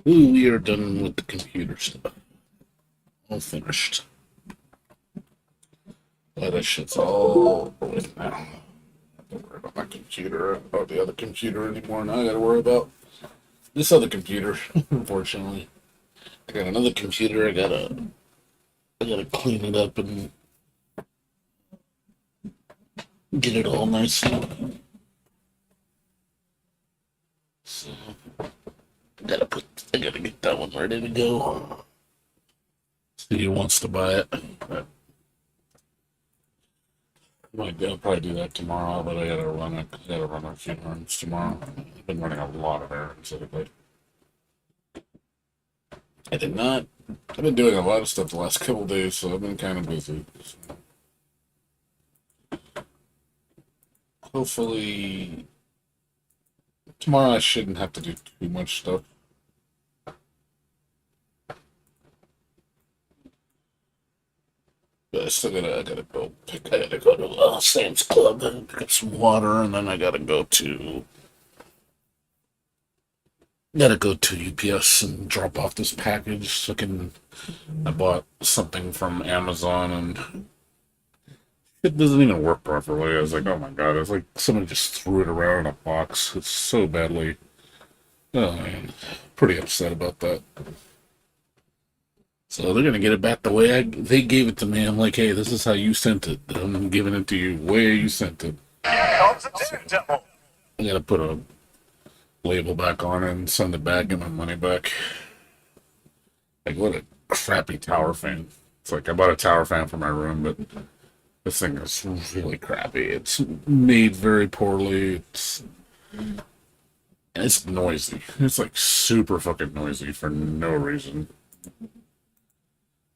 Ooh, we are done with the computer stuff. All finished. Well, that shit's all with now. I don't worry about my computer or the other computer anymore. Now I gotta worry about this other computer, unfortunately. I got another computer. I gotta clean it up and get it all nice. So I gotta get that one ready to go. See who wants to buy it. I'll probably do that tomorrow, but I gotta run a few errands tomorrow. I've been running a lot of errands lately. I did not. I've been doing a lot of stuff the last couple days, so I've been kind of busy. So hopefully tomorrow I shouldn't have to do too much stuff. But I gotta go to Sam's Club and pick up some water, and then I gotta go to UPS and drop off this package. I bought something from Amazon and it doesn't even work properly. I was like, oh my god, it's like somebody just threw it around in a box. It's so badly. Oh man, pretty upset about that. So they're gonna get it back the way they gave it to me. I'm like, hey, this is how you sent it. I'm giving it to you way you sent it. Here comes a So daredevil. I gotta put a label back on it and send it back, get my money back. Like, what a crappy tower fan. It's like I bought a tower fan for my room, but this thing is really crappy. It's made very poorly. It's noisy. It's like super fucking noisy for no reason.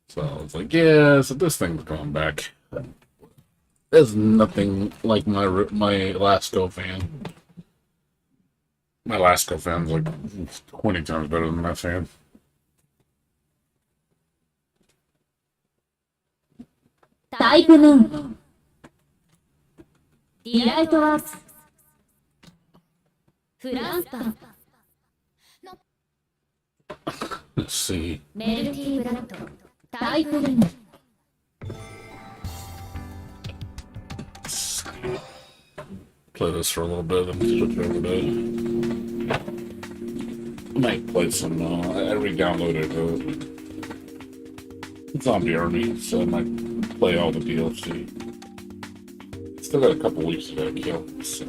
So it's like, yeah, so this thing's going back. There's nothing like my Lasco fan. My Lasco fan's like 20 times better than that fan. タイプムーン、ディライトワース、フランスパン、Let's see. メルティーブラッド、タイプムーン。Play this for a little bit and switch over to. I might play some. I re-downloaded Zombie Army, so I might play all the DLC. Still got a couple weeks to go kill. So.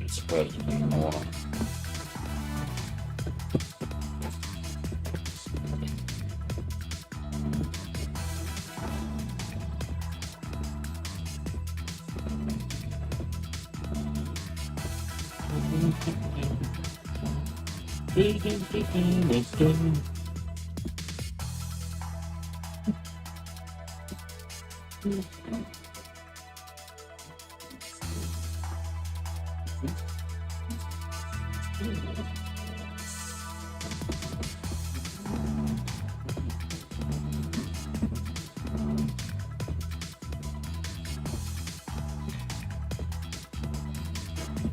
Surprised it didn't go on.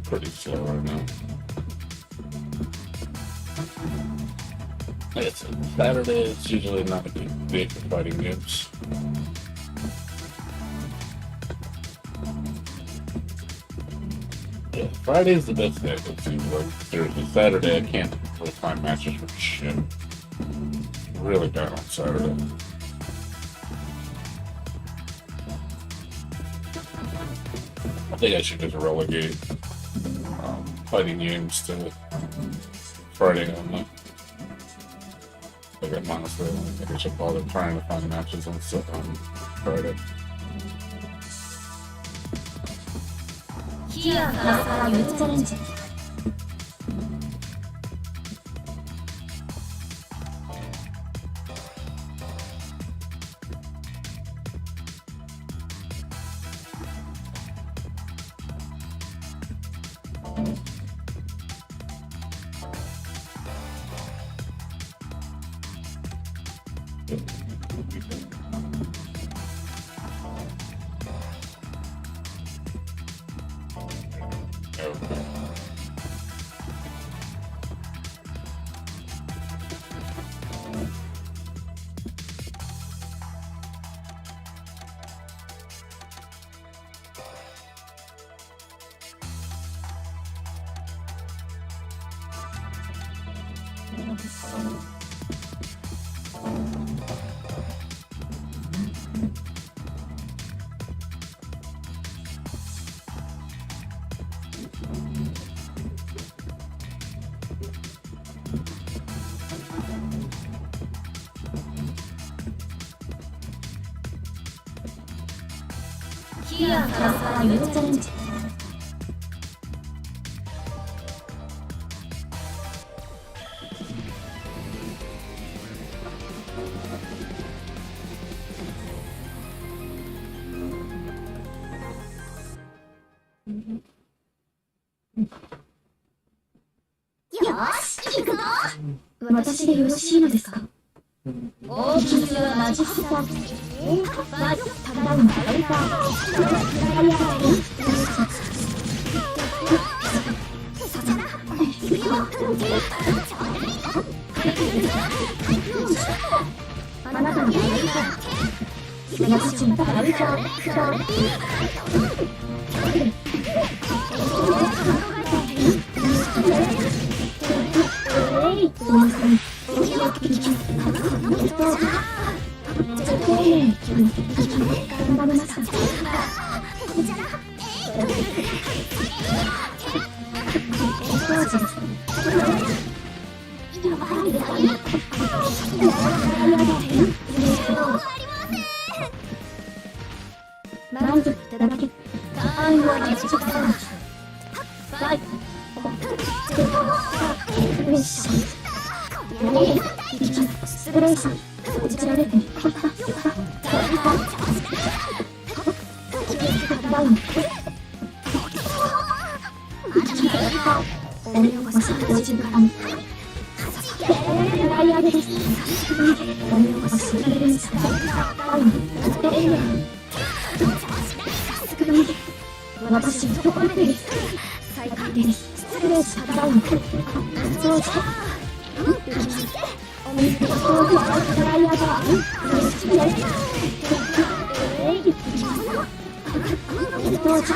Pretty slow right now. It's Saturday. It's usually not a good day for fighting games. Yeah, Friday's the best day. It seems like Thursday, Saturday, I can't really find matches for shit. Really bad on Saturday. I think I should just relegate fighting games to Friday only. Like, honestly, I don't think I should bother trying to find matches on Friday. ギアからユーチャレンジ。ギアからユーチャレンジ。私でよろしいのですか？大きなマジスタバイただのアルファあなたのアルファマジンアルファ満足いただけ愛を感じたバイミッションスプレーションこちらでダウンお見逃しご自分ライアーですお見逃しダウン私のところで最下位です失礼したダウンそうしてお水と豆腐をドライヤーがどうぞ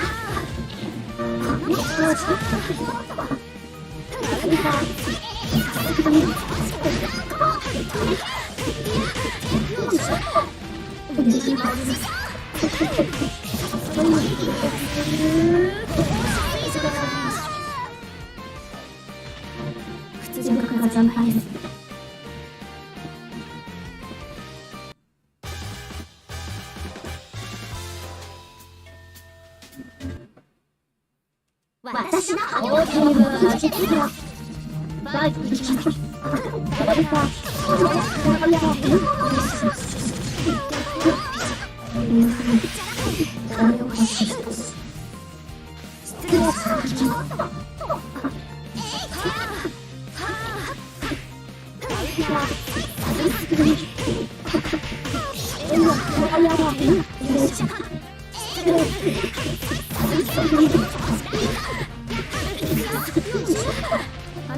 屈辱が惨敗です。私の大きなマジックはバイクに来たバイカあ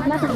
なたの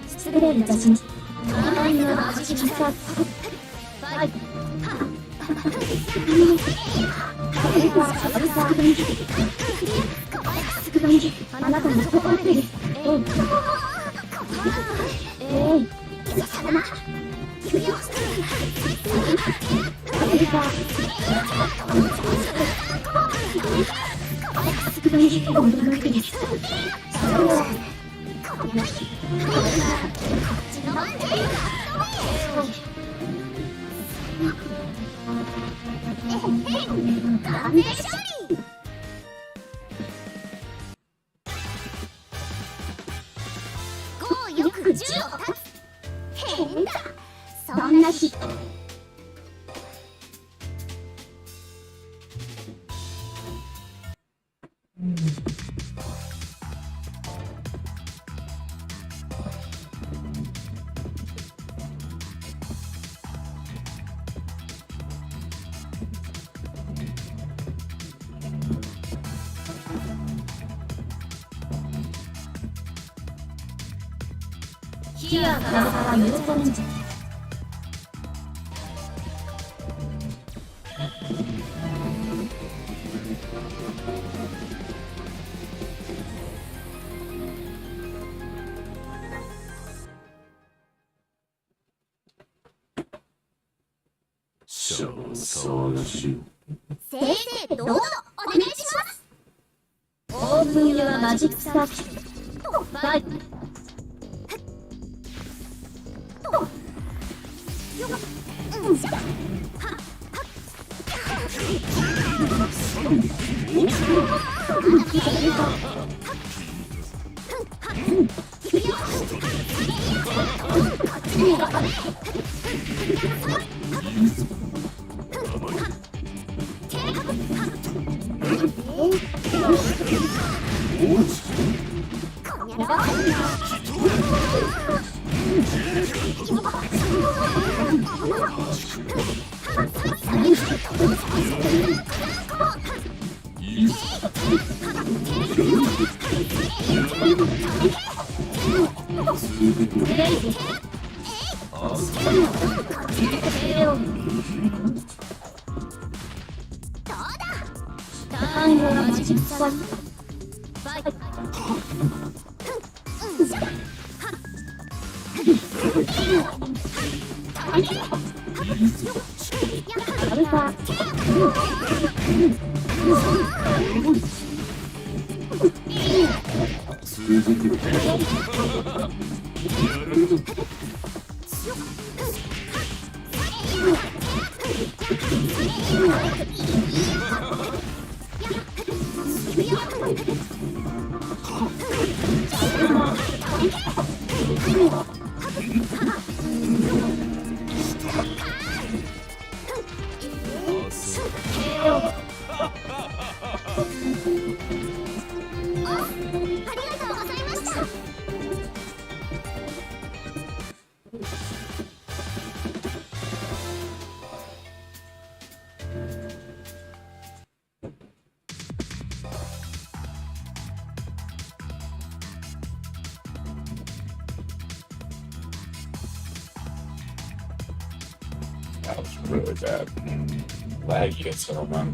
失礼いたします。あなたのところでよく銃を立つ。変だ。そんな日。火や風は許されんじゃ。少々のし正々堂々お願いします。オープンユアマジックサーキット。ファイト。That was really bad. Laggy as hell, man.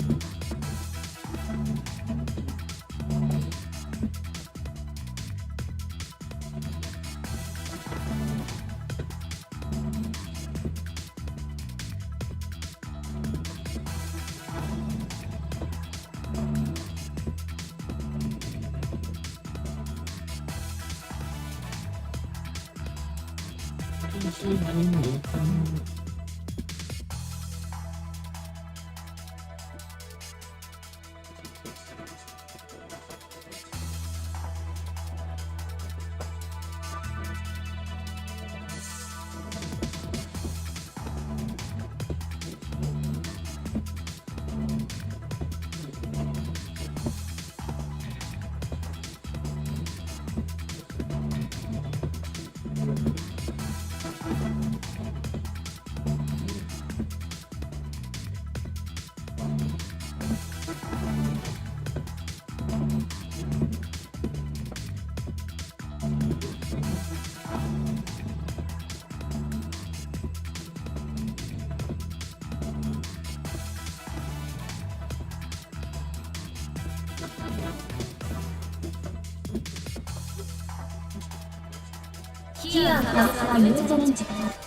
キアが出したニューチャレンジから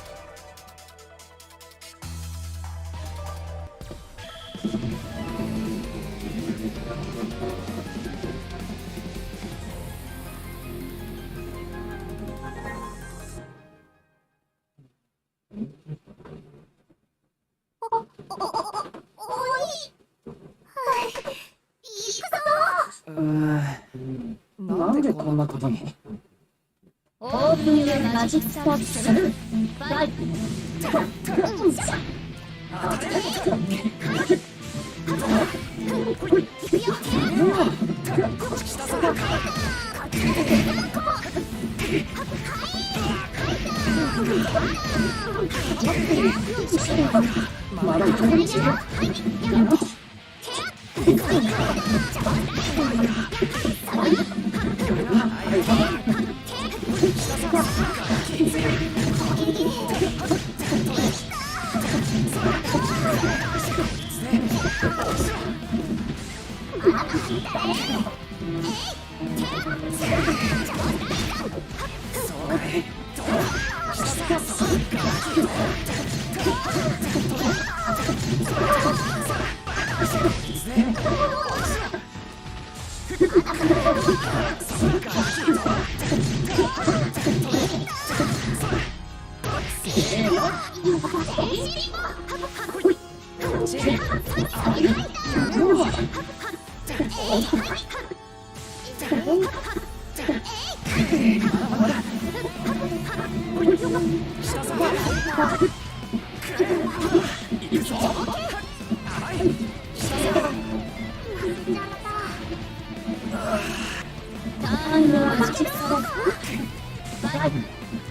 なんでこんなことに。オープンユアマジックスタートするバイ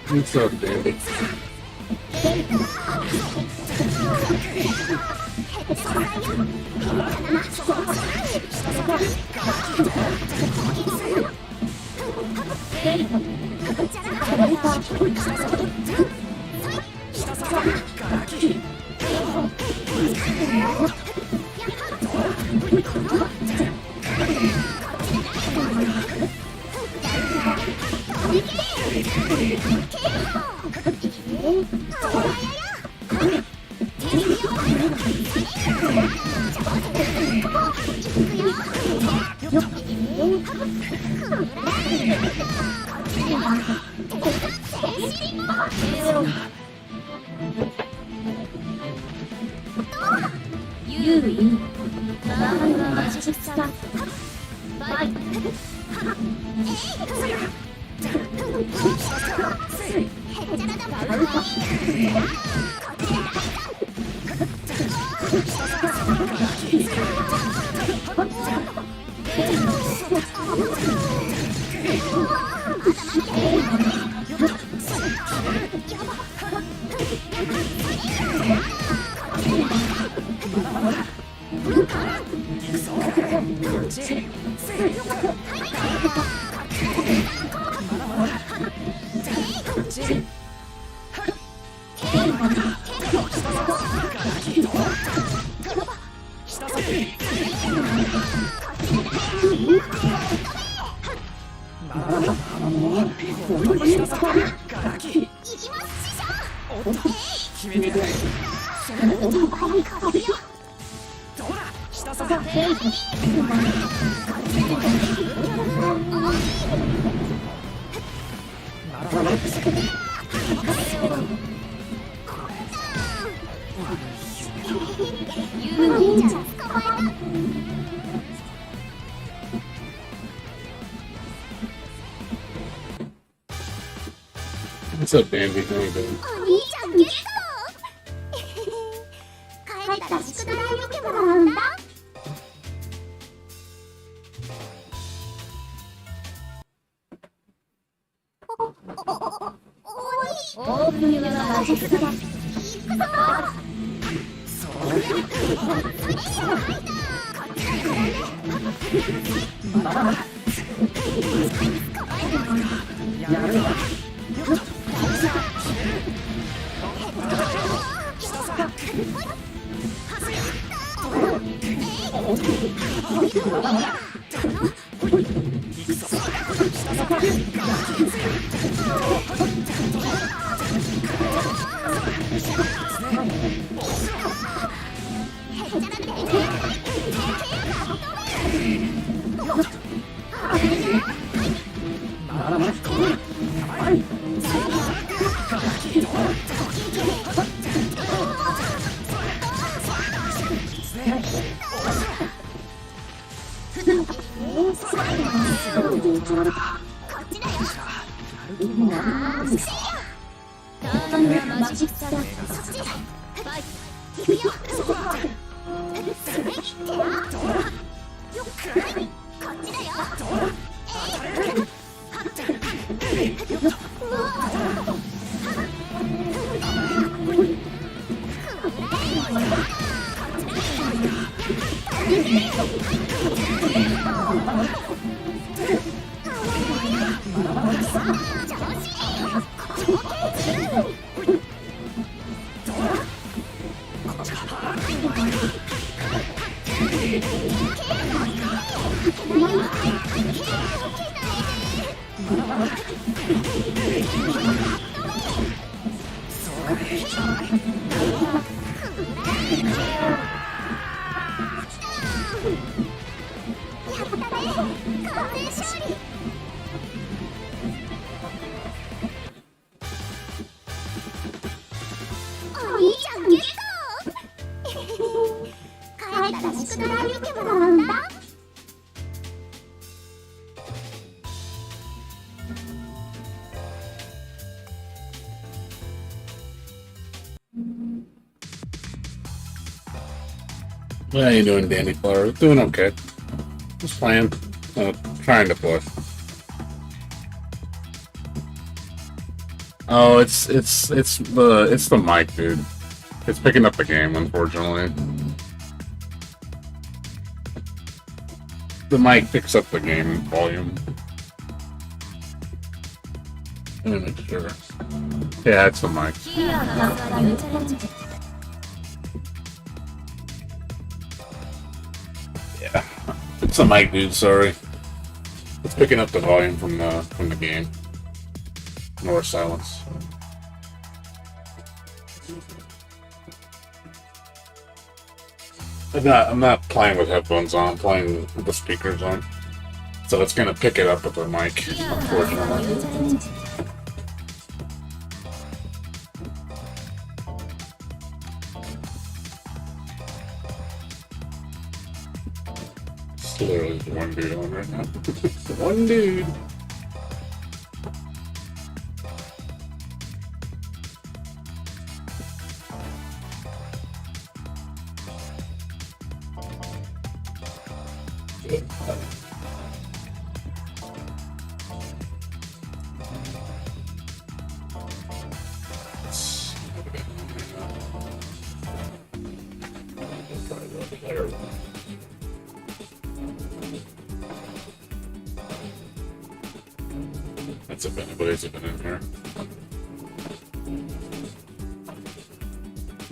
What's up, David? What's up, Dandy? How you doing? お兄ちゃんゲット帰ったら宿題見てもらうんだ。オープニングのマジックだ。行くぞ。お兄ちゃんゲット帰ったら宿題見てもらうんだ。How you doing, Dandy Flower? Doing okay. Just playing. Trying to push. Oh, it's the mic, dude. It's picking up the game, unfortunately. The mic picks up the game volume. Let me make sure. Yeah, it's the mic. Yeah, it's the mic, dude. Sorry. It's picking up the volume from the game. Nor silence. I'm not playing with headphones on. I'm playing with the speakers on, so it's gonna pick it up with the mic, unfortunately. It's literally the one dude on right now. The one dude. That's if anybody's been in here.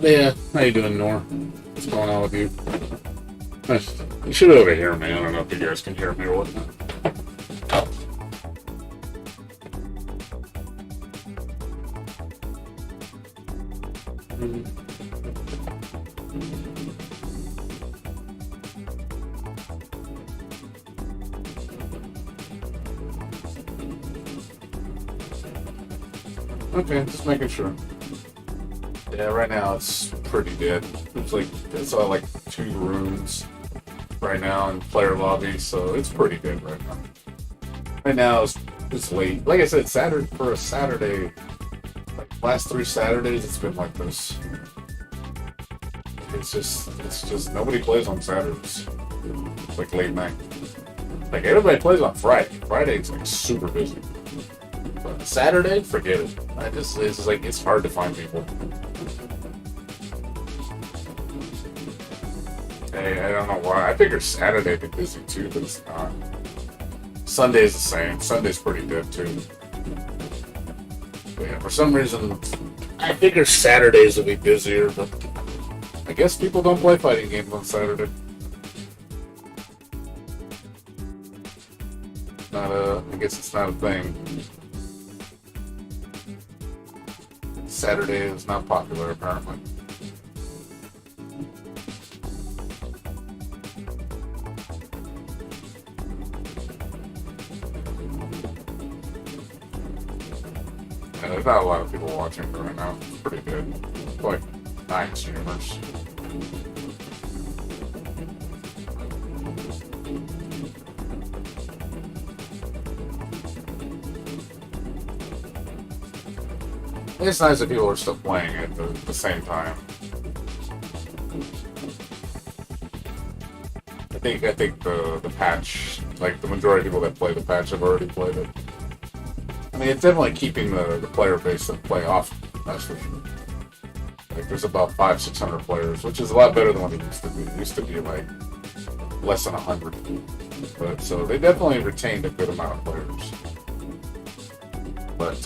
Yeah, how you doing, Nor? What's going on with you? You should be able to hear me. I don't know if you guys can hear me or whatnot. Okay, just making sure. Yeah, right now it's pretty dead. It's all like 2 rooms right now in player lobby, so it's pretty dead right now. Right now it's late. Like I said, Saturday last 3 Saturdays, it's been like this. It's just nobody plays on Saturdays. It's like late night. Like everybody plays on Friday. Friday's like super busy. But Saturday, forget it. It's like it's hard to find people. Hey, I don't know why. I figure Saturday'd be busy too, but it's not. Sunday's the same. Sunday's pretty dead too. But yeah, for some reason, I figure Saturdays will be busier, but I guess people don't play fighting games on Saturday. I guess it's not a thing. Saturday is not popular, apparently. Yeah, there's not a lot of people watching right now. It's pretty good. It's like 9 streamers. It's nice that people are still playing it at the same time. I think the patch, like the majority of people that play the patch have already played it. I mean, it's definitely keeping the player base that play off. That's for sure. Like there's about 500-600 players, which is a lot better than what it used to be. It used to be like less than 100. But so they definitely retained a good amount of players. But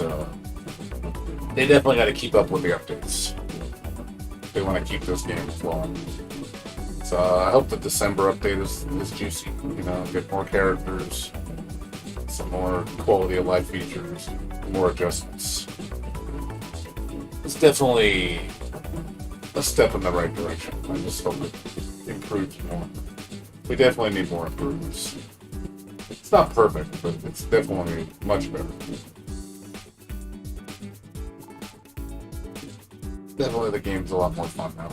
they definitely got to keep up with the updates. They want to keep this game flowing. So I hope the December update is juicy. You know, get more characters, some more quality of life features, more adjustments. It's definitely a step in the right direction. I just hope it improves more. We definitely need more improvements. It's not perfect, but it's definitely much better. Definitely the game's a lot more fun now.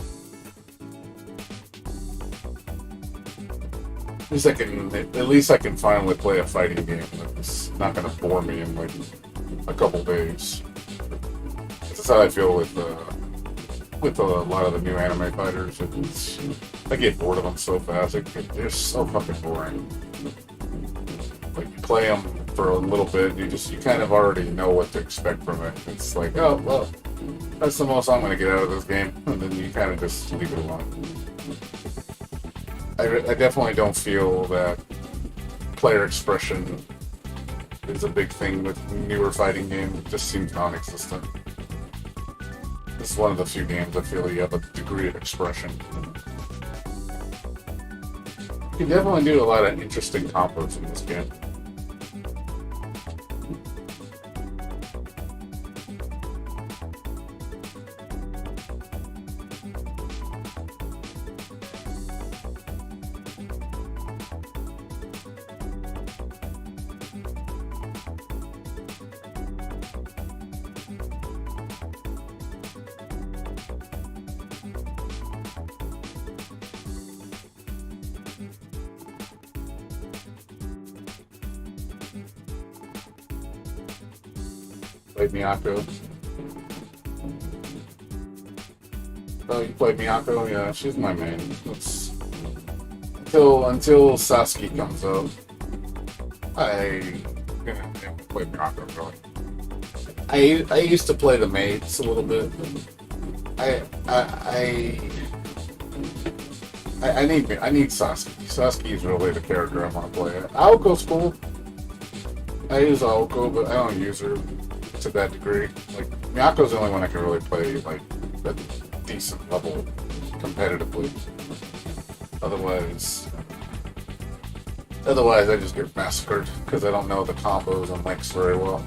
At least I can finally play a fighting game that's not gonna bore me in like a couple days. That's how I feel with a lot of the new anime fighters. I get bored of them so fast. They're so fucking boring. Like you play them for a little bit, you kind of already know what to expect from it. It's like, oh well, that's the most I'm gonna get out of this game, and then you kind of just leave it alone. I definitely don't feel that player expression is a big thing with newer fighting games. It just seems non-existent. This is one of the few games I feel you have a degree of expression. You can definitely do a lot of interesting combos in this game. Played Miyako. Oh, you played Miyako? Yeah, she's my main. Until Sasuke comes up, I didn't play Miyako really. I used to play the maids a little bit. I need Sasuke. Sasuke is really the character I want to play. Aoko's cool. I use Aoko, but I don't use her to that degree. Like Miyako's the only one I can really play like at decent level competitively. Otherwise I just get massacred because I don't know the combos and links very well.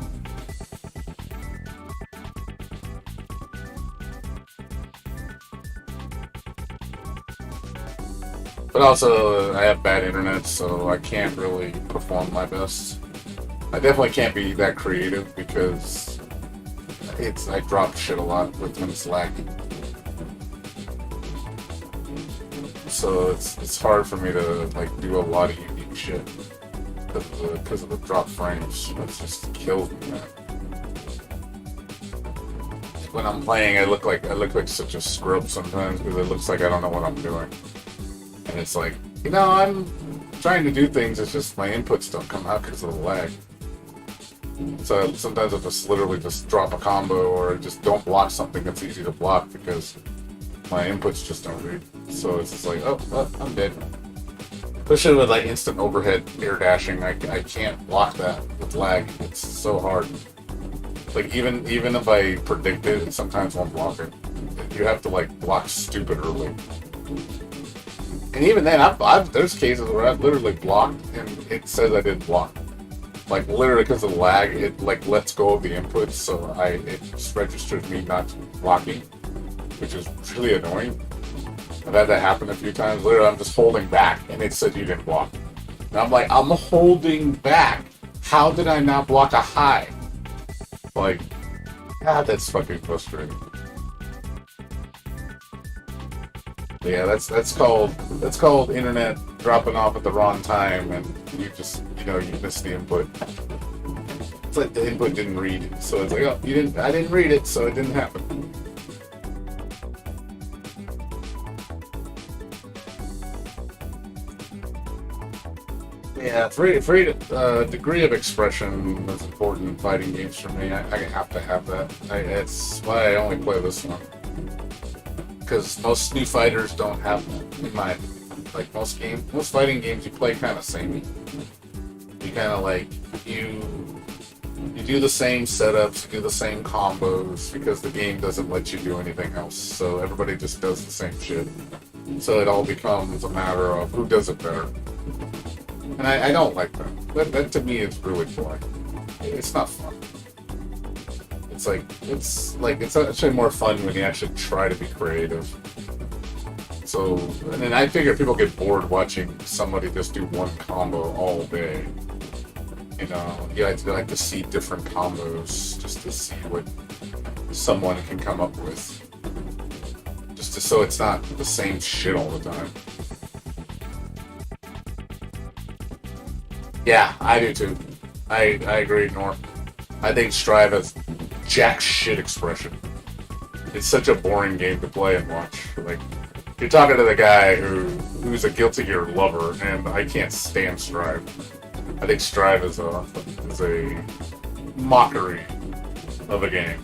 But also I have bad internet, so I can't really perform my best. I definitely can't be that creative because I drop shit a lot when it's laggy. So it's hard for me to like do a lot of unique shit because of the drop frames. It just kills me, man. when I'm playing, I look like such a scrub sometimes because it looks like I don't know what I'm doing. And it's like, I'm trying to do things. It's just my inputs don't come out because of the lag. So sometimes I'll just literally just drop a combo or just don't block something that's easy to block because my inputs just don't read. So it's just like, oh, I'm dead. Especially with like instant overhead air dashing, I can't block that with lag. It's so hard. Like even if I predict it sometimes won't block it. You have to like block stupid early. And even then, there's cases where I've literally blocked and it says I didn't block. Like literally because of the lag, it like lets go of the inputs, so it just registers me not blocking, which is really annoying. I've had that happen a few times. Literally, I'm just holding back, and it said you didn't block. And I'm like, I'm holding back. How did I not block a high? Like, God, that's fucking frustrating. But yeah, that's called internet dropping off at the wrong time, and you just you missed the input. It's like the input didn't read, so it's like, oh, I didn't read it, so it didn't happen. Yeah, degree of expression is important in fighting games for me. I have to have that. It's why I only play this one. Because most new fighters don't have that, in my opinion. Like most fighting games you play kind of samey. You kind of like, you do the same setups, you do the same combos, because the game doesn't let you do anything else. So everybody just does the same shit. So it all becomes a matter of who does it better. And I don't like that. That to me is really boring. It's not fun. It's actually more fun when you actually try to be creative. So, and then I figure people get bored watching somebody just do one combo all day. You like to see different combos just to see what someone can come up with. So it's not the same shit all the time. Yeah, I do too. I agree, Norm. I think Strive has jack shit expression. It's such a boring game to play and watch. Like, you're talking to the guy who's a Guilty Gear lover, and I can't stand Strive. I think Strive is a mockery of a game.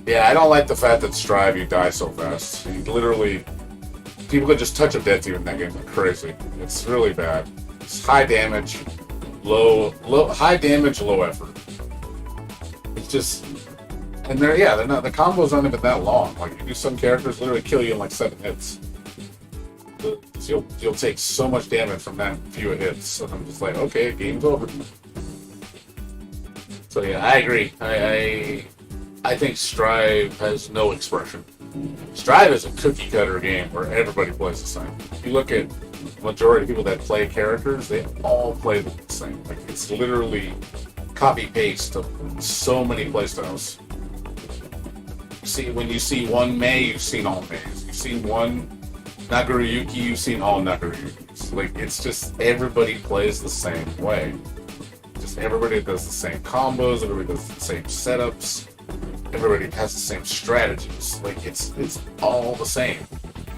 Yeah, I don't like the fact that Strive you die so fast. You literally, people could just touch a death to you in that game. Like crazy. It's really bad. It's high damage, high damage, low effort. It's just, and the combos aren't even that long. Like you do some characters literally kill you in like 7 hits. So you'll take so much damage from that few hits, and I'm just like, okay, game's over. So yeah, I agree. I think Strive has no expression. Strive is a cookie cutter game where everybody plays the same. If you look at the majority of people that play characters, they all play the same. Like it's literally copy paste of so many playstyles. When you see one Mei, you've seen all Meis. You've seen one Nagoriyuki, you've seen all Nagoriyukis. Like it's just everybody plays the same way. Just everybody does the same combos, everybody does the same setups. Everybody has the same strategies. Like it's all the same.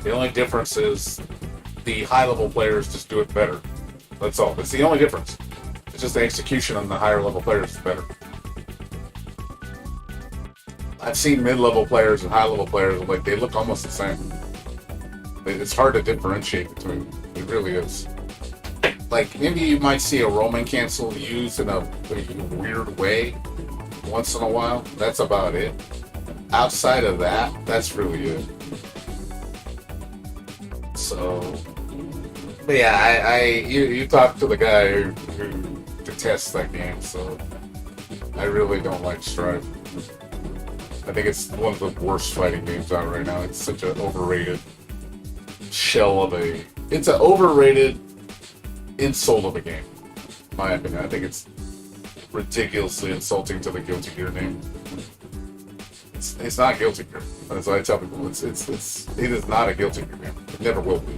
The only difference is the high-level players just do it better. That's all. It's the only difference. It's just the execution on the higher-level players is better. I've seen mid-level players and high-level players, like they look almost the same. It's hard to differentiate between. It really is. Like maybe you might see a Roman cancel used in a weird way once in a while. That's about it. Outside of that, that's really it. So, but yeah, you talk to the guy who detests that game, so I really don't like Strive. I think it's one of the worst fighting games out right now. It's such an overrated shell of it's an overrated insult of a game, in my opinion. I think it's ridiculously insulting to the Guilty Gear name. It's not Guilty Gear. That's what I tell people. It is not a Guilty Gear game. It never will be.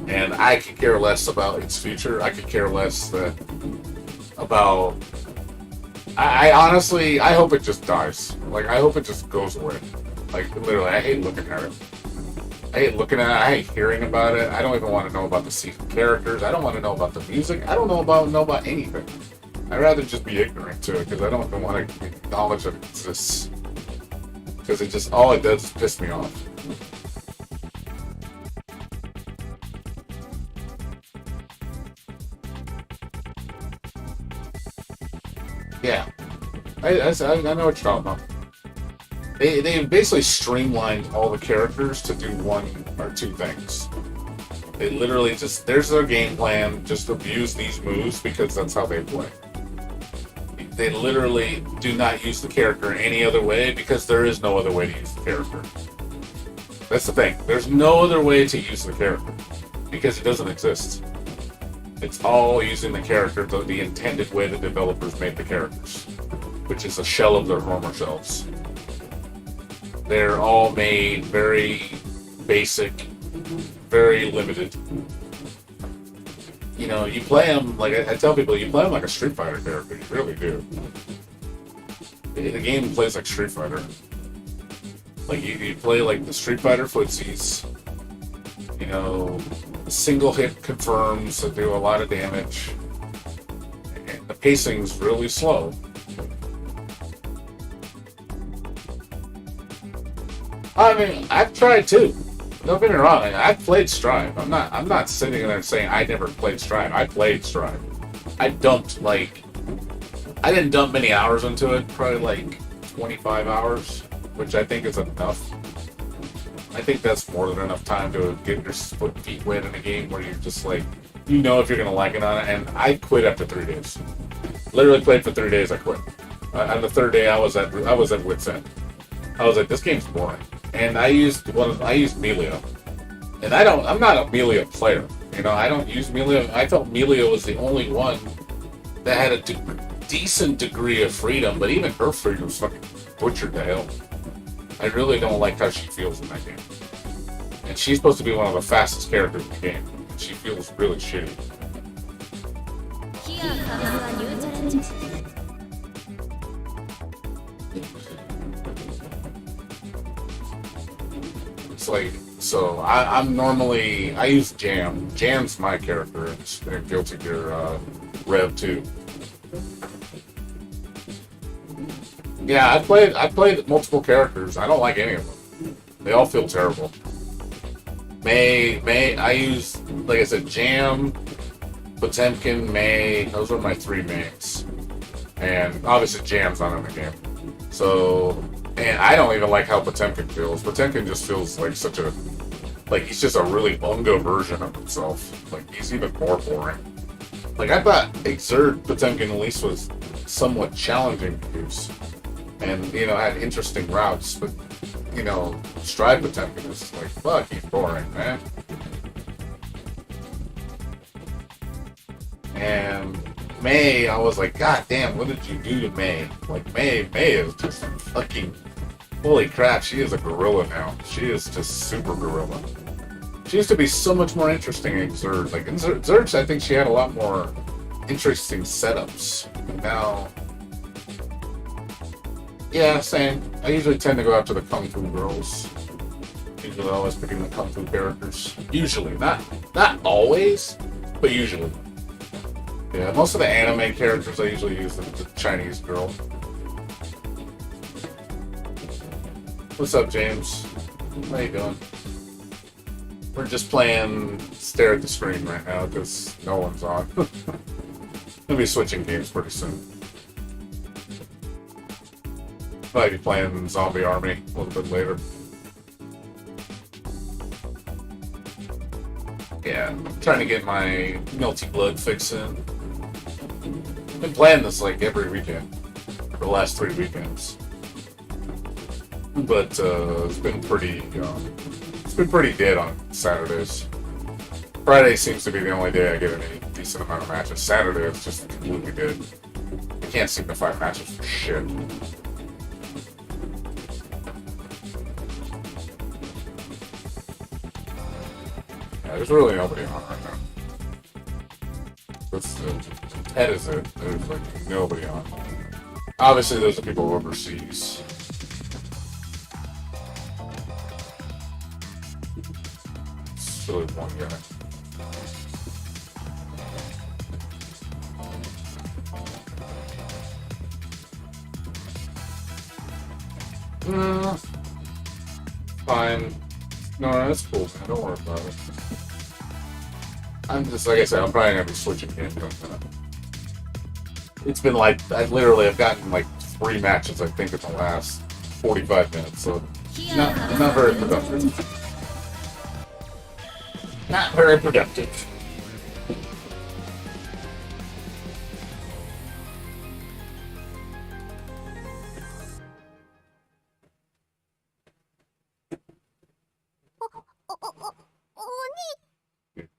And I could care less about its future. I could care less about I honestly, I hope it just dies. Like, I hope it just goes away. Like, literally, I hate looking at it. I hate looking at it. I hate hearing about it. I don't even want to know about the season characters. I don't want to know about the music. I don't know about anything. I'd rather just be ignorant to it because I don't even want to acknowledge that it exists. Because it just, all it does is piss me off. Yeah. I know what you're talking about. They basically streamlined all the characters to do one or two things. They literally just, there's their game plan, just abuse these moves because that's how they play. They literally do not use the character in any other way because there is no other way to use the character. That's the thing. There's no other way to use the character because it doesn't exist. It's all using the character the intended way the developers made the characters, which is a shell of their former selves. They're all made very basic, very limited. You know, you play them, like I tell people, you play them like a Street Fighter character. You really do. The game plays like Street Fighter. Like, you play like the Street Fighter footsies. You know, single hit confirms that do a lot of damage. And the pacing's really slow. I mean, I've tried too. Don't get me wrong. I've played Strive. I'm not sitting there saying I never played Strive. I played Strive. I didn't dump many hours into it. Probably like 25 hours, which I think is enough. I think that's more than enough time to get your feet wet in a game where you're just like, you know if you're gonna like it on it. And I quit after 3 days. Literally played for 3 days. I quit. On the third day, I was at wit's end. I was like, this game's boring. And I used Melio. And I'm not a Melio player. You know, I don't use Melio. I thought Melio was the only one that had a decent degree of freedom, but even her freedom was fucking butchered to hell. I really don't like how she feels in that game. And she's supposed to be one of the fastest characters in the game. And she feels really shitty. It's like, so I'm normally, I use Jam. Jam's my character in Guilty Gear Rev 2. Yeah, I played multiple characters. I don't like any of them. They all feel terrible. May, I use, like I said, Jam, Potemkin, May, those are my three mains. And obviously Jam's not in the game. So, and I don't even like how Potemkin feels. Potemkin just feels like such a, like he's just a really bungo version of himself. Like he's even more boring. Like I thought Exert Potemkin at least was somewhat challenging to use. And, you know, had interesting routes, but, you know, Stride Potemkin is like, fuck, he's boring, man. And May, I was like, god damn, what did you do to May? Like, May is just fucking, holy crap, she is a gorilla now. She is just super gorilla. She used to be so much more interesting in Zerg. Like, in Zerg, I think she had a lot more interesting setups. Now, yeah, same. I usually tend to go after the Kung Fu girls. Usually always picking the Kung Fu characters. Usually. Not always, but usually. Yeah, most of the anime characters I usually use the Chinese girl. What's up, James? How you doing? We're just playing stare at the screen right now because no one's on. We'll be switching games pretty soon. Might be playing Zombie Army a little bit later. Yeah, I'm trying to get my Melty blood fix in. Been playing this like every weekend for the last 3 weekends, but it's been pretty dead on Saturdays. Friday seems to be the only day I get any decent amount of matches. Saturday it's just completely dead. I can't seem to find matches for shit. There's really nobody on right now. Ted is it. There's like nobody on. Obviously, those are people overseas. So one guy. Fine. No, that's cool, man. Don't worry about it. I'm just, like I said, I'm probably gonna be switching games. It's been like, I've gotten like 3 matches, I think, in the last 45 minutes, so not very productive. Not very productive.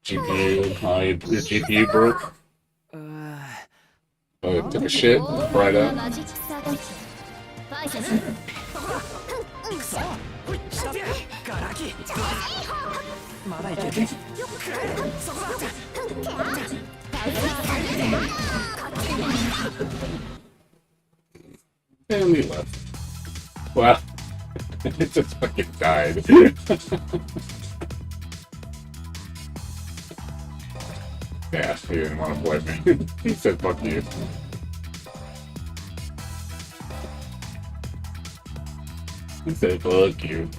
Your GPU broke. Oh, it took a shit right out. And we left. Wow. It just fucking died. Yeah, he didn't want to play me. He said, fuck you. He said, fuck you.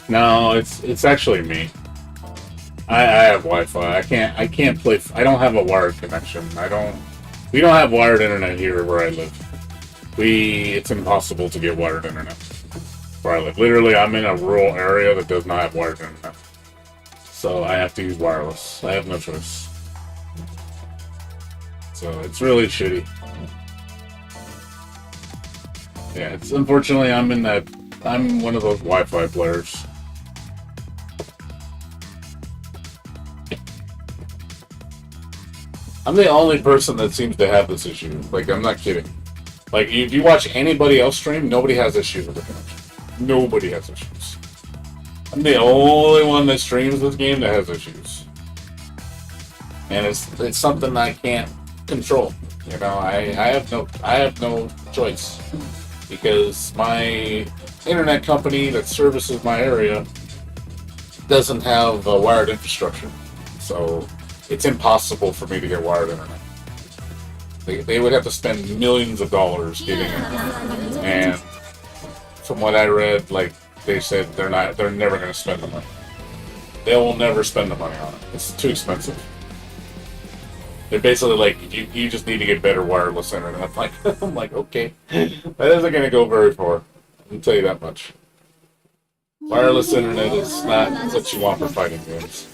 No, it's actually me. I have Wi-Fi. I can't play. I don't have a wired connection. We don't have wired internet here where I live. It's impossible to get wired internet where I live. Literally, I'm in a rural area that does not have wired internet. So I have to use wireless. I have no choice. So it's really shitty. Yeah, it's unfortunately I'm one of those Wi-Fi players. I'm the only person that seems to have this issue. Like, I'm not kidding. Like, if you watch anybody else stream, nobody has issues with the connection. Nobody has issues. I'm the only one that streams this game that has issues. And it's something I can't control. You know, I have no choice. Because my internet company that services my area doesn't have a wired infrastructure. So it's impossible for me to get wired internet. They would have to spend millions of dollars getting it. And from what I read, like, they said they're never going to spend the money. They will never spend the money on it. It's too expensive. They're basically like, you just need to get better wireless internet. I'm like, okay. That isn't going to go very far. I'll tell you that much. Wireless internet is not what you want for fighting games.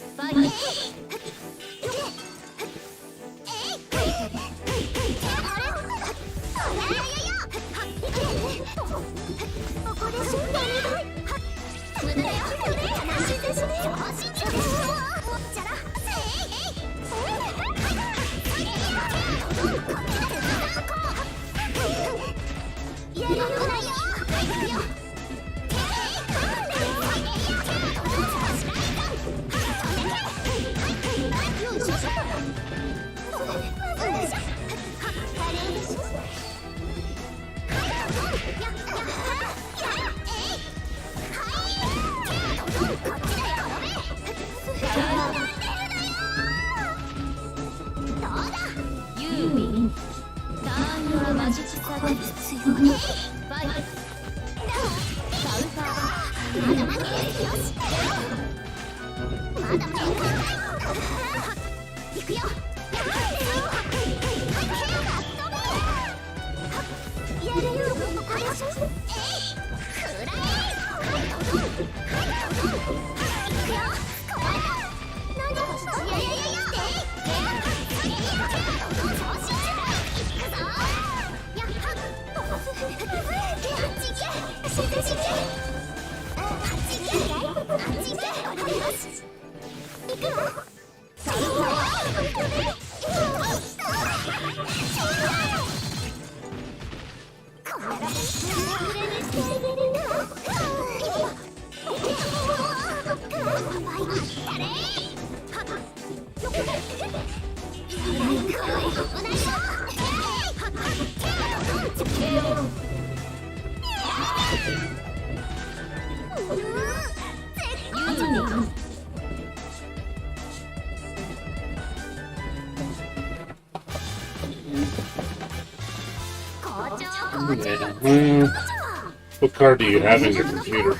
What card do you have in your computer?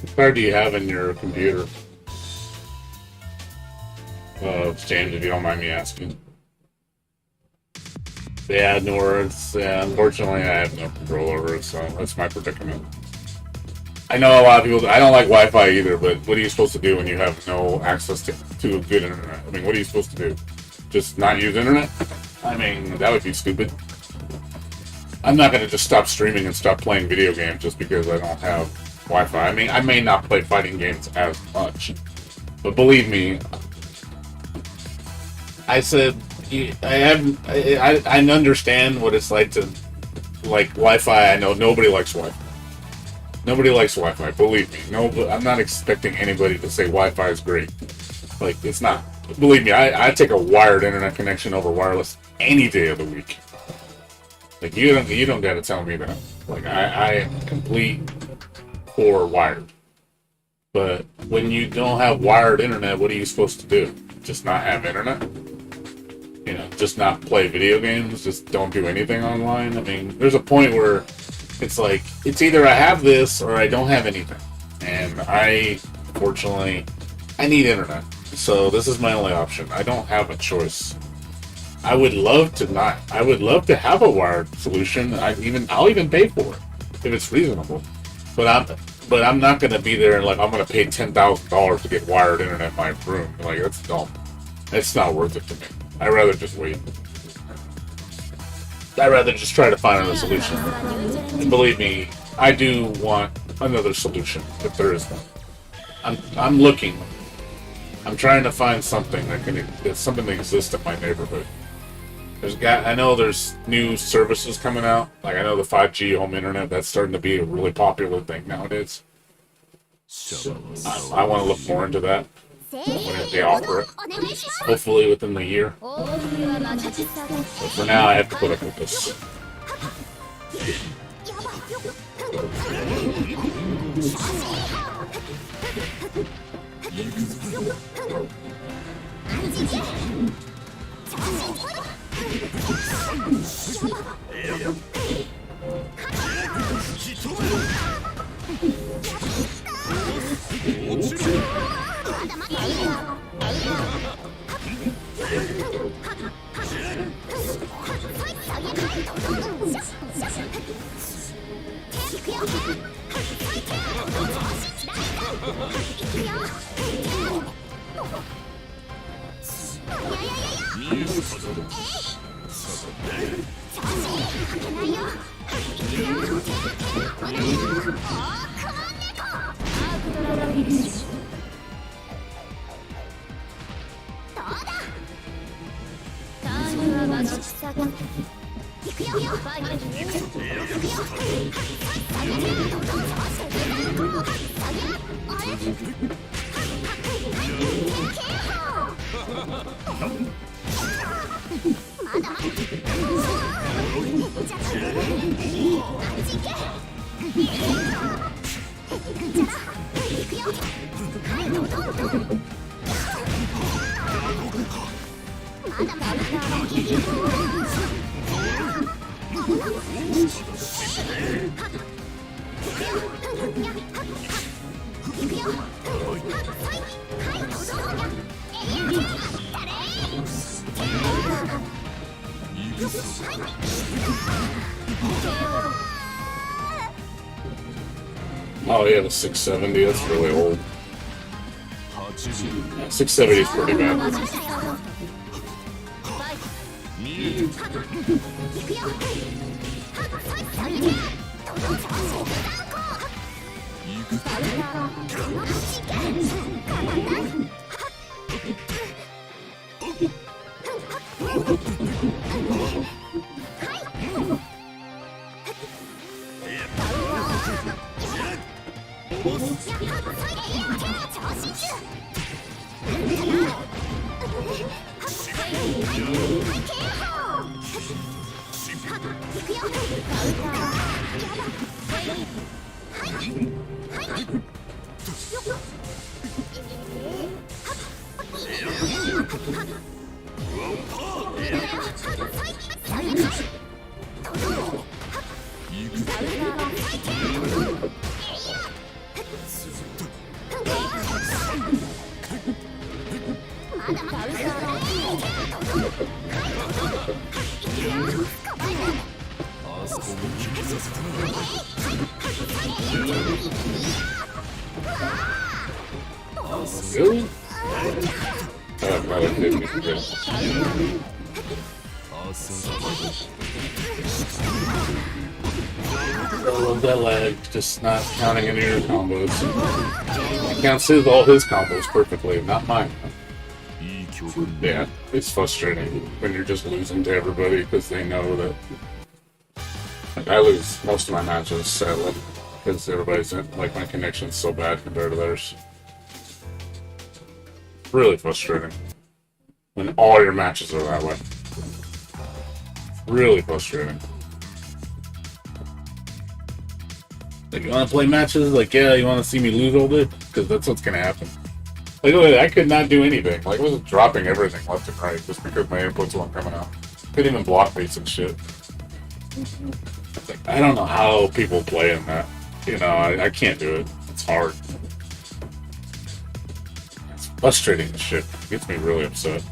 What card do you have in your computer? James, if you don't mind me asking. Yeah, North. Unfortunately, I have no control over it, so that's my predicament. I know a lot of people. I don't like Wi-Fi either, but what are you supposed to do when you have no access to good internet? I mean, what are you supposed to do? Just not use internet? I mean, that would be stupid. I'm not going to just stop streaming and stop playing video games just because I don't have Wi-Fi. I mean, I may not play fighting games as much, but believe me, I said I understand what it's like to like Wi-Fi. I know nobody likes Wi-Fi. Nobody likes Wi-Fi. Believe me. No, I'm not expecting anybody to say Wi-Fi is great. Like, it's not. Believe me, I take a wired internet connection over wireless any day of the week. Like, you don't got to tell me that. Like, I am complete for wired. But when you don't have wired internet, what are you supposed to do? Just not have internet? You know, just not play video games? Just don't do anything online? I mean, there's a point where it's like, it's either I have this or I don't have anything. And fortunately, I need internet. So this is my only option. I don't have a choice. I would love to have a wired solution. I'll even pay for it if it's reasonable. But I'm not gonna be there and like I'm gonna pay $10,000 to get wired internet in my room. Like, that's dumb. It's not worth it to me. I'd rather just wait. I'd rather just try to find another solution. And believe me, I do want another solution if there is one. I'm looking. I'm trying to find something that's something that exists in my neighborhood. I know there's new services coming out. Like, I know the 5G home internet, that's starting to be a really popular thing nowadays. So I want to look more into that when they offer it. Hopefully within the year. But for now, I have to put up with this. Oh, yeah, the 670, that's really old. Yeah, 670 is pretty bad. Really? Another 50. I love that lag, just not counting any of your combos. He counts all his combos perfectly, not mine. Yeah, it's frustrating when you're just losing to everybody because they know that. Like, I lose most of my matches, sadly, because everybody's like my connection's so bad compared to theirs. Really frustrating when all your matches are that way. Really frustrating. Like, you want to play matches? Like, yeah, you want to see me lose all day? Because that's what's going to happen. Like, I could not do anything. Like, I was dropping everything left and right just because my inputs weren't coming out. Couldn't even block beats and shit. It's like, I don't know how people play in that. You know, I can't do it. It's hard. It's frustrating as shit. It gets me really upset.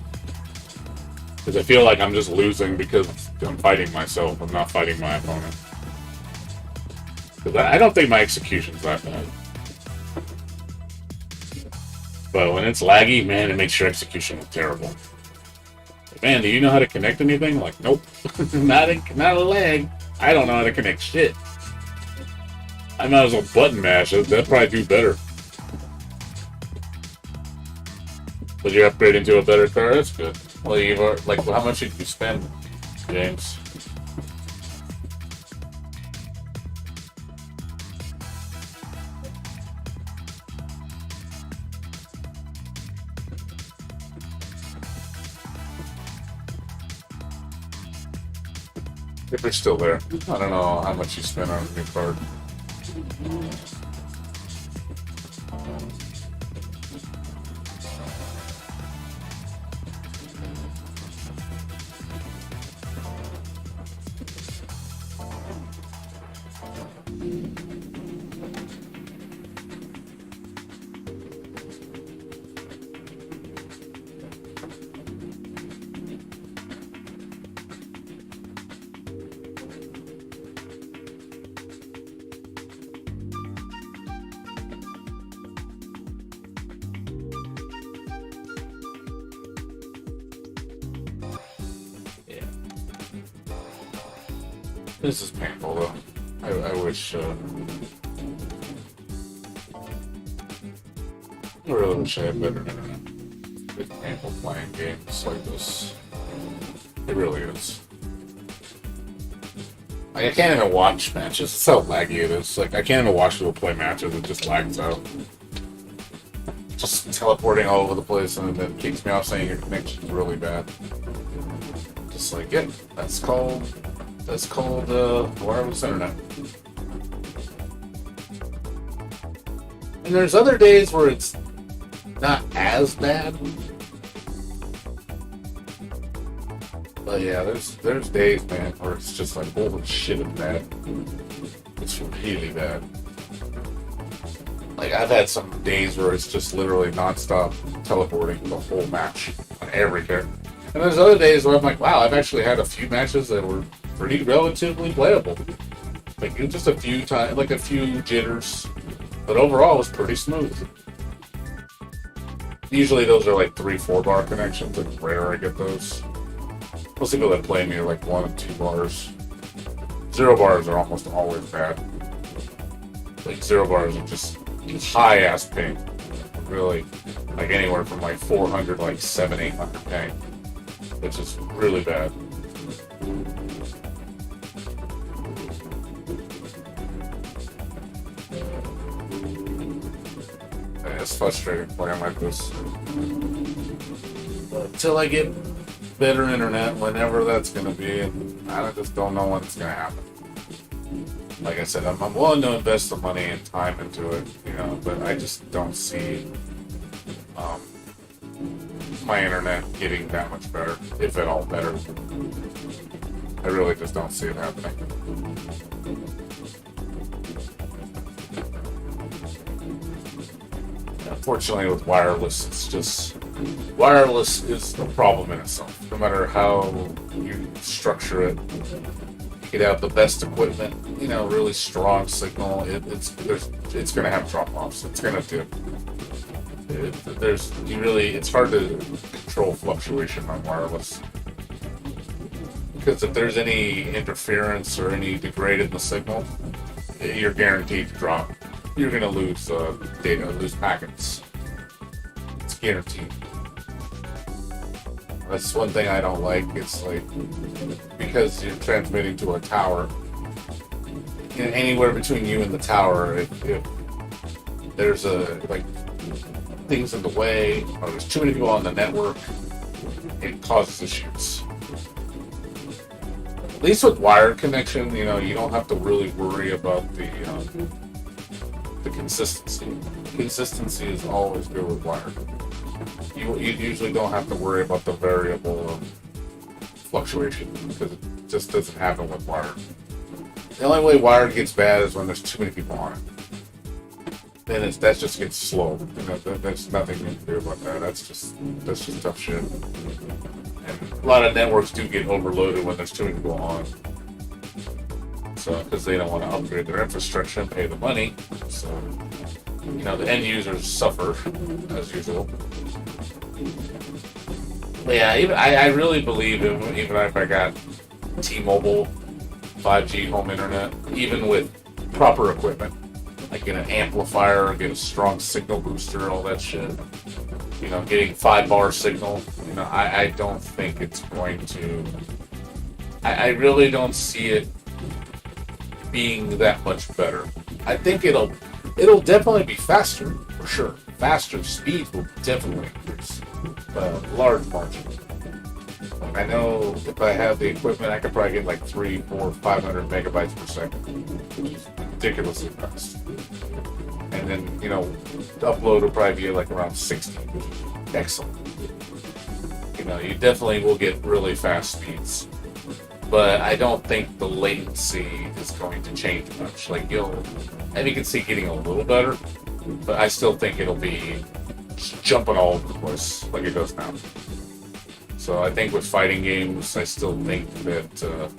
Because I feel like I'm just losing because I'm fighting myself. I'm not fighting my opponent. Because I don't think my execution's that bad. But when it's laggy, man, it makes your execution look terrible. Like, man, do you know how to connect anything? Like, nope. not a lag. I don't know how to connect shit. I might as well button mash it. That'd probably do better. But you upgrade into a better car? That's good. Well, you've like, how much did you spend, James? If you're still there. I don't know how much you spent on a new card. This is painful, though. I wish, I really wish I had better internet. It's painful playing games like this. It really is. Like, I can't even watch matches. That's how laggy it is. Like, I can't even watch people play matches. It just lags out. Just teleporting all over the place, and then it kicks me off saying your connection's really bad. Just like, yeah, that's called wireless internet. And there's other days where it's not as bad. But yeah, there's days, man, where it's just like, holy shit, it's bad. It's really bad. Like, I've had some days where it's just literally non-stop teleporting the whole match on every character. And there's other days where I'm like, wow, I've actually had a few matches that were pretty relatively playable. Like, just a few times, like a few jitters. But overall, it was pretty smooth. Usually those are like 3-4 bar connections. It's rare I get those. Most people that play me are like 1 and 2 bars. 0 bars are almost always bad. Like 0 bars are just high ass ping. Really, like anywhere from like 400 to like 700-800 ping, which is really bad. It's frustrating playing like this. But until I get better internet whenever that's going to be, and I just don't know when it's going to happen. Like I said, I'm willing to invest the money and time into it, you know, but I just don't see my internet getting that much better, if at all better. I really just don't see it happening. Unfortunately, with wireless, it's just wireless is a problem in itself. No matter how you structure it, you could have the best equipment, you know, really strong signal. It's going to have drop-offs. It's going to dip. It's hard to control fluctuation on wireless, because if there's any interference or any degrade in the signal, you're guaranteed to drop. You're going to lose data, lose packets. It's guaranteed. That's one thing I don't like. It's like, because you're transmitting to a tower, anywhere between you and the tower, if there's things in the way, or there's too many people on the network, it causes issues. At least with wired connection, you know, you don't have to really worry about the consistency. Consistency is always good with wired. You usually don't have to worry about the variable fluctuation, because it just doesn't happen with wired. The only way wired gets bad is when there's too many people on it. Then that just gets slow. You know, there's nothing you can do about that. That's just tough shit. And a lot of networks do get overloaded when there's too many people on. So, because they don't want to upgrade their infrastructure and pay the money. So, you know, the end users suffer, as usual. But yeah, I really believe even if I got T-Mobile 5G home internet, even with proper equipment, like get an amplifier, get a strong signal booster, all that shit. You know, getting 5-bar signal. You know, I don't think it's going to. I really don't see it being that much better. I think it'll definitely be faster, for sure. Faster speeds will definitely increase by a large margin. I know if I have the equipment, I could probably get like 300, 400, 500 megabytes per second, which is ridiculously fast. And then, you know, the upload will probably be like around 60, which is excellent. You know, you definitely will get really fast speeds. But I don't think the latency is going to change much. Like, you can see getting a little better, but I still think it'll be jumping all over the place like it does now. So I think with fighting games, I still think that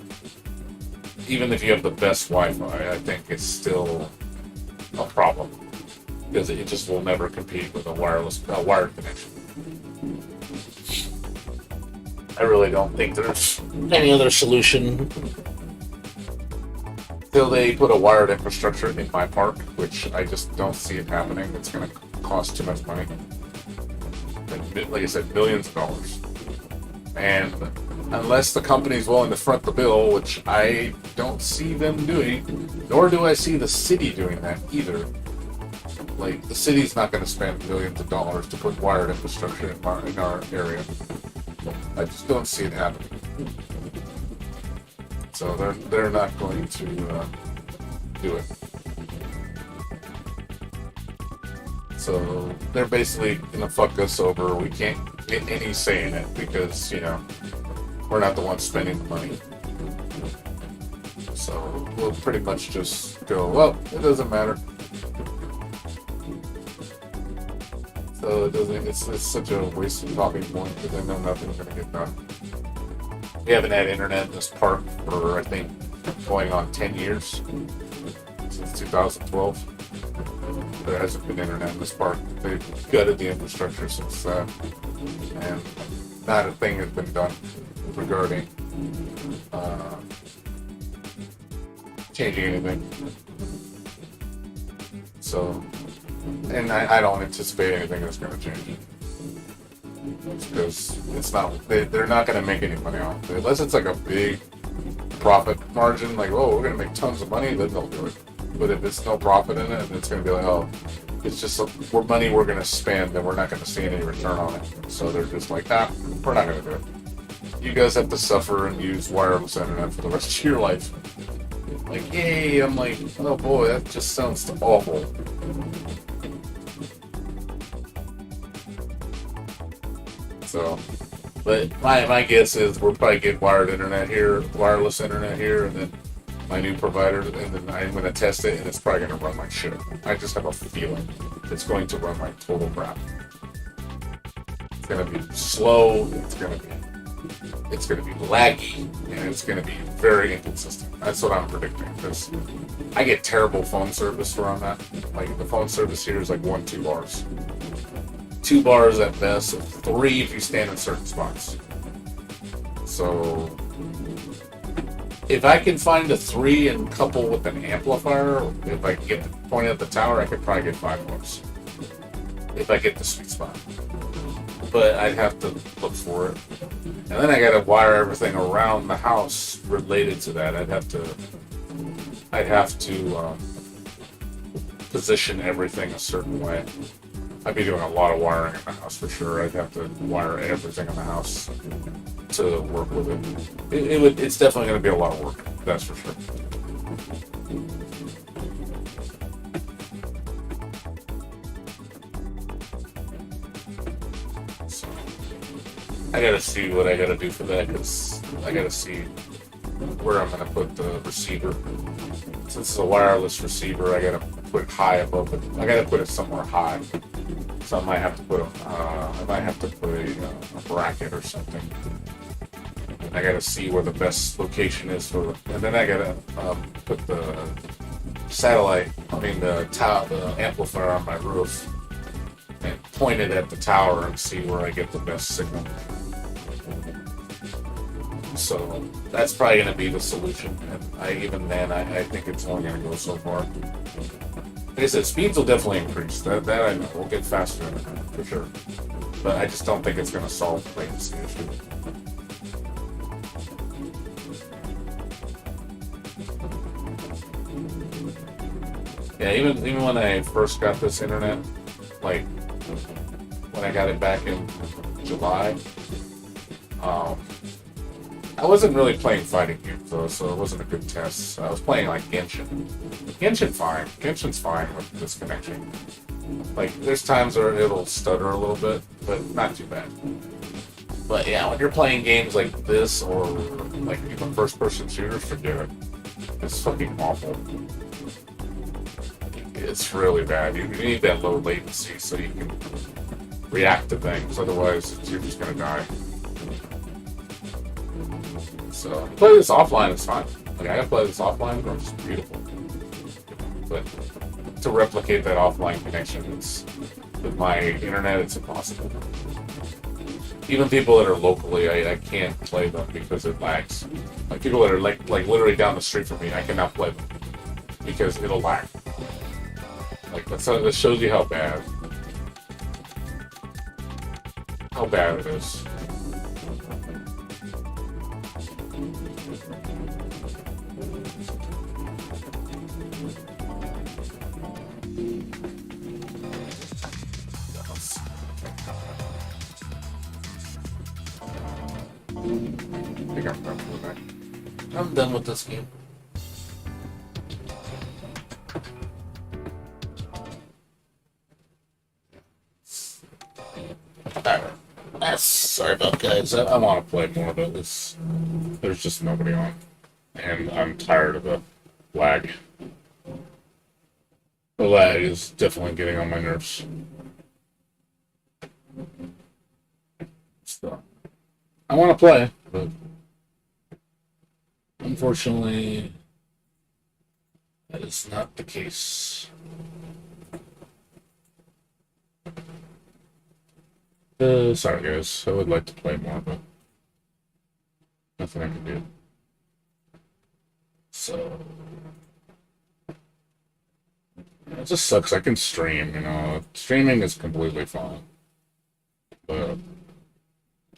even if you have the best Wi-Fi, I think it's still a problem, because it just will never compete with a wired connection. I really don't think there's any other solution till they put a wired infrastructure in my park, which I just don't see it happening. It's going to cost too much money. Like I said, millions of dollars. And unless the company's willing to front the bill, which I don't see them doing, nor do I see the city doing that either. Like, the city's not going to spend millions of dollars to put wired infrastructure in our area. I just don't see it happening. So they're not going to do it. So they're basically gonna fuck us over. We can't get any say in it because, you know, we're not the ones spending the money. So we'll pretty much just go, well, it doesn't matter. So it's such a waste of talking point, because I know nothing's gonna get done. We haven't had internet in this park for, I think, going on 10 years, since 2012. There hasn't been internet in this park. They've gutted the infrastructure since then, and not a thing has been done regarding changing anything. So, and I don't anticipate anything that's going to change. Because it's not, they're not going to make any money off it. Unless it's like a big profit margin, like, oh, we're going to make tons of money, then they'll do it. But if it's no profit in it, it's going to be like, oh, it's just money we're going to spend and we're not going to see any return on it. So they're just like, we're not going to do it. you guys have to suffer and use wireless internet for the rest of your life. Like, yay! I'm like, oh boy, that just sounds awful. So, but my guess is we'll probably get wireless internet here, and then my new provider, and then I'm going to test it, and it's probably going to run like shit. I just have a feeling it's going to run like total crap. It's going to be slow. It's going to be laggy, and it's going to be very inconsistent. That's what I'm predicting, because I get terrible phone service where I'm at. Like, the phone service here is like 1-2 bars. 2 bars at best, 3 if you stand in certain spots. So, if I can find a 3 and couple with an amplifier, if I can get the point at the tower, I could probably get 5 bars. If I get the sweet spot. But I'd have to look for it. And then I gotta wire everything around the house related to that. I'd have to position everything a certain way. I'd be doing a lot of wiring in the house for sure. I'd have to wire everything in the house to work with it. It's definitely going to be a lot of work. That's for sure. So, I gotta see what I gotta do for that, because I gotta see where I'm gonna put the receiver. Since it's a wireless receiver, I gotta put it high above it. I gotta put it somewhere high. So I might have to put a bracket or something. And I gotta see where the best location is for it. And then I gotta put the the amplifier on my roof and point it at the tower and see where I get the best signal. So that's probably gonna be the solution. And I think it's only gonna go so far. Like I said, speeds will definitely increase. That I know. We'll get faster for sure. But I just don't think it's going to solve the latency issue. Yeah, even when I first got this internet, like when I got it back in July, I wasn't really playing fighting games though, so it wasn't a good test. I was playing like Genshin. Genshin's fine with this connection. Like, there's times where it'll stutter a little bit, but not too bad. But yeah, when you're playing games like this, or like even first-person shooters, forget it. It's fucking awful. It's really bad. You need that low latency so you can react to things, otherwise you're just gonna die. So, play this offline is fine. Like, I can play this offline, but it's beautiful. But to replicate that offline connection, with my internet, it's impossible. Even people that are locally, I can't play them because it lags. Like, people that are like literally down the street from me, I cannot play them because it'll lag. Like, that shows you how bad it is. I think I'm done with that. I'm done with this game. Sorry about guys. I want to play more, but there's just nobody on, and I'm tired of the lag. The lag is definitely getting on my nerves. So, I want to play, but unfortunately, that is not the case. Sorry guys, I would like to play more, but nothing I can do. So, it just sucks. I can stream, streaming is completely fine. But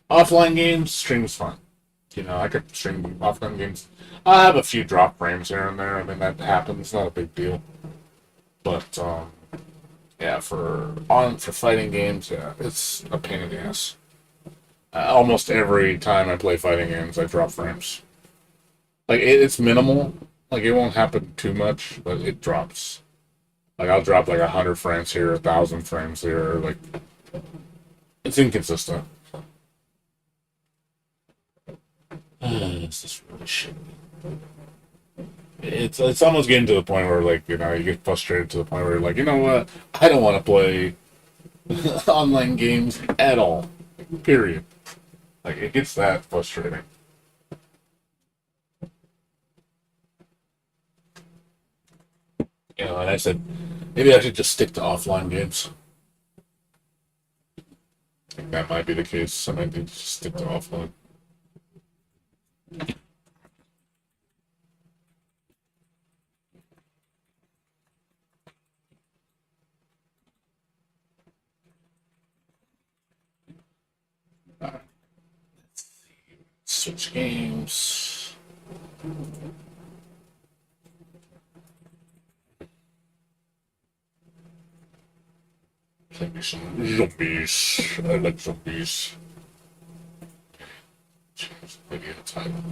offline games, stream's fine. I could stream offline games. I have a few drop frames here and there. I mean, that happens, not a big deal. But, yeah, for fighting games, yeah, it's a pain in the ass. Almost every time I play fighting games, I drop frames. Like it's minimal. Like it won't happen too much, but it drops. Like I'll drop like 100 frames here, 1,000 frames here. Like it's inconsistent. This is really shit. It's almost getting to the point where like you get frustrated to the point where you're like, you know what? I don't want to play online games at all. Period. Like it gets that frustrating. And I said maybe I should just stick to offline games. I think that might be the case. I might need to just stick to offline. Alright, switch games. Play me some zombies. I like zombies. Change the video title.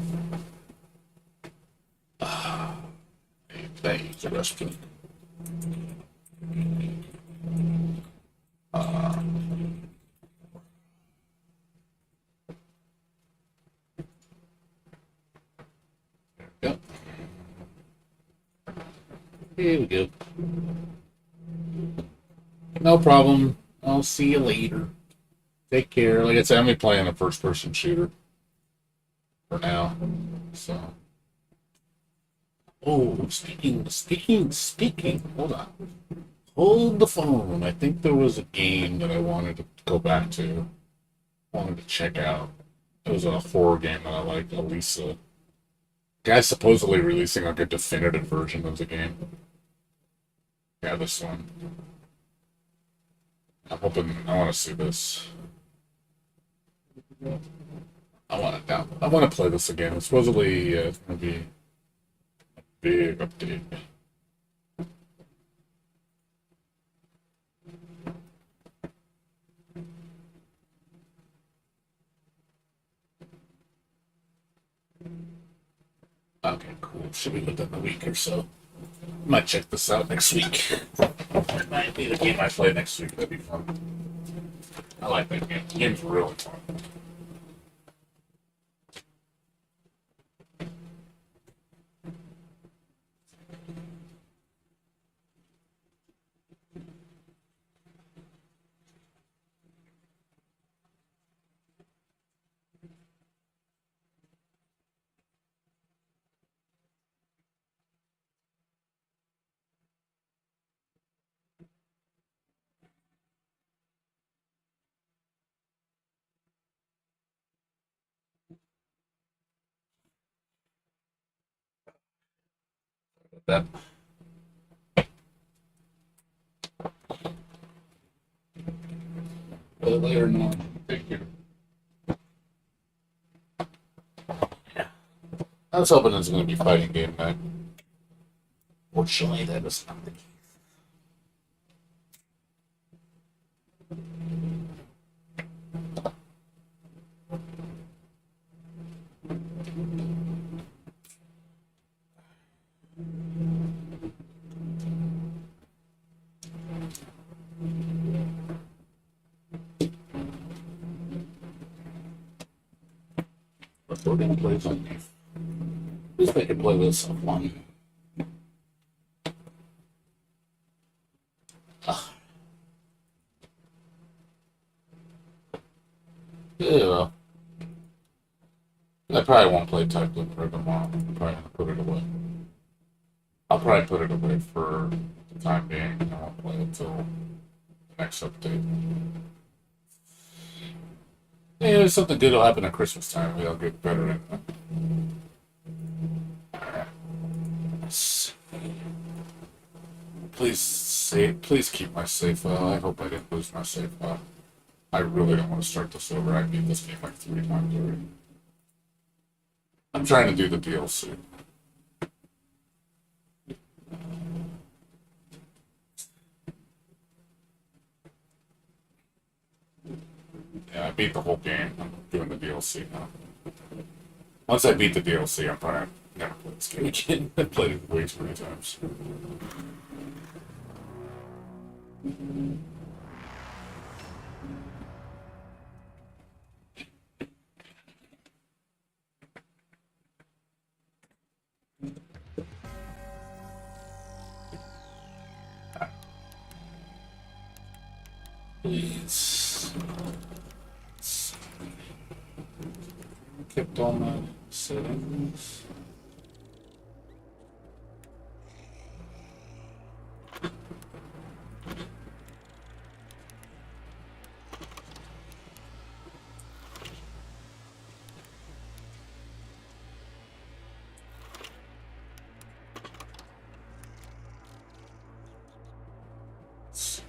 That is the recipe. Yep. Here we go. No problem. I'll see you later. Take care. Like I said, I'm gonna be playing a first-person shooter for now. So. Oh, speaking. Hold on. Hold the phone. I think there was a game that I wanted to go back to. Wanted to check out. It was a horror game that I liked. Elisa. Guy's supposedly releasing like a definitive version of the game. Yeah, this one. I'm hoping I want to see this. I want to play this again. It's supposedly it's gonna be a big update. Okay, cool. Should be within a week or so. Might check this out next week. It might be the game I play next week. That'd be fun. I like that game. The game's really fun. That later on. Thank you. Yeah. I was hoping it was going to be fighting game night. Fortunately, that is not the case. But we're going to play something. At least I can play this one. Yeah. I probably won't play Type Loop for tomorrow. I'm probably going to put it away. I'll probably put it away for the time being. I won't play it until the next update. Yeah, something good will happen at Christmas time. Maybe I'll get better at it. Please keep my save file. I hope I didn't lose my save file. I really don't want to start this over. I beat this game like 3 times already. I'm trying to do the DLC. Yeah, I beat the whole game. I'm doing the DLC now. Once I beat the DLC, I'm probably never play this game again. I played it way too many times. Please. Kept all my settings.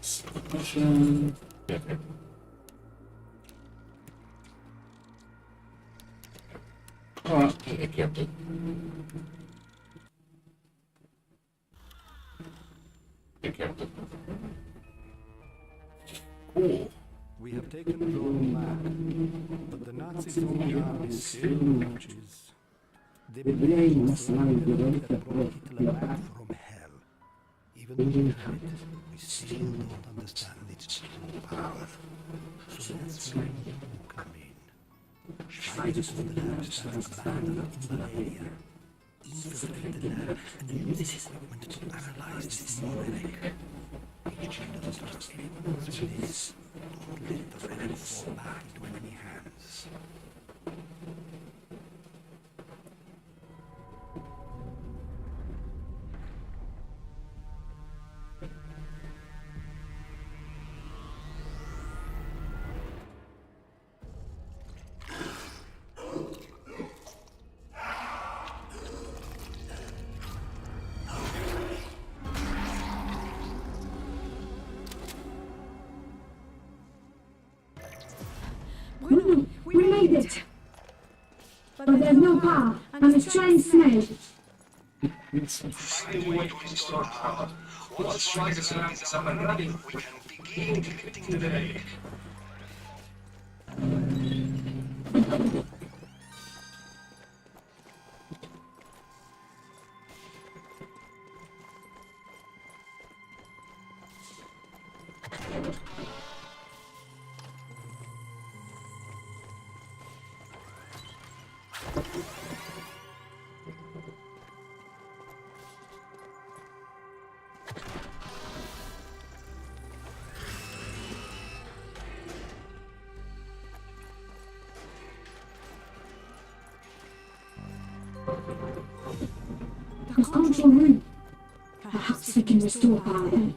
Submission. Yeah, okay. Alright, I kept it. I kept it. Cool. We have taken Rome back, but the Nazis' own army still marches. They blame us like the way that brought Hitler back from hell. Even though we have it, we still don't understand its true power. So that's where you come in. Fighters from the lab stand abandoned in Bavaria. Infiltrate the lab and use this equipment to analyze this new relic. Each of us must be through this. Don't let the relic fall back into enemy hands. We made it! But there's no power, and it's trying snake. Find a way to restore power. Once strikers alarm is up and running, we can begin decrypting the relic. The control room. Perhaps we can restore power there.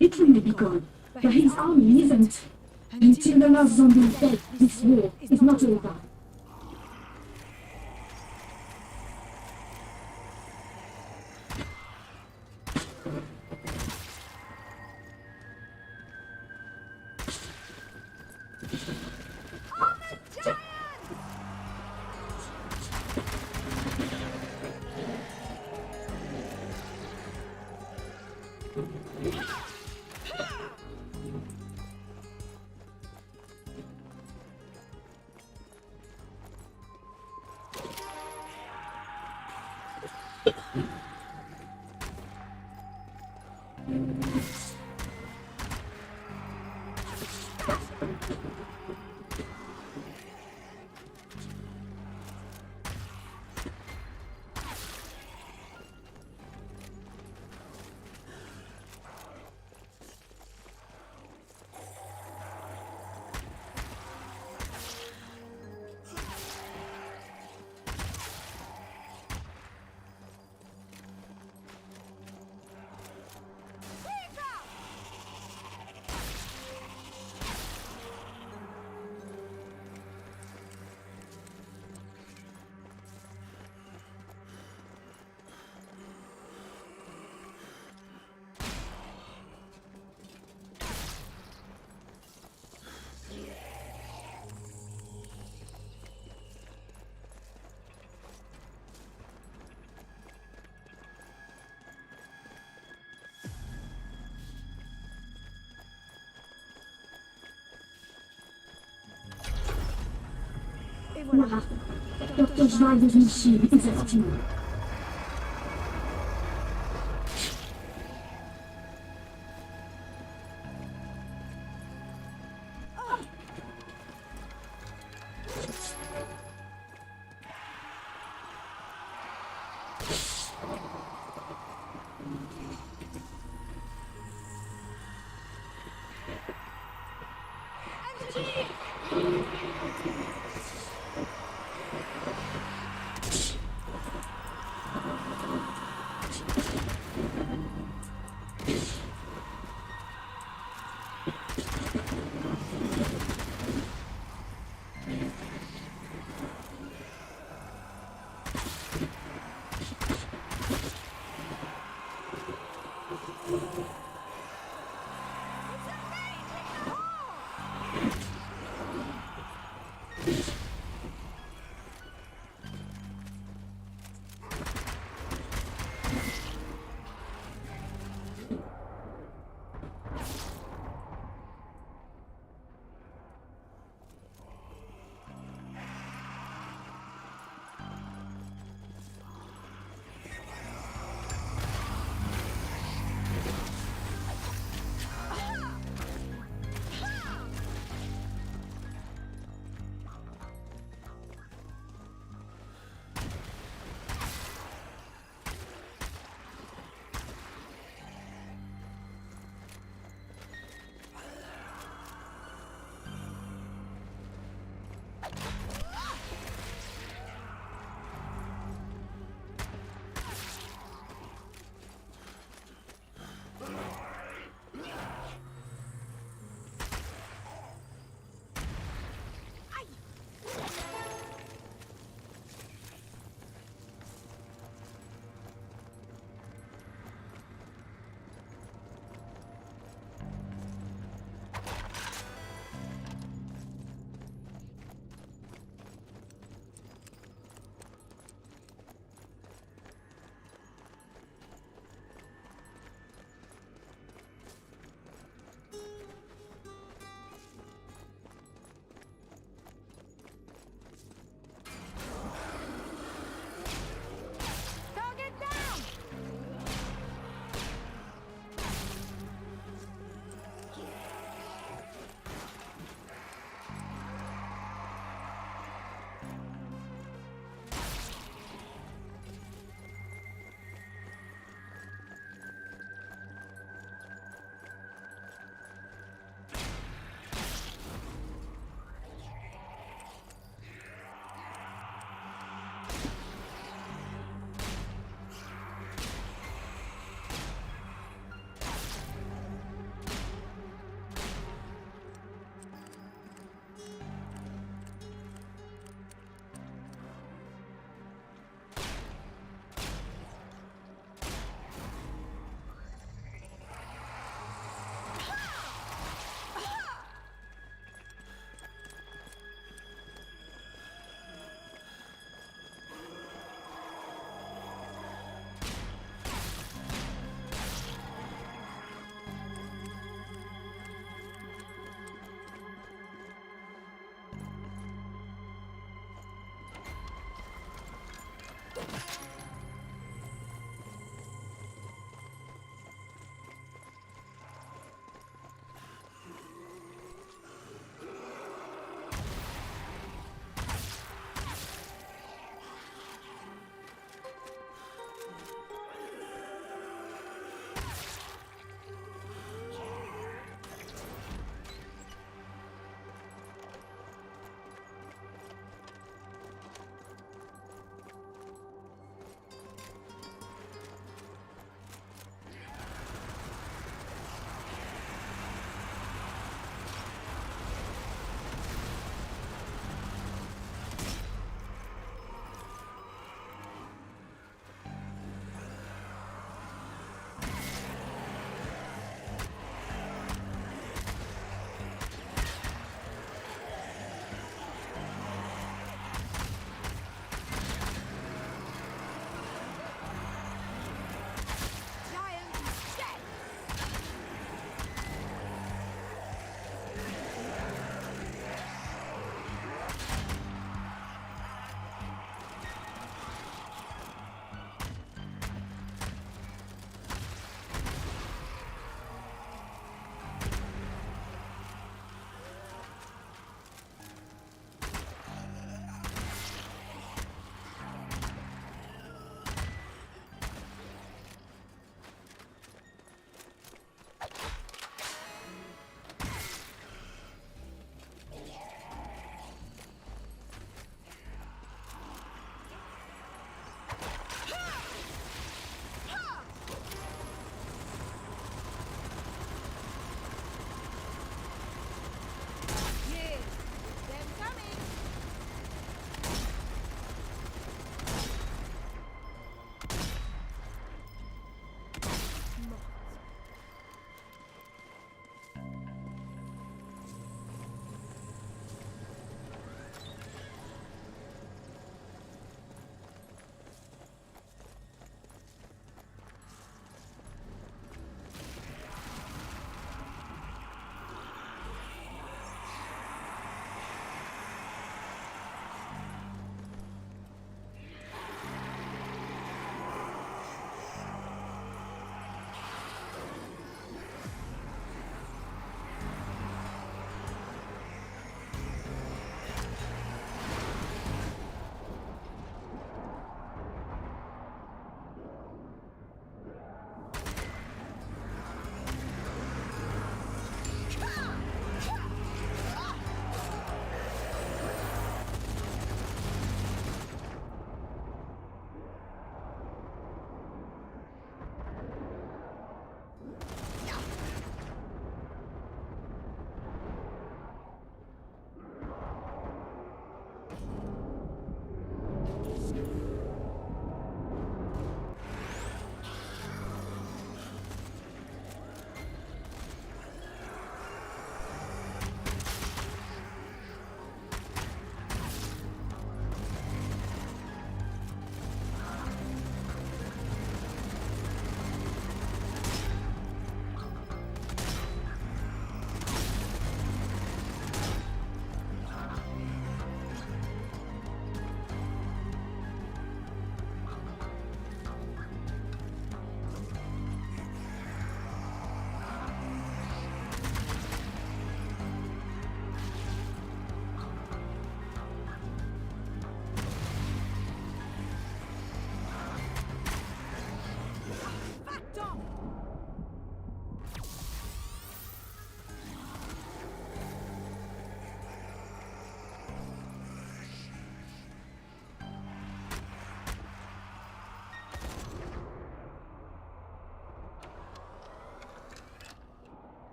Hitler may be gone, but his army isn't. Until the last zombie is dead, this war is not over. voilà. Docteur Joy des machines, exactement.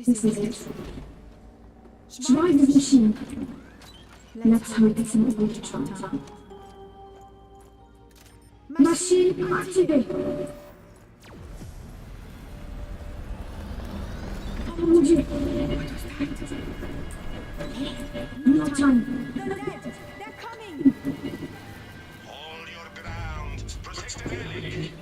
This is it. Drive the machine. Let's hope it's an ultraton. Machine activate. No time. They're coming! Hold your ground. Protect the relic.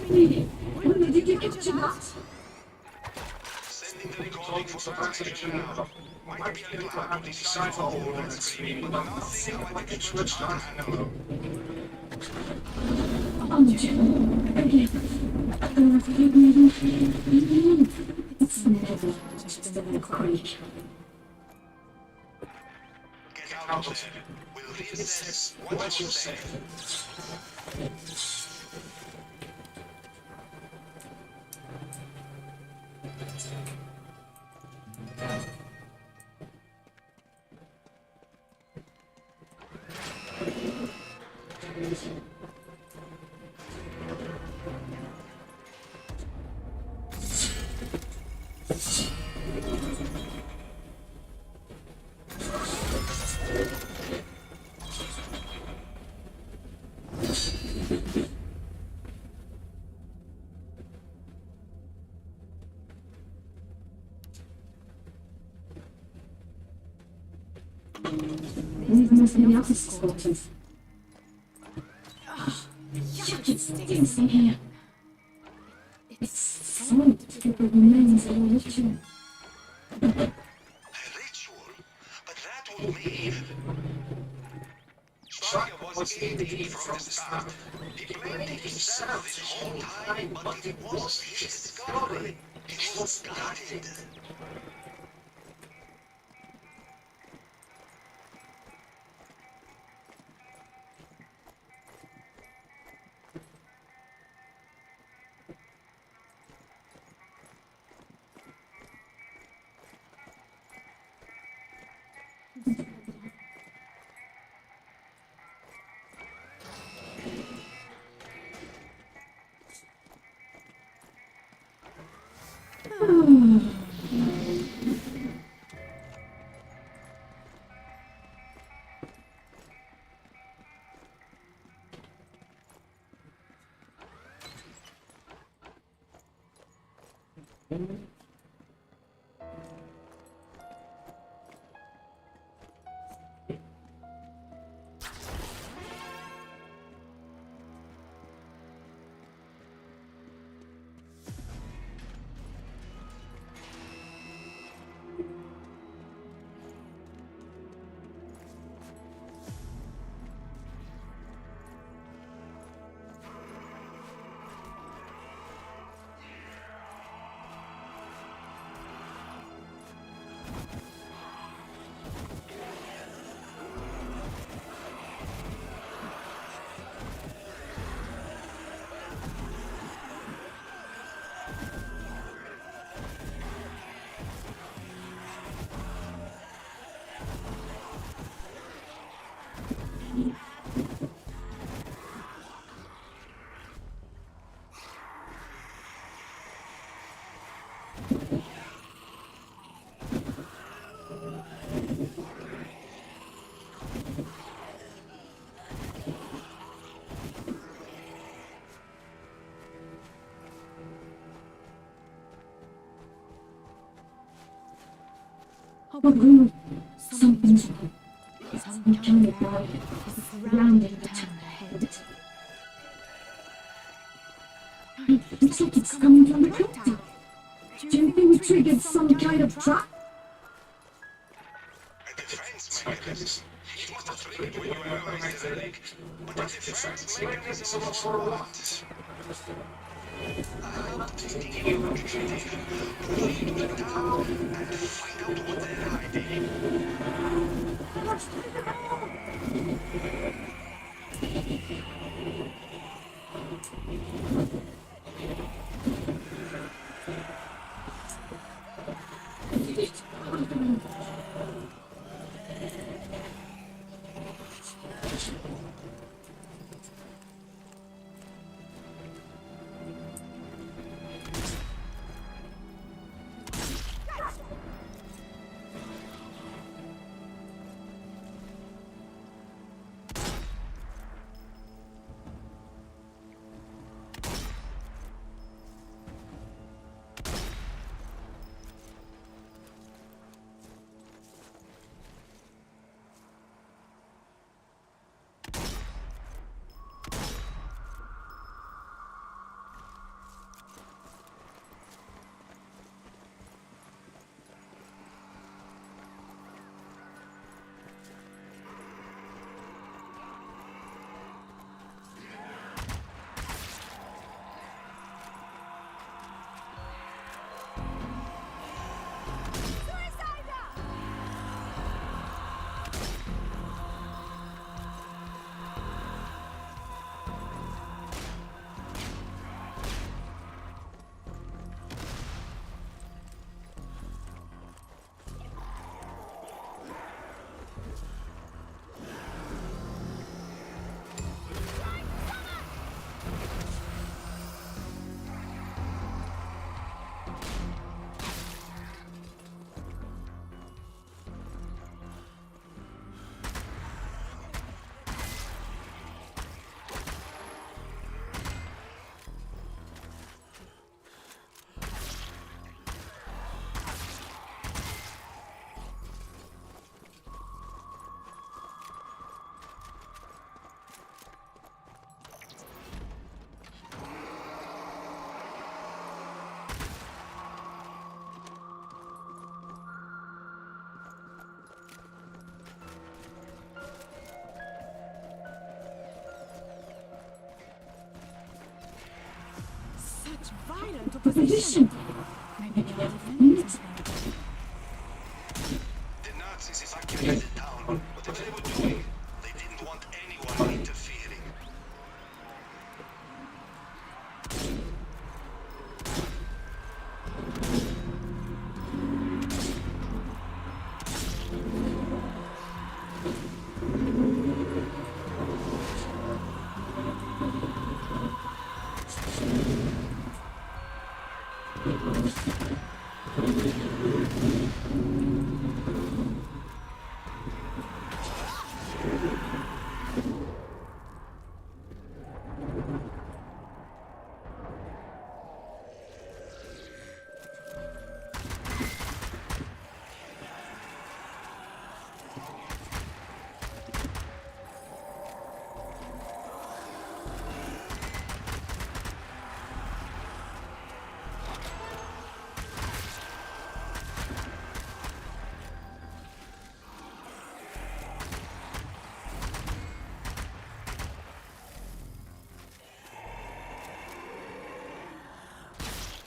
When did you get your nuts? Sending the recording for translation now. Might be a little hard to decipher all that screaming, but nothing like a touchdown animal. It's never just a creek. Get out there. We'll reassess what you say. There must be office quarters. It stinks in here. It's solid to the remains of a ritual. was guilty from the start. He blamed himself this whole time, but it was his discovery. It was guarded. Something's wrong. Some kind of body is surrounding the town ahead. It's like it's coming from the clock tower. Do you think we triggered some kind of trap? A defense mechanism. It must have triggered when you were raised in the lake. But a defense mechanism for what? I'll continue retreating. Lead me down and find out what they're hiding. spider into position. Maybe we are defenders now. The Nazis evacuated the town. Whatever they were doing, they didn't want anyone interfering.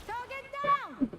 Target down!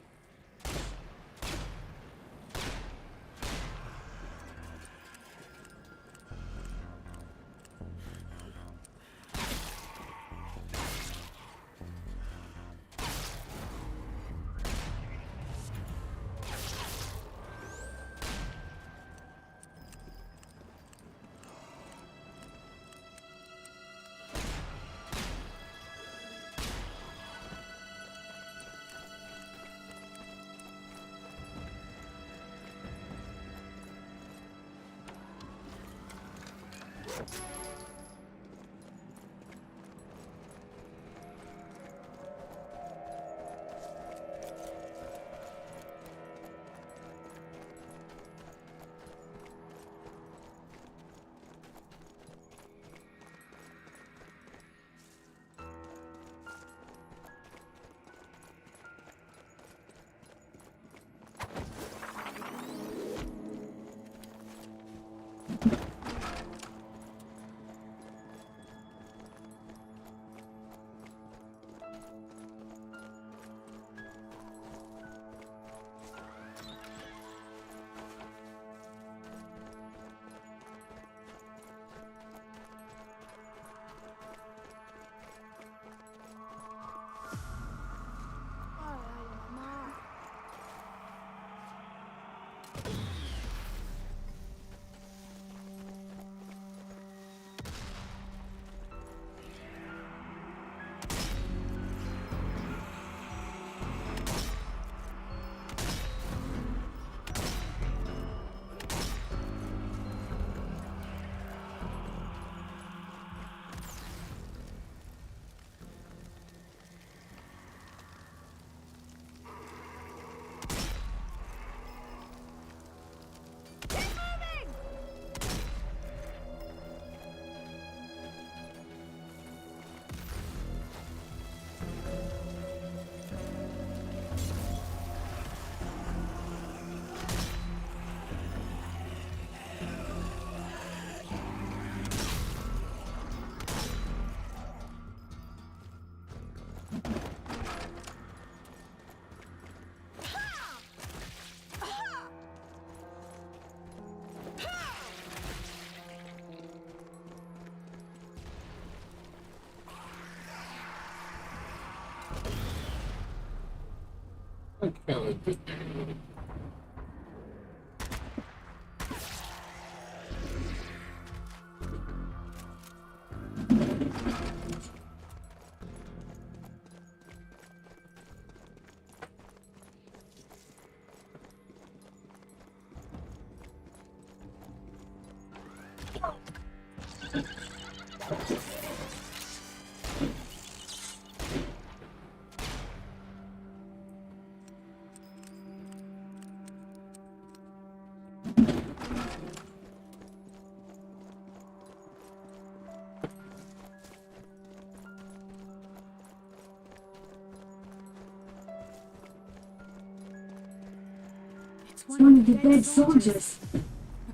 It's One of the dead soldiers.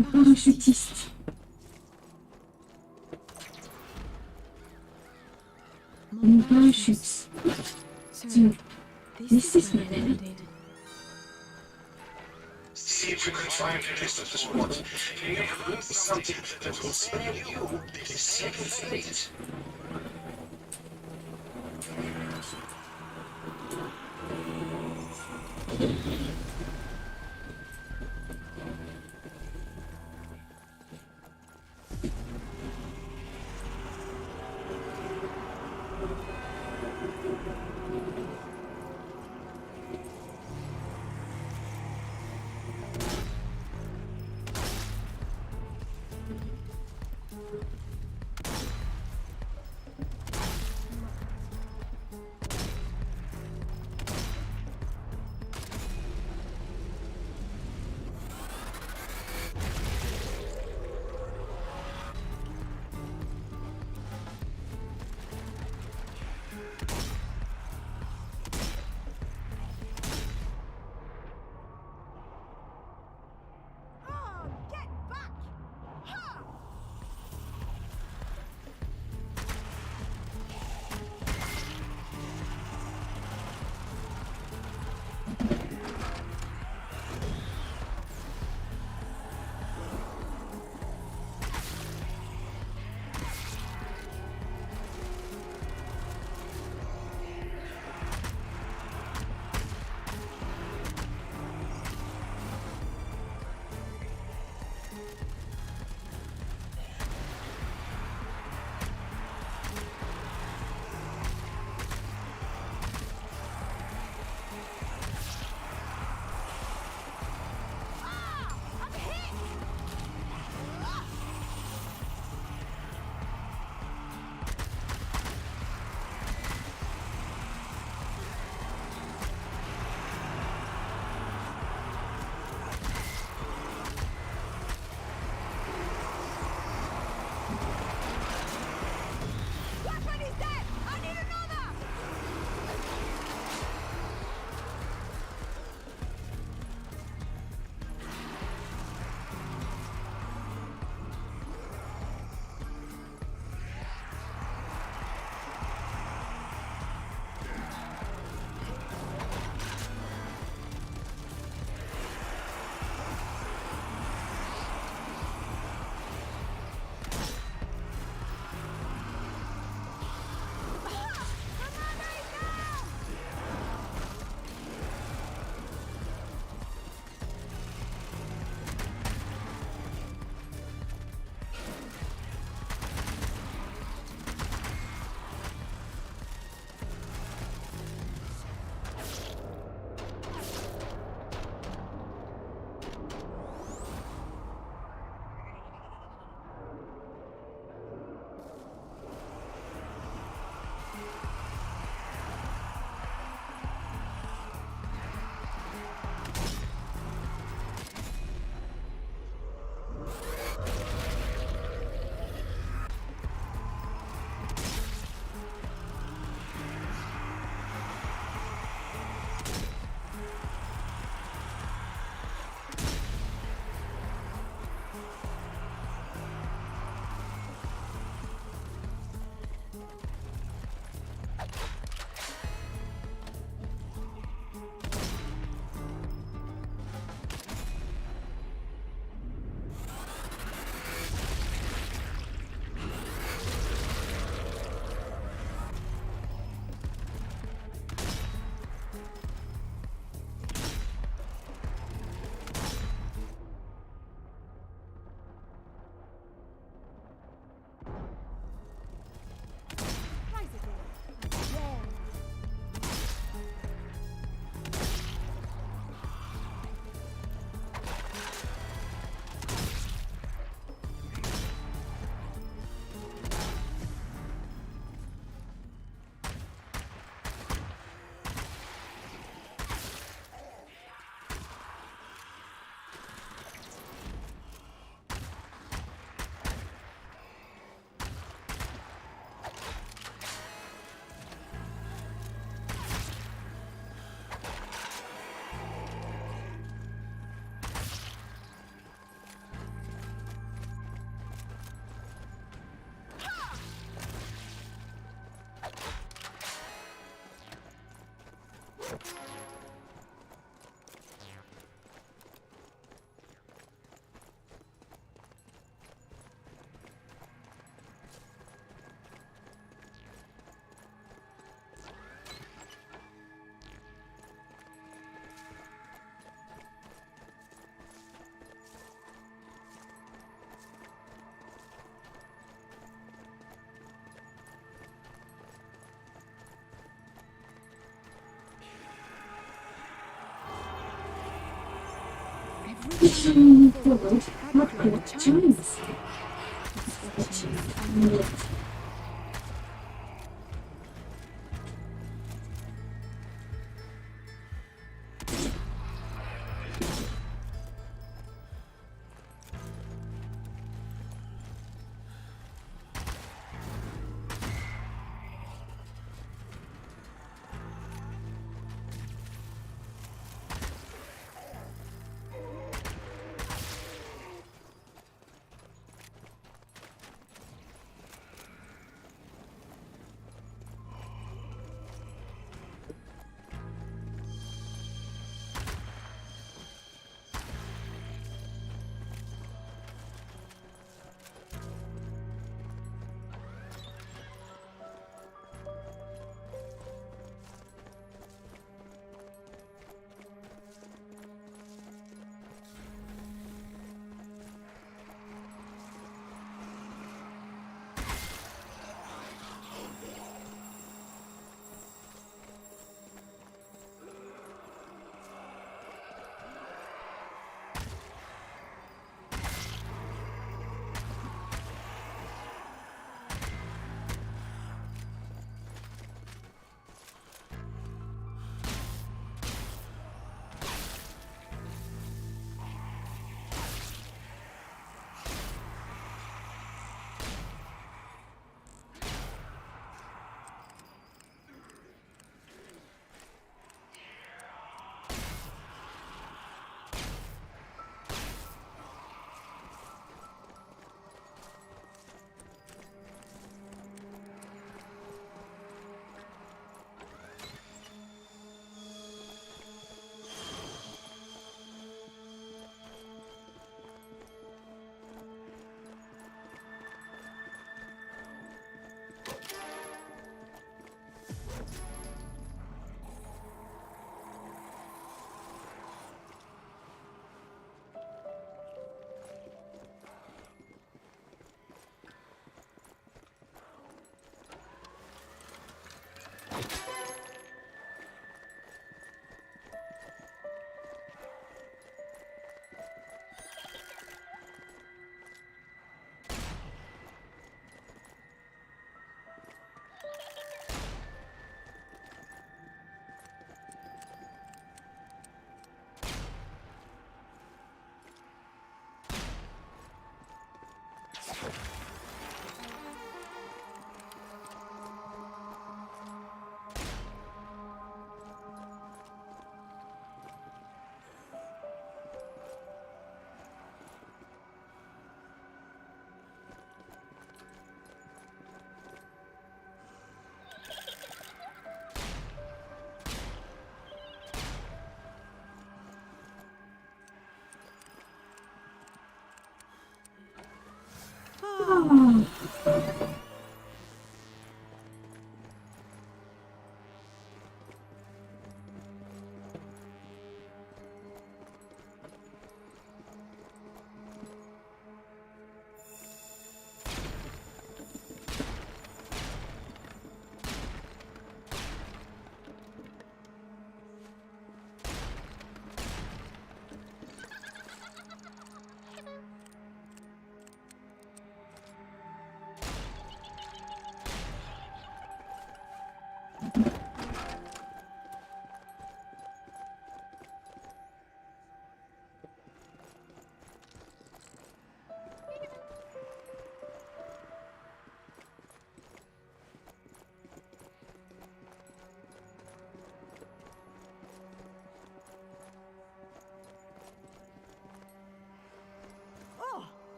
A parachutiste. Une parachute. Sir, Sur This is my lady. See if you can find a list of the sport. You have learned something that will spare you this same fate. pushing forward, not good choice.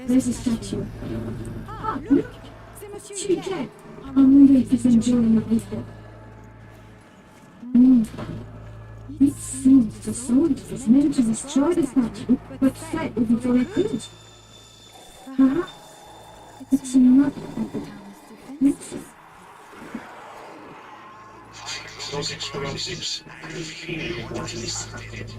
There's a statue. Ah, look! C'est Monsieur Chiquet! I wonder if he's enjoying a visit. It seems the soldiers is meant to destroy the statue, but fight with it all they could. Perhaps it's not at the town's defense. Find those explosives and feel what is needed.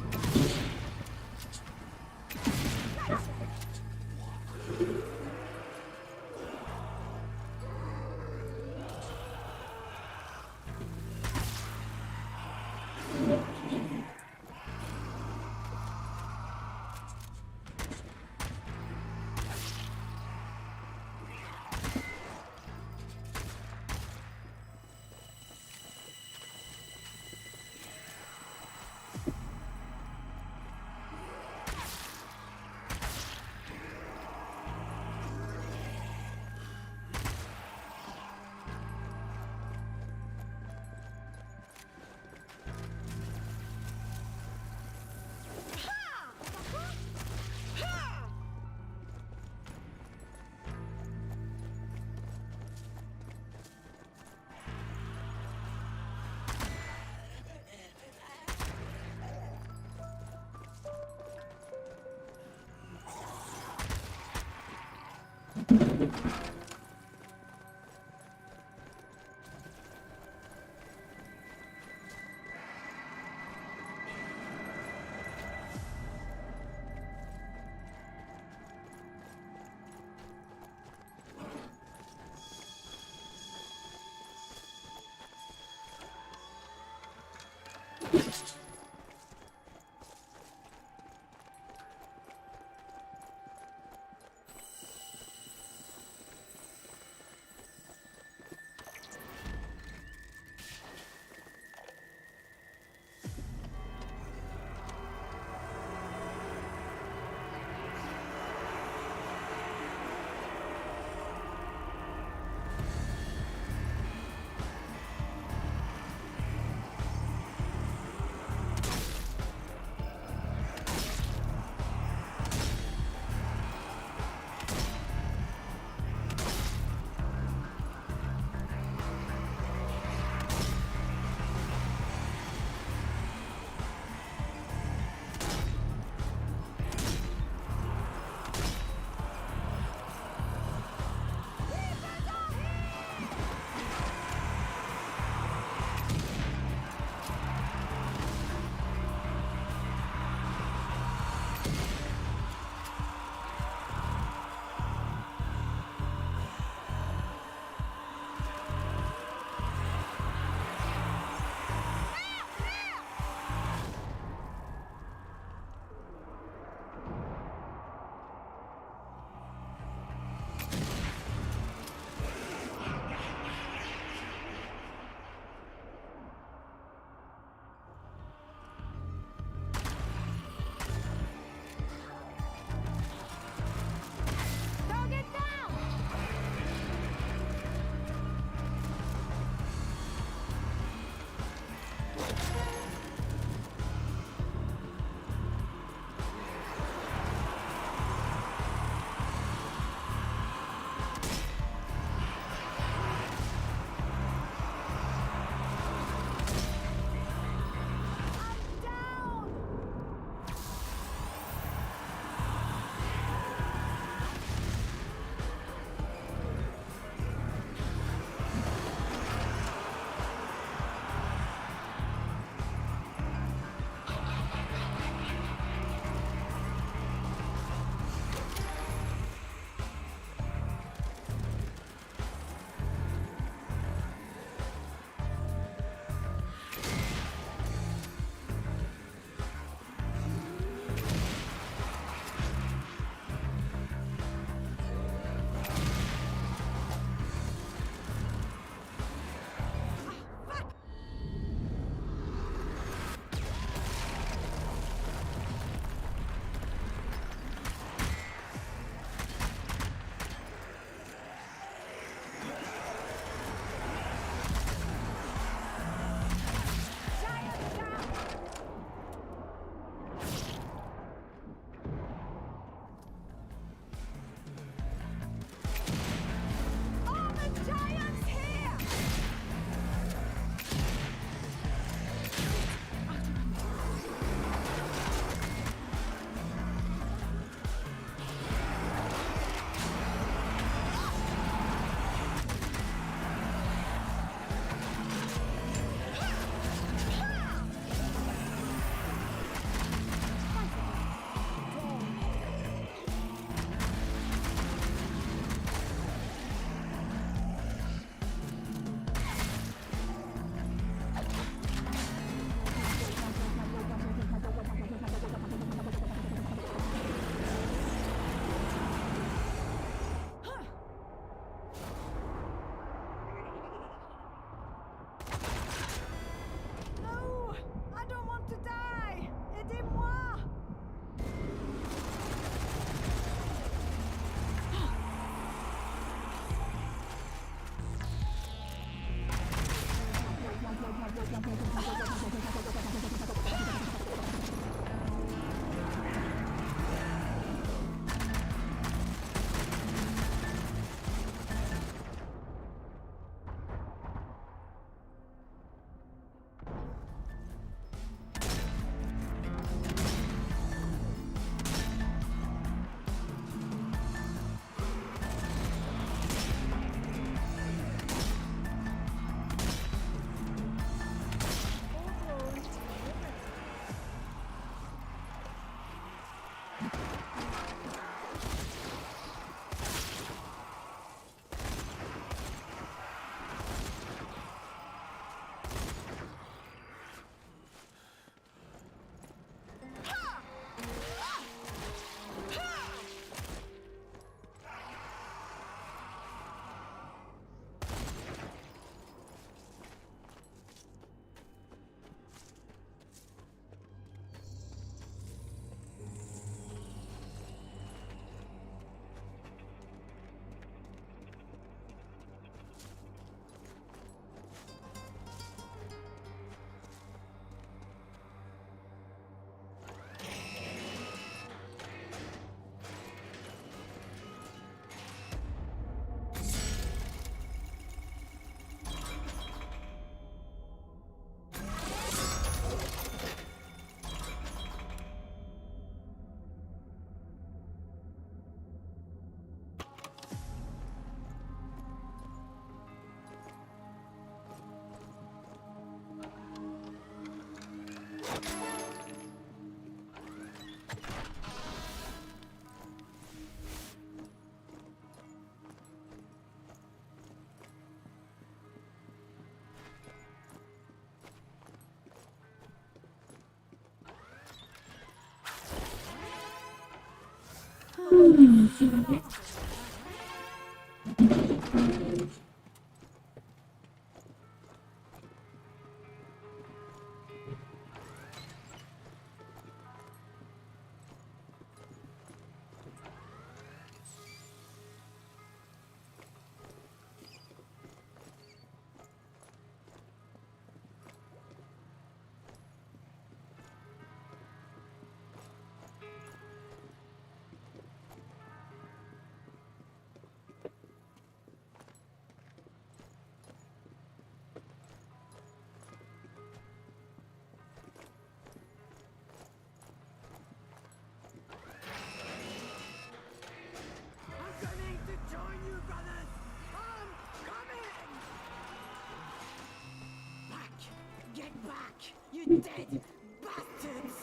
You dead bastards!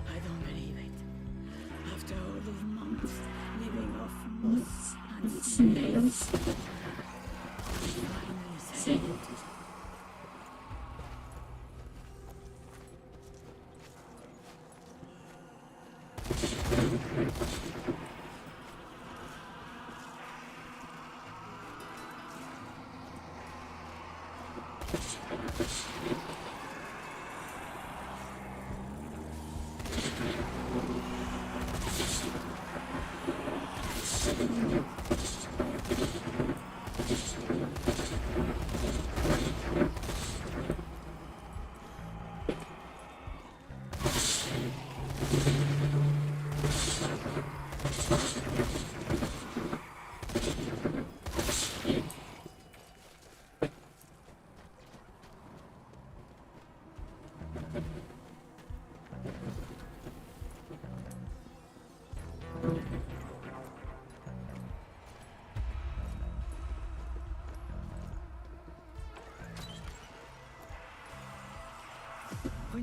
I don't believe it. After all these months living off moss and snails, finally said it.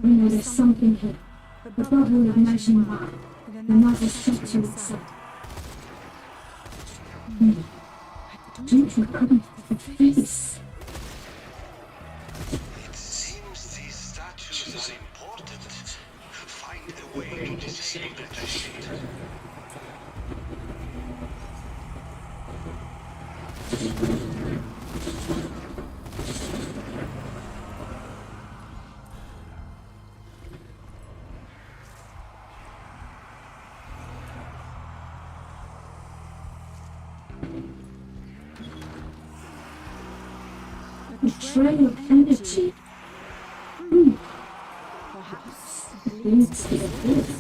There's something here. A bubble of magic wine. Another statue inside. Drink your cup of face. It seems these statues are important. Find a way to disable the shit. A trail of energy. Perhaps it leads to the abyss.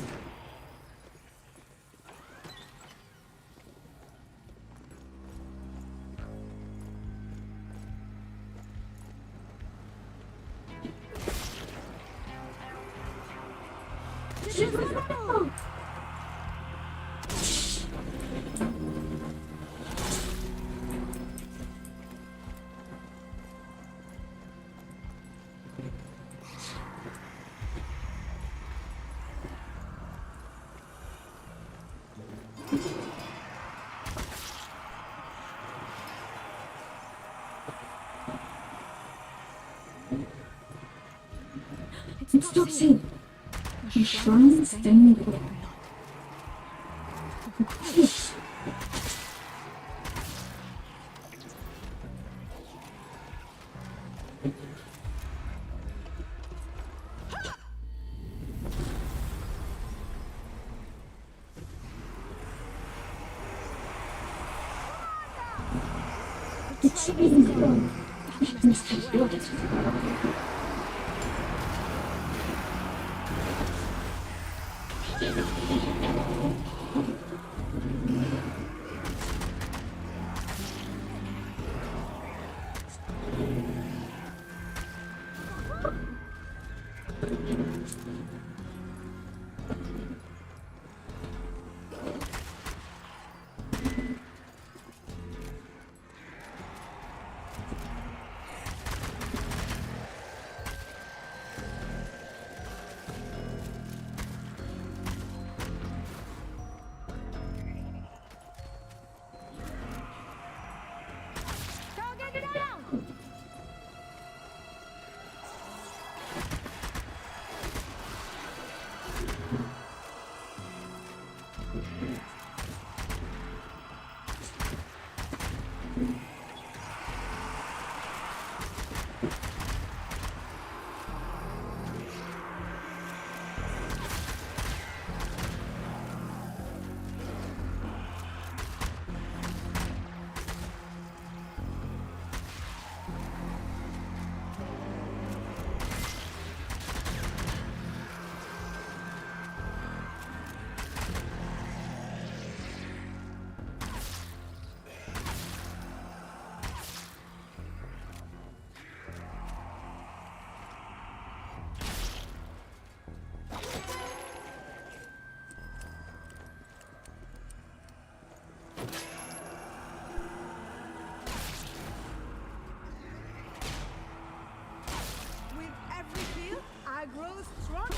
It stops here. The shrine stained with blood. Yes. The tree is gone. That must be blood. With every kill, I grow stronger.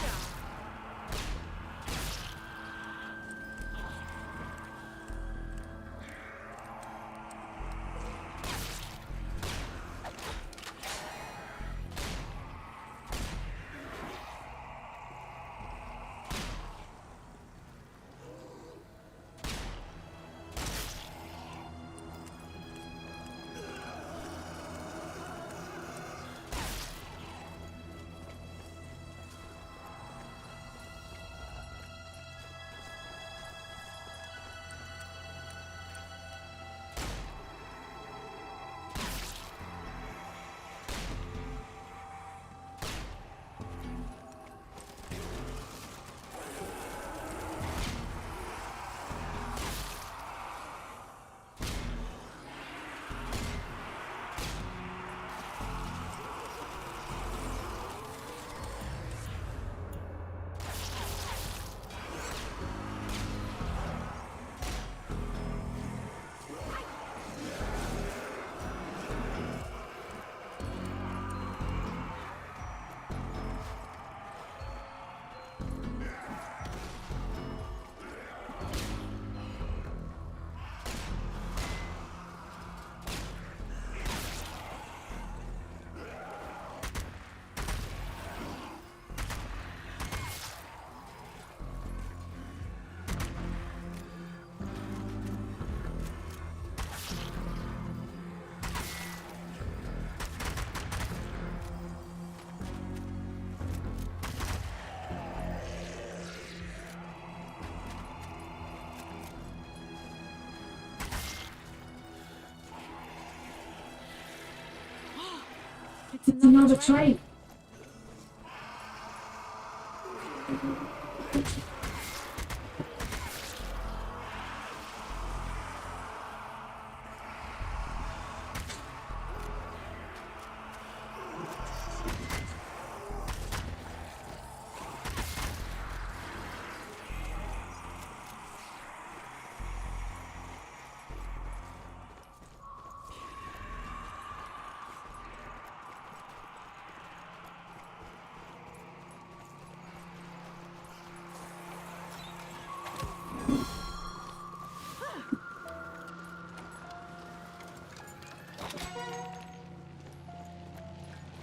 It's another trait.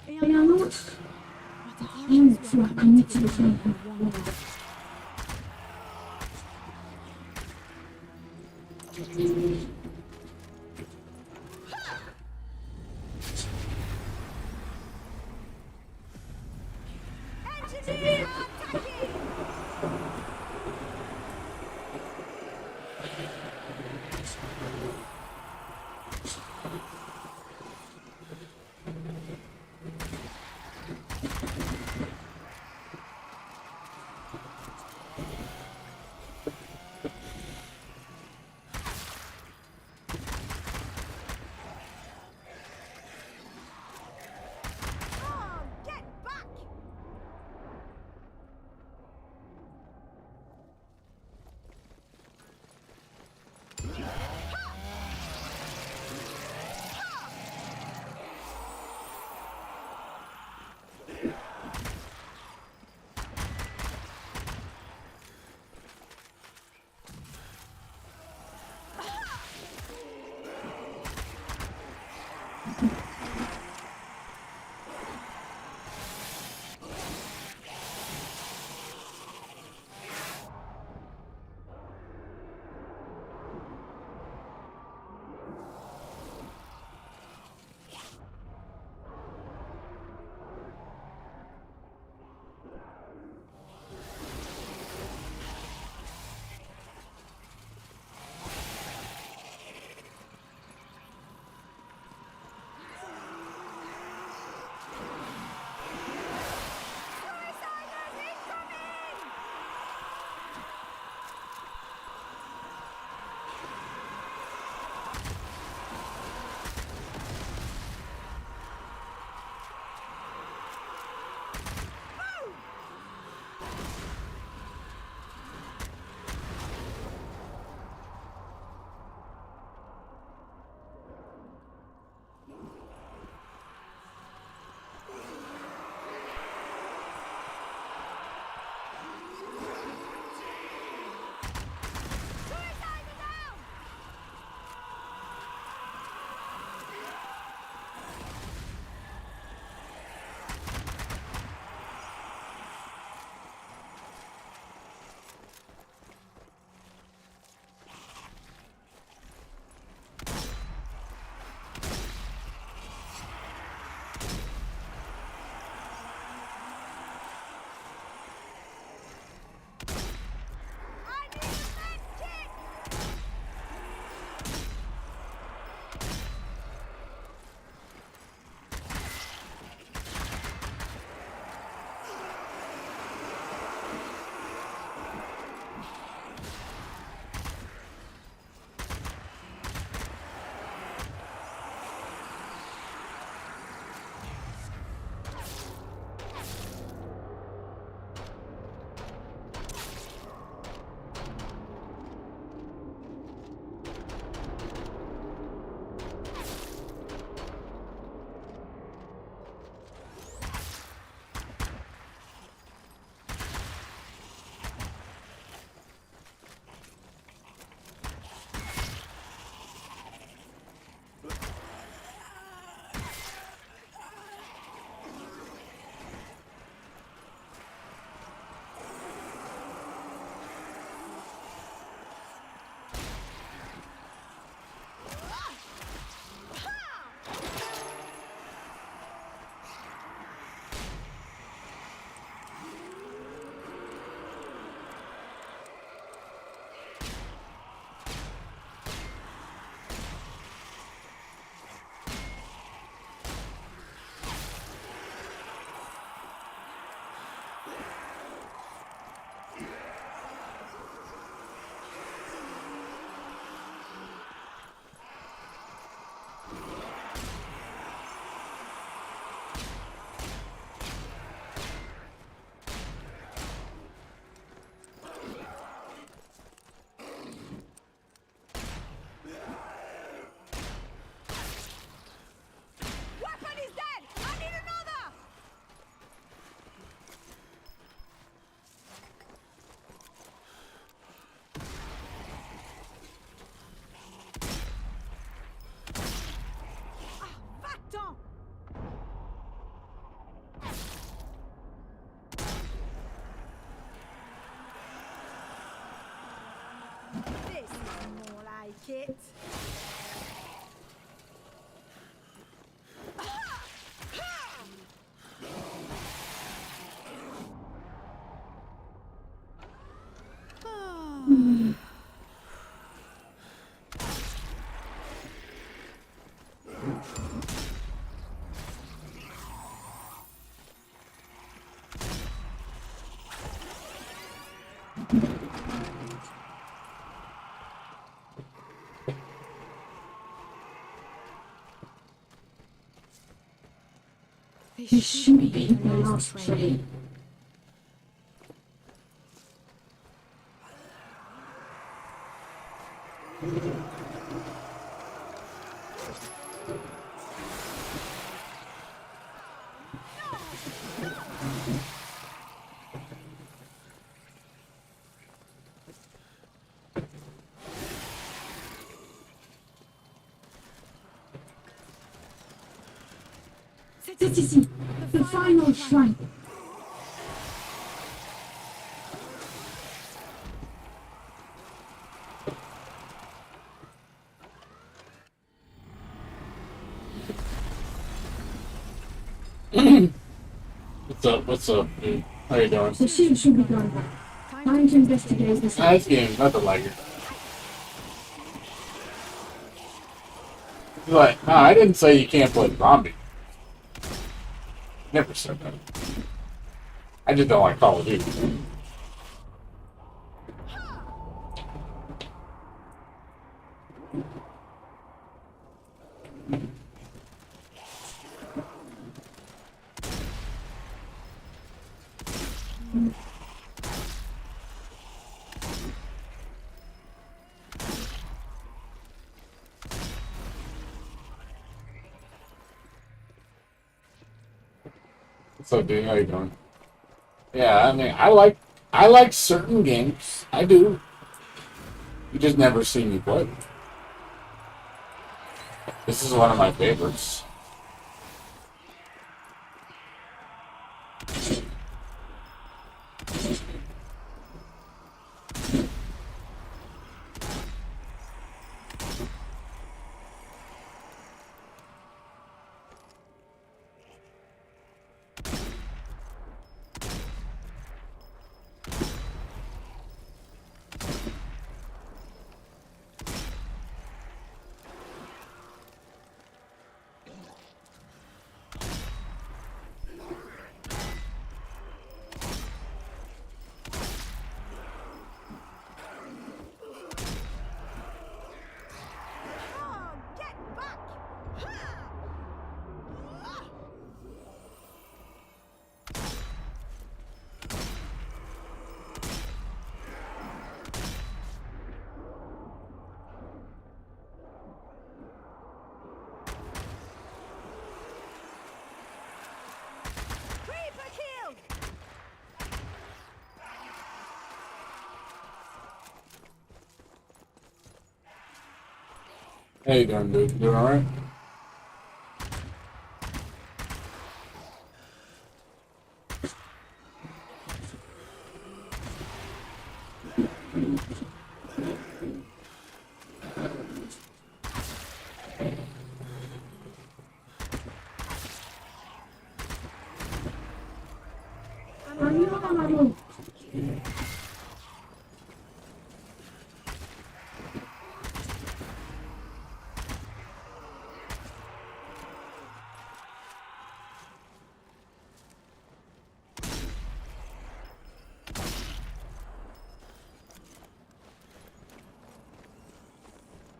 They are not meant to have committed them. Entity attacking! Oh, get back! More like it. This should be the last train. C'est ici, the final shrine. What's up? What's up, dude? How you doing? The shield should be gone back. Time to investigate this. Nice game, nothing like it. He's like, nah, I didn't say you can't play zombie. Never said that. I just don't like Call of Duty. What's up, dude? How you doing? Yeah, I mean, I like certain games. I do. You just never see me play. This is one of my favorites. Get back! Creeper killed! How you doing, dude? Doing alright? Arrivano.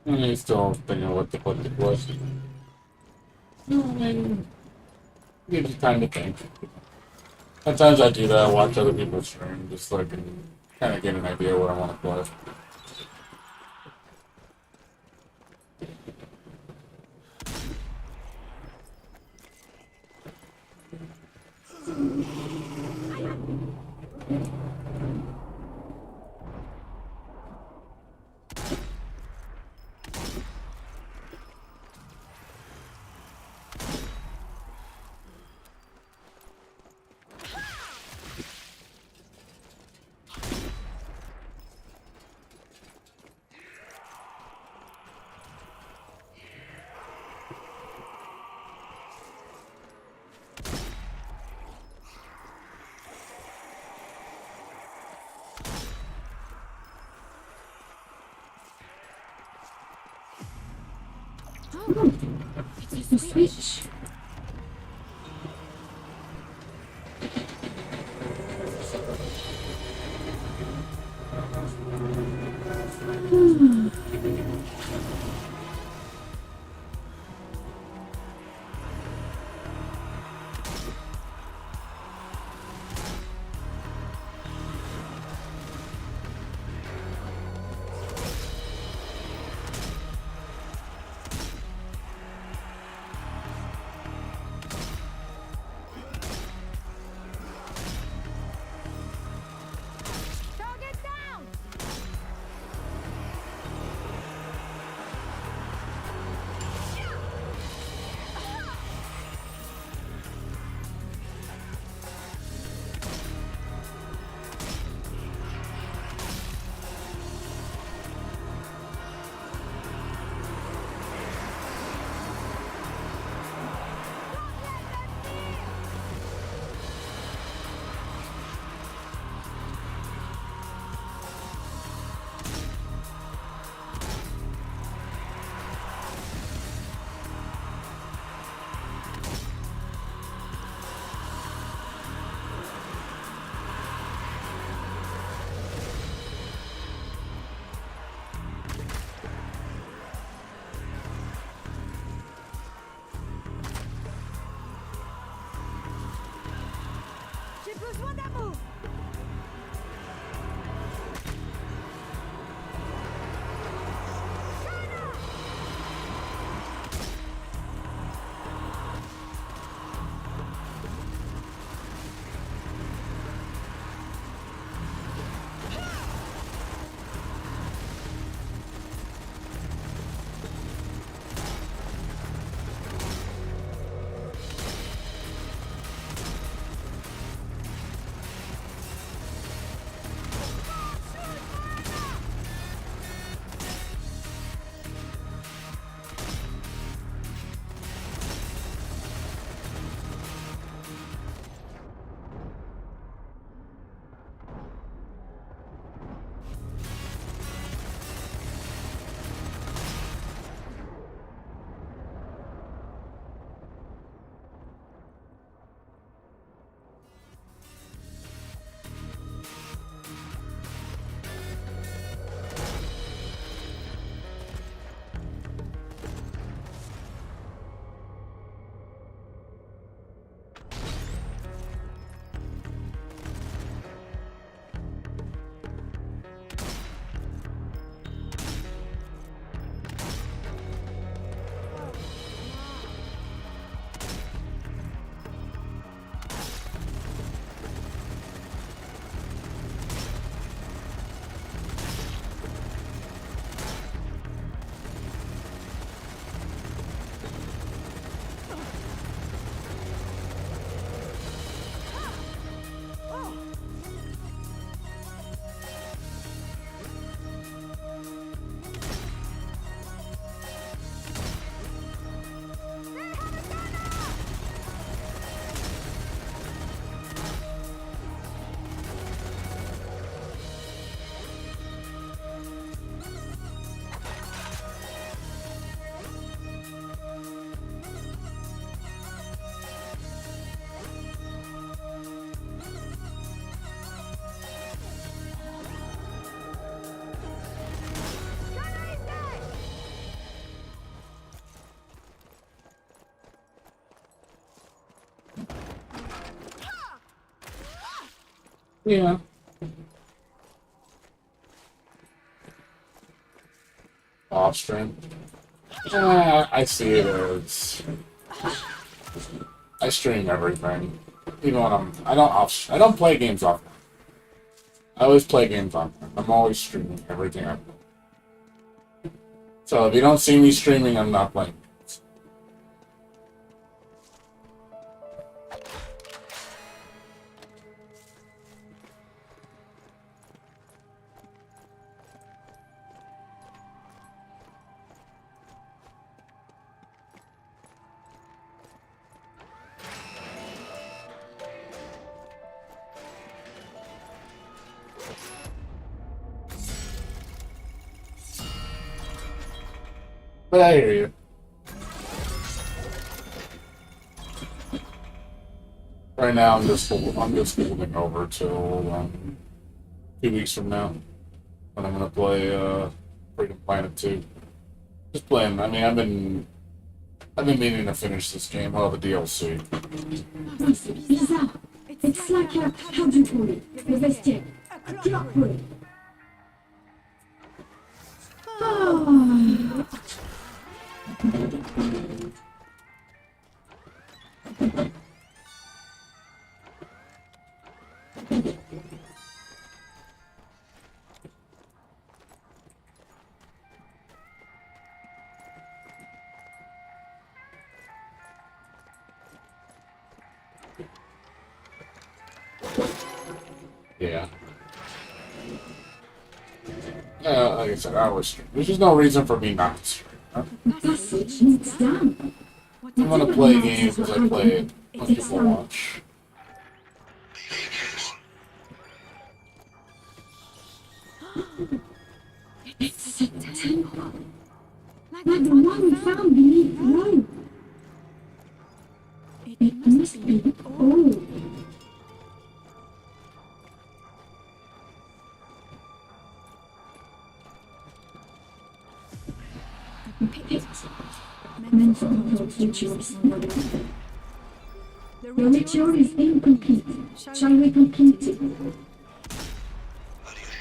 I still thinking what to put the question. I mean, gives you time to think. Sometimes I do that. I watch other people stream just so I can kind of get an idea what I want to play. Oh, it's a switch. J'ai besoin d'amour. Yeah. Off stream. I see it as I stream everything, even when I don't play games often. I always play games often. I'm always streaming everything I play. So if you don't see me streaming, I'm not playing. But I hear you. right now I'm just holding over till 2 weeks from now, when I'm gonna play Freedom Planet 2. Just playing. I mean, I've been meaning to finish this game. Oh, the DLC. Oh, c'est bizarre. It's like a, how do you call it? A vestiaire. A clockwork. Oh. Yeah. Like I said, I was stream. There's just no reason for me not to stream. Passage needs done. I want to play games as I play it when people watch. It's a temple. Like the one we found beneath Rome. It must be old. Meant for rituals. The ritual is incomplete. Shall we complete it? Are you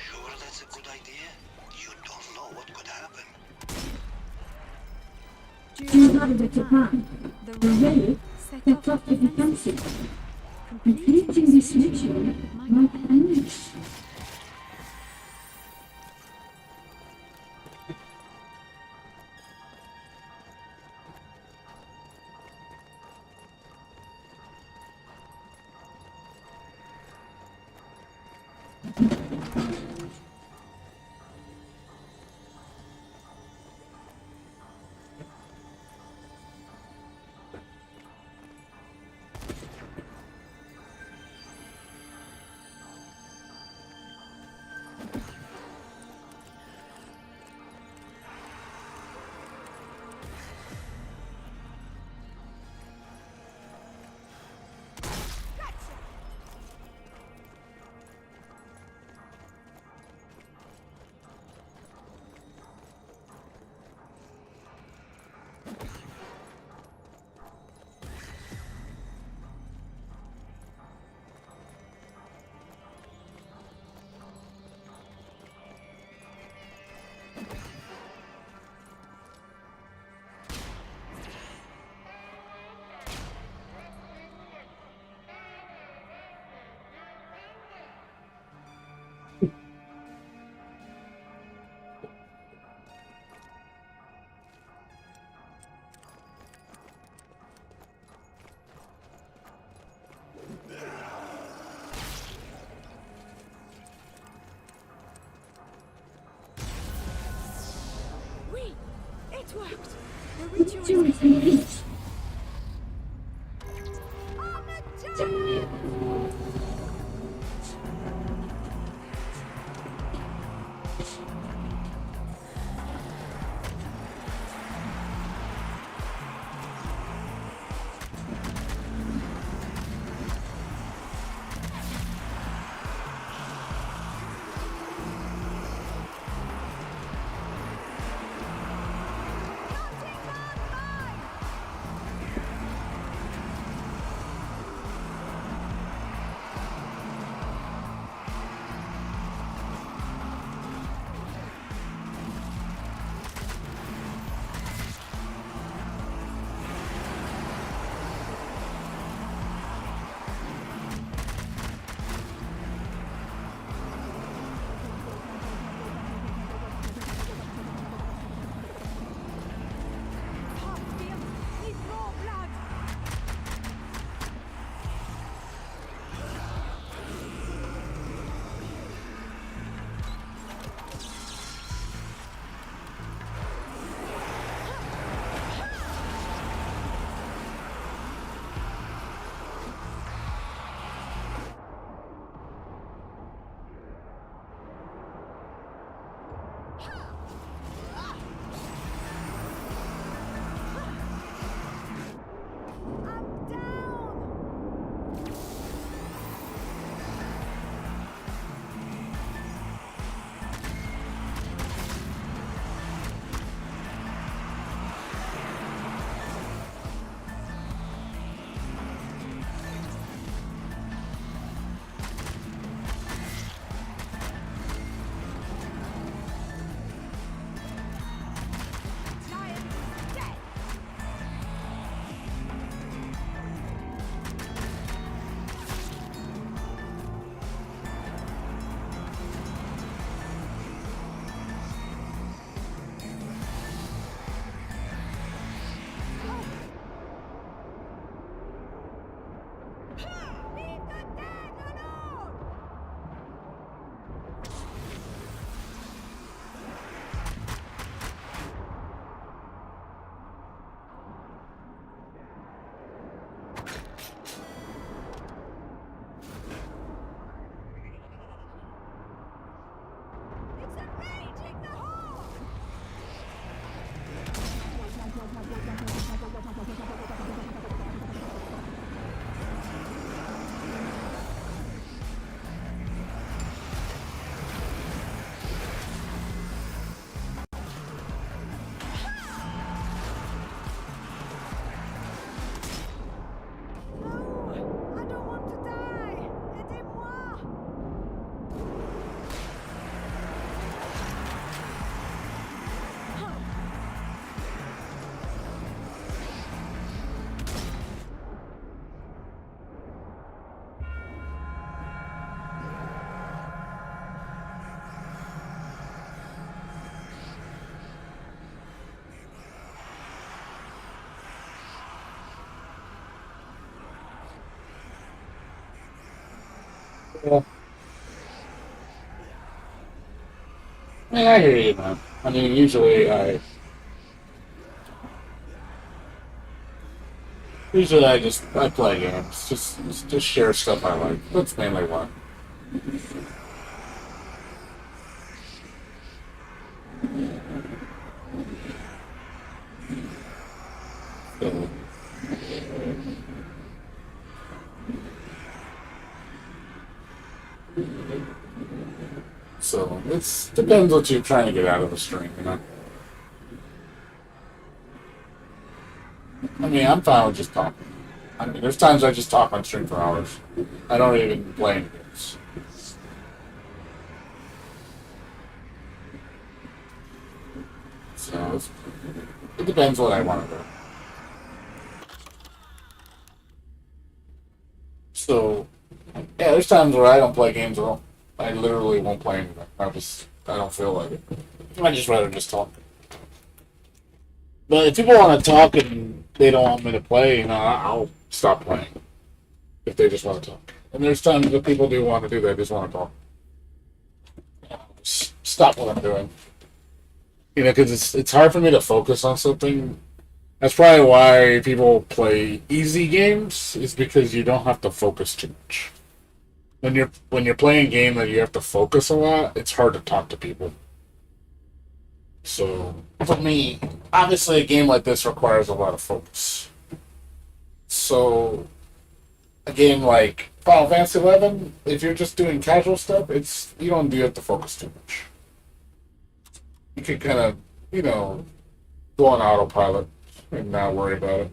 sure that's a good idea? You don't know what could happen. Choose not a better plan. The relic set off the defensive. Completing this ritual might end it. It worked! The Ritual ritual is complete. Yeah. I mean, I hear you, man. I mean, usually I play games, just share stuff I like. That's mainly why. So, so it's depends what you're trying to get out of the stream, you know. I mean, I'm fine with just talking. I mean, there's times I just talk on stream for hours. I don't even play any games. So it depends what I want to do. So yeah, there's times where I don't play games at all. I literally won't play anything. I don't feel like it. I just rather just talk. But if people want to talk and they don't want me to play, you know, I'll stop playing if they just want to talk. And there's times that people do want to do that, just want to talk. Just stop what I'm doing. You know, because it's hard for me to focus on something. That's probably why people play easy games. Is because you don't have to focus too much. When you're playing a game that you have to focus a lot, it's hard to talk to people. So for me, obviously a game like this requires a lot of focus. So a game like Final Fantasy 11, if you're just doing casual stuff, it's you don't do have to focus too much. You can kind of go on autopilot and not worry about it.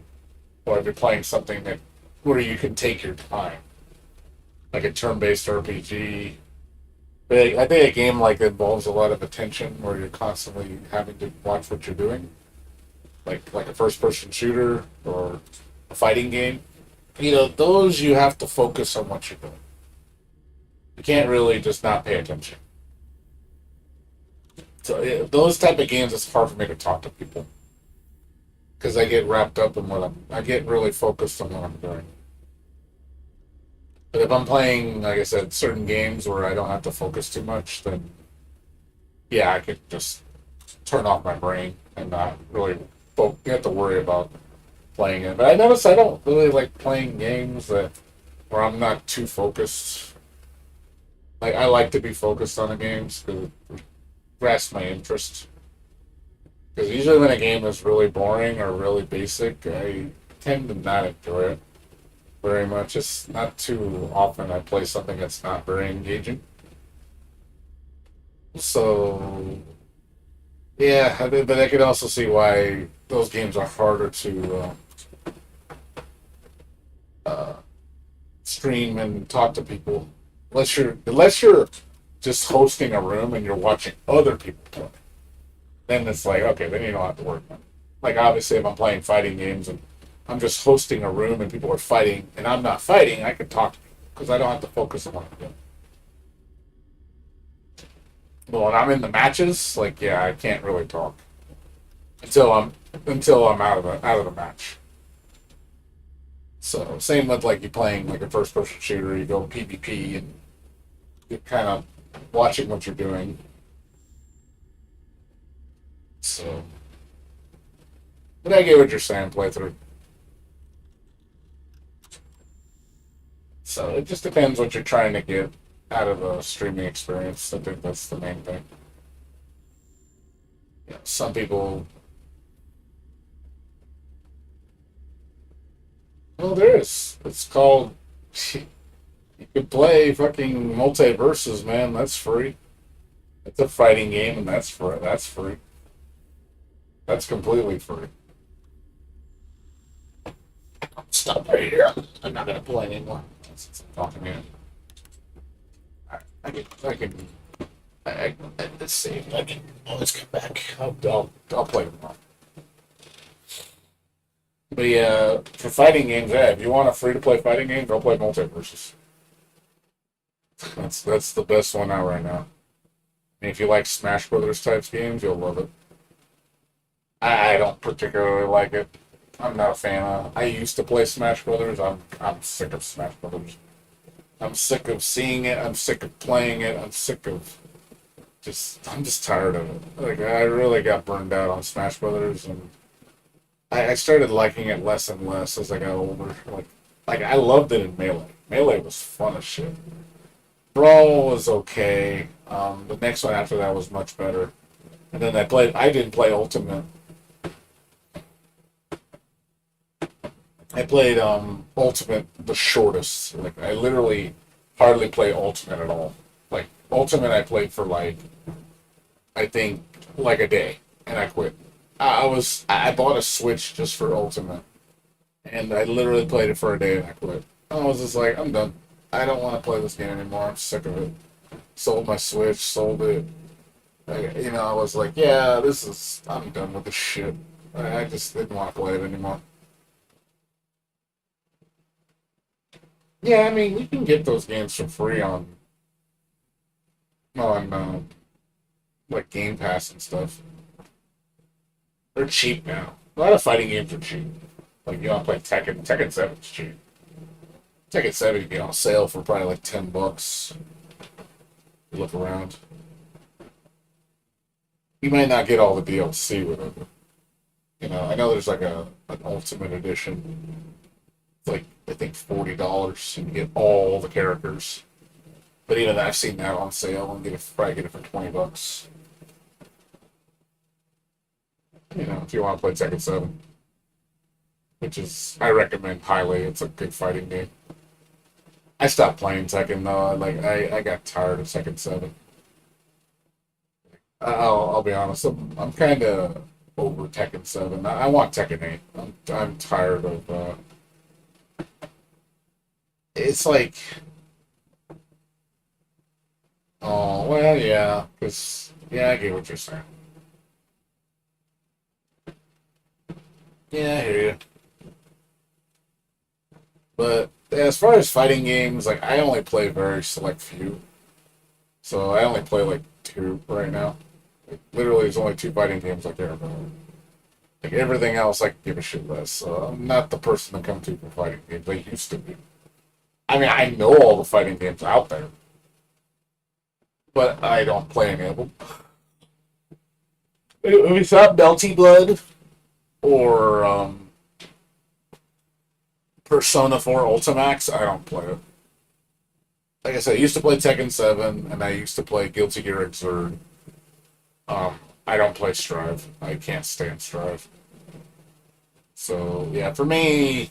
Or if you're playing something that where you can take your time, like a turn-based RPG. But I think a game like that involves a lot of attention, where you're constantly having to watch what you're doing, like a first-person shooter or a fighting game. You know, those you have to focus on what you're doing. You can't really just not pay attention. So those type of games, it's hard for me to talk to people because I get wrapped up in I get really focused on what I'm doing. But if I'm playing, like I said, certain games where I don't have to focus too much, then yeah, I could just turn off my brain and not really have to worry about playing it. But I notice I don't really like playing games where I'm not too focused. Like I like to be focused on the games because it grasps my interest. Because usually when a game is really boring or really basic, I tend to not enjoy it very much. It's not too often I play something that's not very engaging. So, yeah, but I could also see why those games are harder to stream and talk to people. Unless you're just hosting a room and you're watching other people play. Then it's like, okay, then you don't have to worry about it. Like, obviously, if I'm playing fighting games and I'm just hosting a room and people are fighting and I'm not fighting, I can talk to people because I don't have to focus on what I'm doing. But when I'm in the matches, like, yeah, I can't really talk until I'm out of the match. So, same with, like, you playing, like, a first-person shooter, you go PvP and you're kind of watching what you're doing. So, but I get what you're saying, playthrough. So it just depends what you're trying to get out of a streaming experience. I think that's the main thing. You know, some people, well, there is. It's called. You could play fucking multiverses, man. That's free. It's a fighting game, and that's free. That's free. That's completely free. Stop right here. I'm not gonna play anymore. Since I'm talking to you. Let's see. Let's get back. I'll play tomorrow. But yeah, for fighting games, yeah, if you want a free-to-play fighting game, go play Multiverses. That's the best one out right now. And if you like Smash Brothers types games, you'll love it. I don't particularly like it. I'm not a fan of. I used to play Smash Brothers. I'm sick of Smash Brothers. I'm sick of seeing it. I'm sick of playing it. I'm just tired of it. Like, I really got burned out on Smash Brothers, and I started liking it less and less as I got older. Like I loved it in Melee. Melee was fun as shit. Brawl was okay. The next one after that was much better. And then I didn't play Ultimate. I played Ultimate the shortest. Like I literally hardly play Ultimate at all. Like Ultimate I played for like I think like a day and I quit. I bought a Switch just for Ultimate and I literally played it for a day and I quit. I was just like, I'm done. I don't want to play this game anymore. I'm sick of it. Sold my Switch, sold it. I was like, yeah, I'm done with this shit. I just didn't want to play it anymore. Yeah, I mean, you can get those games for free on like Game Pass and stuff. They're cheap now. A lot of fighting games are cheap. Like you want to play Tekken. Tekken 7's cheap. Tekken 7 can get on sale for probably like $10. You look around. You might not get all the DLC with it. I know there's like an Ultimate Edition. It's like I think $40 and you get all the characters. But even I've seen that on sale and probably get it for $20. If you want to play Tekken 7, which is I recommend highly. It's a good fighting game. I stopped playing Tekken though. Like I got tired of Tekken 7. I'll be honest. I'm kind of over Tekken 7. I want Tekken 8. I'm tired of. It's like, oh well, yeah, because yeah, I get what you're saying. Yeah, I hear you. But as far as fighting games, like I only play very select few. So I only play like two right now. Like, literally, there's only two fighting games I care about. Like everything else, I can give a shit less. So I'm not the person to come to for fighting games. I used to be. I mean, I know all the fighting games out there, but I don't play any of them. If it's not Melty Blood or Persona 4 Ultimax, I don't play it. Like I said, I used to play Tekken 7, and I used to play Guilty Gear Xrd. I don't play Strive. I can't stand Strive. So yeah, for me,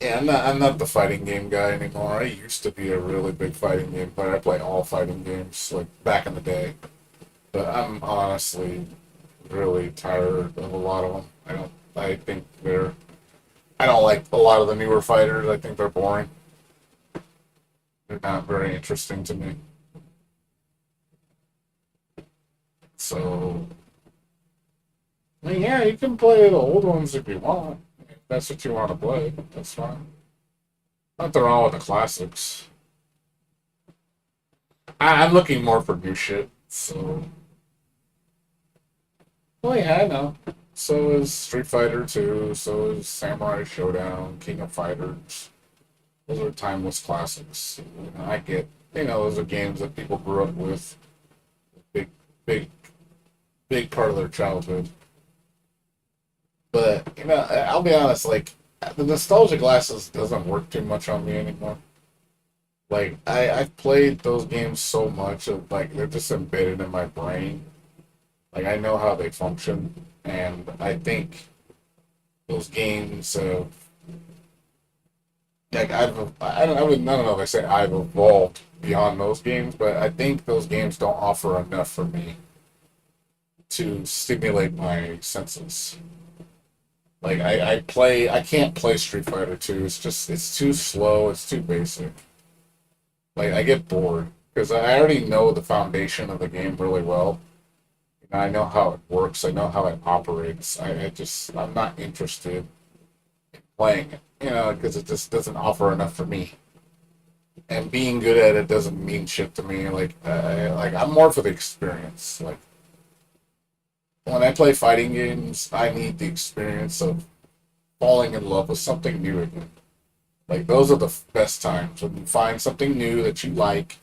yeah, I'm not the fighting game guy anymore. I used to be a really big fighting game player. I play all fighting games like back in the day. But I'm honestly really tired of a lot of them. I think I don't like a lot of the newer fighters. I think they're boring. They're not very interesting to me. So, I mean, yeah, you can play the old ones if you want. If that's what you want to play. That's fine. Nothing wrong with the classics. I'm looking more for new shit. So, well, yeah, I know. So is Street Fighter 2. So is Samurai Showdown, King of Fighters. Those are timeless classics. I get, those are games that people grew up with. Big, big, big part of their childhood. But, I'll be honest, like, the nostalgia glasses doesn't work too much on me anymore. Like, I've played those games so much, like, they're just embedded in my brain. Like, I know how they function, and I think those games have like I don't know if I say I've evolved beyond those games, but I think those games don't offer enough for me to stimulate my senses. Like I can't play Street Fighter 2. It's too slow, it's too basic. Like I get bored because I already know the foundation of the game really well. I know how it works, I know how it operates. I'm not interested in playing it, because it just doesn't offer enough for me. And being good at it doesn't mean shit to me. I'm more for the experience. Like when I play fighting games, I need the experience of falling in love with something new again. Like those are the best times when you find something new that you like.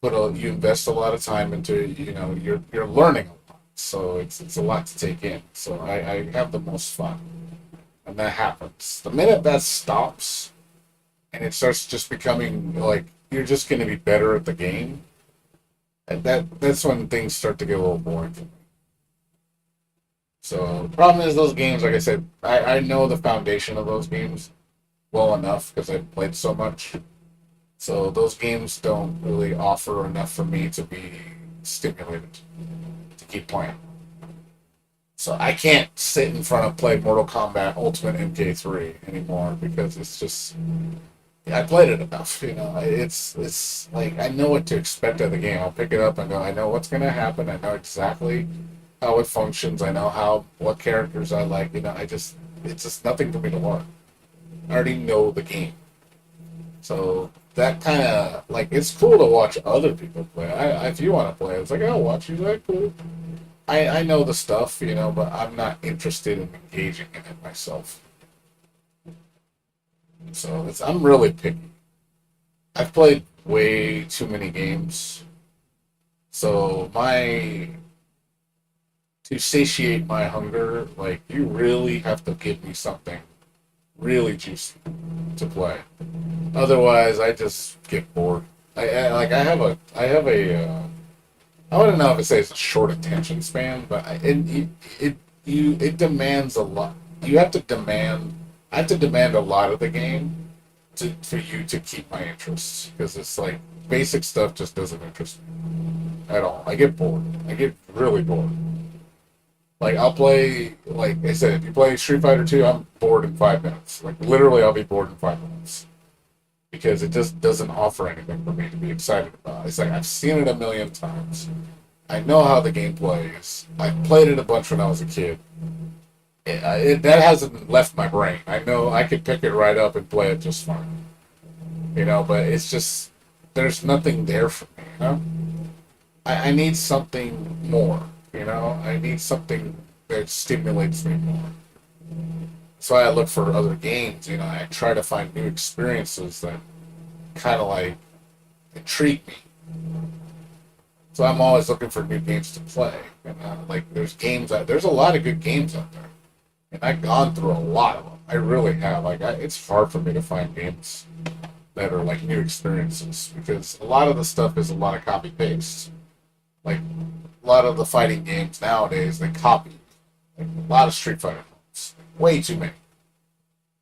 You invest a lot of time into it, you're learning a lot, so it's a lot to take in. So I have the most fun when that happens. The minute that stops and it starts just becoming like you're just going to be better at the game, and that's when things start to get a little boring for me. So the problem is those games, like I said, I know the foundation of those games well enough because I've played so much. So those games don't really offer enough for me to be stimulated to keep playing. So I can't sit in front of play Mortal Kombat Ultimate MK3 anymore because it's just I played it enough. It's like I know what to expect of the game. I'll pick it up and go. I know what's gonna happen. I know exactly how it functions. I know what characters I like. It's just nothing for me to learn. I already know the game. So that kind of like it's cool to watch other people play. If you want to play, it's like I'll watch you. Like cool. I know the stuff, but I'm not interested in engaging in it myself. So I'm really picky. I've played way too many games. So to satiate my hunger, like you really have to give me something really juicy to play. Otherwise, I just get bored. I wouldn't know if it says a short attention span, but it demands a lot. You have to demand. I have to demand a lot of the game for you to keep my interest because it's like basic stuff just doesn't interest me at all. I get bored. I get really bored. Like I'll play, like I said, if you play Street Fighter 2, I'm bored in 5 minutes. Like literally, I'll be bored in 5 minutes because it just doesn't offer anything for me to be excited about. It's like I've seen it a million times. I know how the game plays. I played it a bunch when I was a kid. That hasn't left my brain. I know I could pick it right up and play it just fine. But it's just there's nothing there for me. I need something more. I need something that stimulates me more. So I look for other games. I try to find new experiences that kind of like intrigue me. So I'm always looking for new games to play. Like there's a lot of good games out there, and I've gone through a lot of them. I really have. Like it's hard for me to find games that are like new experiences because a lot of the stuff is a lot of copy paste. Like a lot of the fighting games nowadays, they copy like a lot of Street Fighter games, way too many,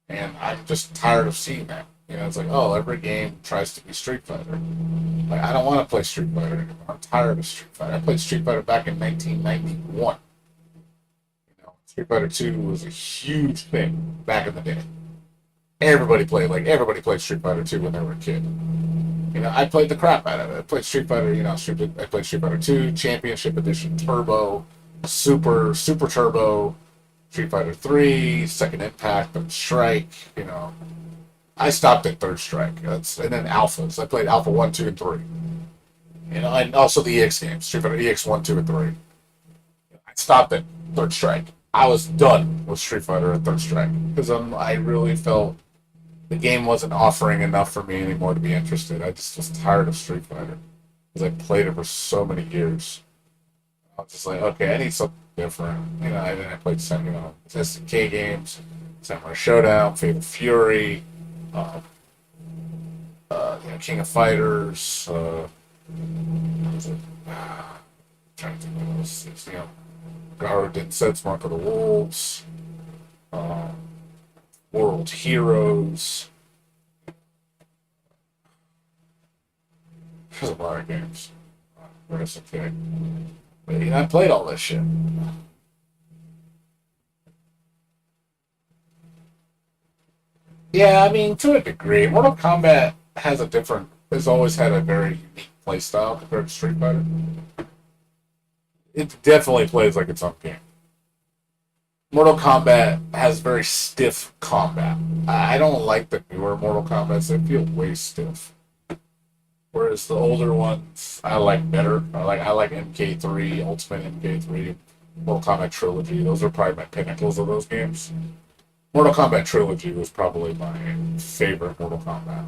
and I'm just tired of seeing that. It's like, oh, every game tries to be Street Fighter. Like, I don't want to play Street Fighter anymore. I'm tired of Street Fighter. I played Street Fighter back in 1991. Street Fighter 2 was a huge thing back in the day. Everybody played Street Fighter 2 when they were a kid. I played the crap out of it. I played Street Fighter, I played Street Fighter 2, Championship Edition, Turbo, Super Turbo, Street Fighter 3, Second Impact, and Strike, I stopped at Third Strike. And then Alphas. I played Alpha 1, 2, and 3. And also the EX games, Street Fighter EX 1, 2, and 3. I stopped at Third Strike. I was done with Street Fighter at Third Strike because I really felt the game wasn't offering enough for me anymore to be interested. I just was tired of Street Fighter because I played it for so many years. I was just like, okay, I need something different. And then I played some, SNK games, Samurai Showdown, Fatal Fury, King of Fighters. Trying to think of those things, Guard and Sets Mark of the Wolves, World Heroes. There's a lot of games. Where's okay. But I played all this shit. Yeah, I mean, to a degree, Mortal Kombat has always had a very unique playstyle compared to Street Fighter. It definitely plays like its own game. Mortal Kombat has very stiff combat. I don't like the newer Mortal Kombats. They feel way stiff. Whereas the older ones, I like better. I like MK3, Ultimate MK3, Mortal Kombat Trilogy. Those are probably my pinnacles of those games. Mortal Kombat Trilogy was probably my favorite Mortal Kombat.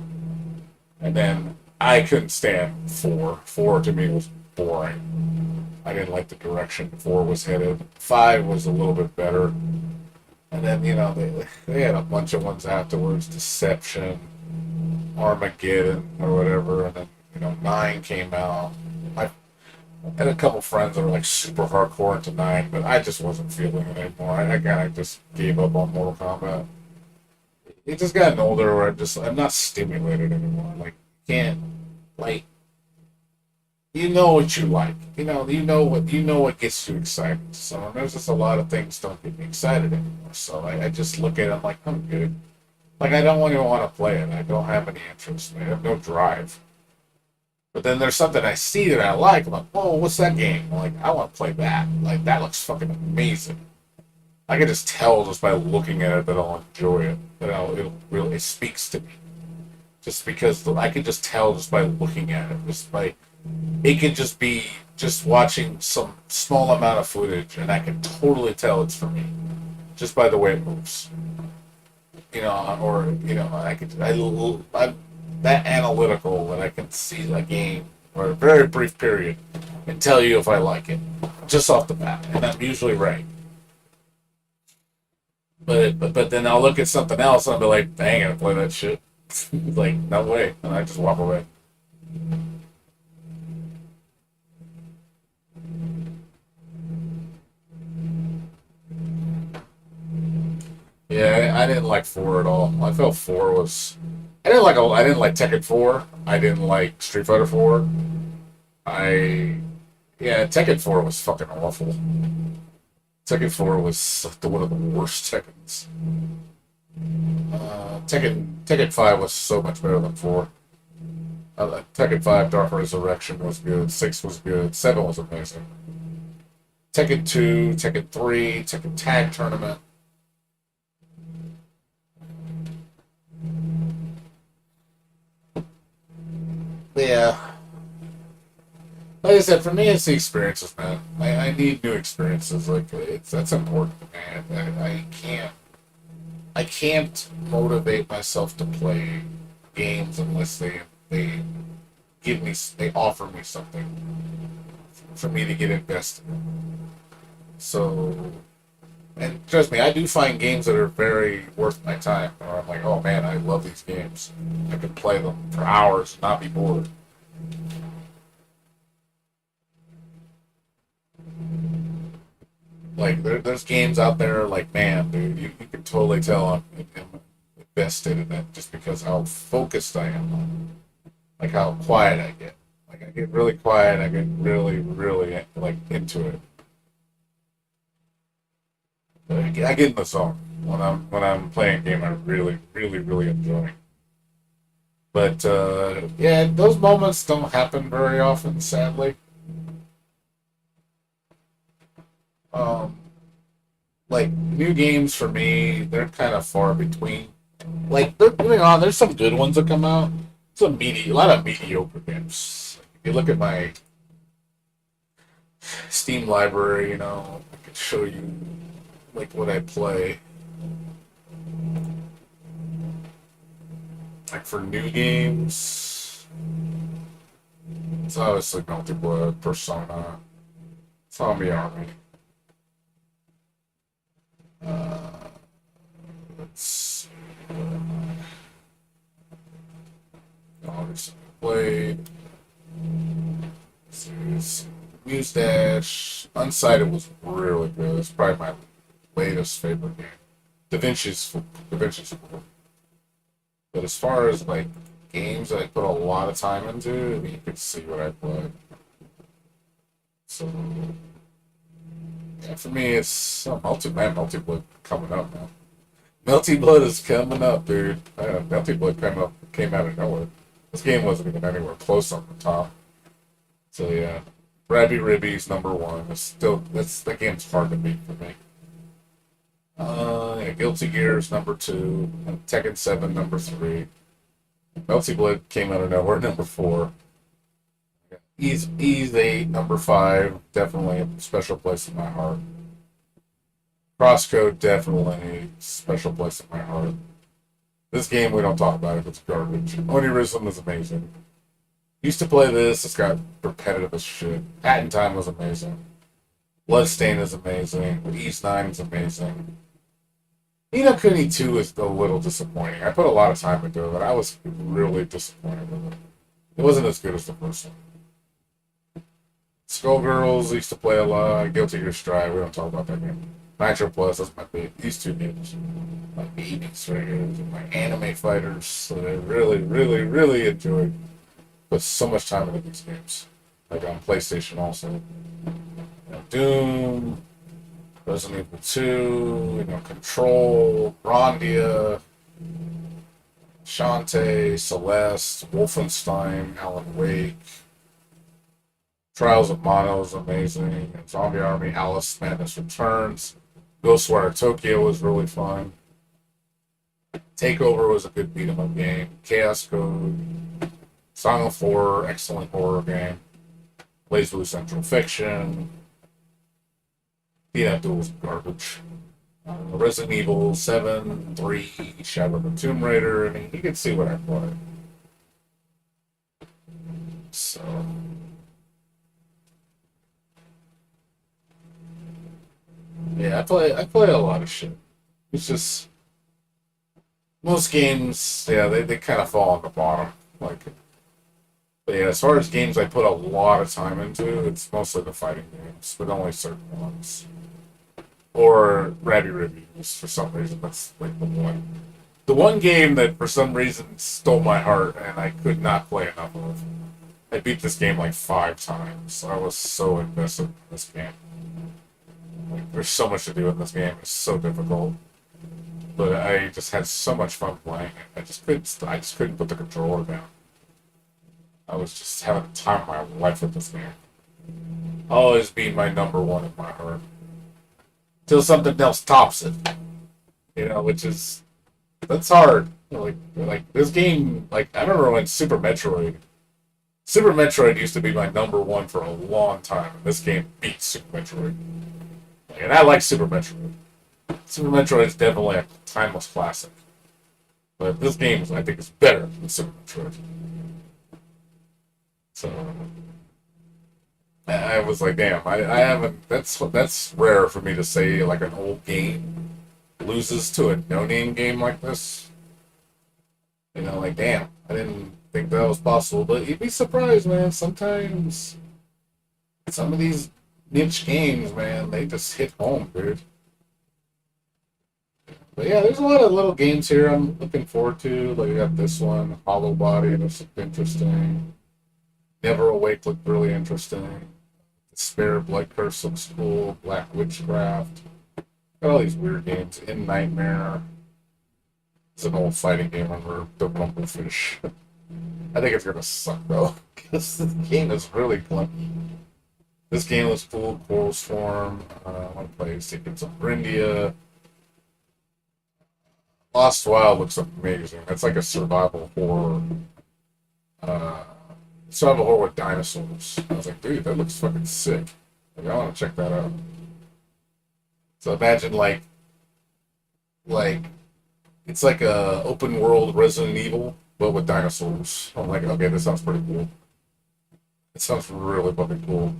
And then I couldn't stand 4. 4 to me was boring. I didn't like the direction 4 was headed. 5 was a little bit better. And then, they had a bunch of ones afterwards. Deception, Armageddon, or whatever. And then, 9 came out. I had a couple friends that were like super hardcore into 9, but I just wasn't feeling it anymore. I kind of just gave up on Mortal Kombat. It just gotten older where I'm not stimulated anymore. Like, can't, like, you know what you like. You know what gets you excited. So there's just a lot of things don't get me excited anymore. So I just look at it, I'm like, I'm good. Like, I don't even want to play it. I don't have any interest. I have no drive. But then there's something I see that I like. I'm like, oh, what's that game? I'm like, I want to play that. Like, that looks fucking amazing. I can just tell just by looking at it that I'll enjoy it. It speaks to me. Just because I can just tell just by looking at it. It can just be just watching some small amount of footage, and I can totally tell it's for me. Just by the way it moves. I'm that analytical that I can see a game for a very brief period and tell you if I like it. Just off the bat. And I'm usually right. But then I'll look at something else and I'll be like, dang, I gotta play that shit. Like, no way. And I just walk away. Yeah, I didn't like 4 at all. I felt 4 was. I didn't like Tekken 4. I didn't like Street Fighter 4. Tekken 4 was fucking awful. Tekken 4 was one of the worst Tekkens. Tekken 5 was so much better than 4. Tekken 5 Dark Resurrection was good. 6 was good. 7 was amazing. Tekken 2, Tekken 3, Tekken Tag Tournament. Yeah. Like I said, for me, it's the experiences, man. I need new experiences. Like that's important, man. I can't motivate myself to play games unless they offer me something for me to get invested in. So, and trust me, I do find games that are very worth my time. Or I'm like, oh man, I love these games. I can play them for hours and not be bored. Like there's games out there, like man, dude, you can totally tell I'm invested in it just because how focused I am on it. Like how quiet I get. Like I get really quiet, I get really, really like into it. I get in the zone when I'm playing a game I really, really, really enjoy. But yeah, those moments don't happen very often, sadly. Um, like new games for me, they're kind of far between. Like they're moving on. There's some good ones that come out. A lot of mediocre games. If you look at my Steam library, I could show you like what I play. Like for new games, it's obviously Melty Blood, Persona, Zombie Army. Let's obviously played. Muse Dash. Unsighted was really good. It's probably my latest favorite game. Da Vinci's cool. But as far as like games that I put a lot of time into, I mean, you can see what I play. So yeah, for me, it's Melty Blood coming up now. Melty Blood is coming up, dude. Melty Blood came out of nowhere. This game wasn't even anywhere close on the top. So yeah, Rabby Ribby's number 1. That game's hard to beat for me. Yeah, Guilty Gear's number 2. And Tekken 7 number 3. Melty Blood came out of nowhere number 4. Ease 8 number 5. Definitely a special place in my heart. Crosscode definitely special place in my heart. This game we don't talk about it. It's garbage. Onirism is amazing. Used to play this. It's got repetitive as shit. Hat in Time was amazing. Bloodstain is amazing. East 9 is amazing. Ni no Kuni 2 is a little disappointing. I put a lot of time into it, but I was really disappointed with it. It wasn't as good as the first one. Skullgirls used to play a lot. Guilty Gear Strive, we don't talk about that game. Nitro Plus, that's my baby. These two games. My babies right here. My anime fighters that I really, really, really enjoyed. Put so much time into these games. Like on PlayStation also. Doom, Resident Evil 2, Control, Grandia, Shantae, Celeste, Wolfenstein, Alan Wake, Trials of Mono is amazing, Zombie Army, Alice Madness Returns, Ghostwire Tokyo was really fun, Takeover was a good beat 'em up game, Chaos Code, Song of Horror, excellent horror game, BlazBlue Central Fiction, Peanut Duel was garbage. Resident Evil 7, 3, Shadow of the Tomb Raider. I mean, you can see what I play. So. Yeah, I play a lot of shit. It's just. Most games, yeah, they kind of fall on the bottom. Like. But yeah, as far as games I put a lot of time into, it's mostly the fighting games, but only certain ones. Or Rabby Reviews for some reason. That's like the one game that for some reason stole my heart and I could not play enough of. I beat this game like 5 times. I was so invested in this game. Like, there's so much to do in this game. It's so difficult, but I just had so much fun playing it. I just couldn't put the controller down. I was just having the time of my life with this game. Always being my number one in my heart. Till something else tops it, which is that's hard. Like this game, like I remember when Super Metroid used to be my number one for a long time, and this game beats Super Metroid. And I like Super Metroid. Super Metroid is definitely a timeless classic, but this game, I think, is better than Super Metroid. So. I was like, damn, I haven't. That's rare for me to say. Like an old game loses to a no-name game like this. Like damn, I didn't think that was possible. But you'd be surprised, man. Sometimes some of these niche games, man, they just hit home, dude. But yeah, there's a lot of little games here I'm looking forward to. Like I got this one, Hollow Body, that's interesting. Never Awake looked really interesting. Despair, Blood Curse looks cool. Black Witchcraft. Got all these weird games. In Nightmare. It's an old fighting game over the Rumblefish. I think it's gonna suck though, because the game is really clunky. This game looks cool. Coral Storm. I want to play Secrets of Grindia. Lost Wild looks amazing. That's like a survival horror. Survival horror with dinosaurs. I was like, dude, that looks fucking sick. Like, I want to check that out. So imagine like it's like a open world Resident Evil, but with dinosaurs. I'm like, okay, this sounds pretty cool. It sounds really fucking cool.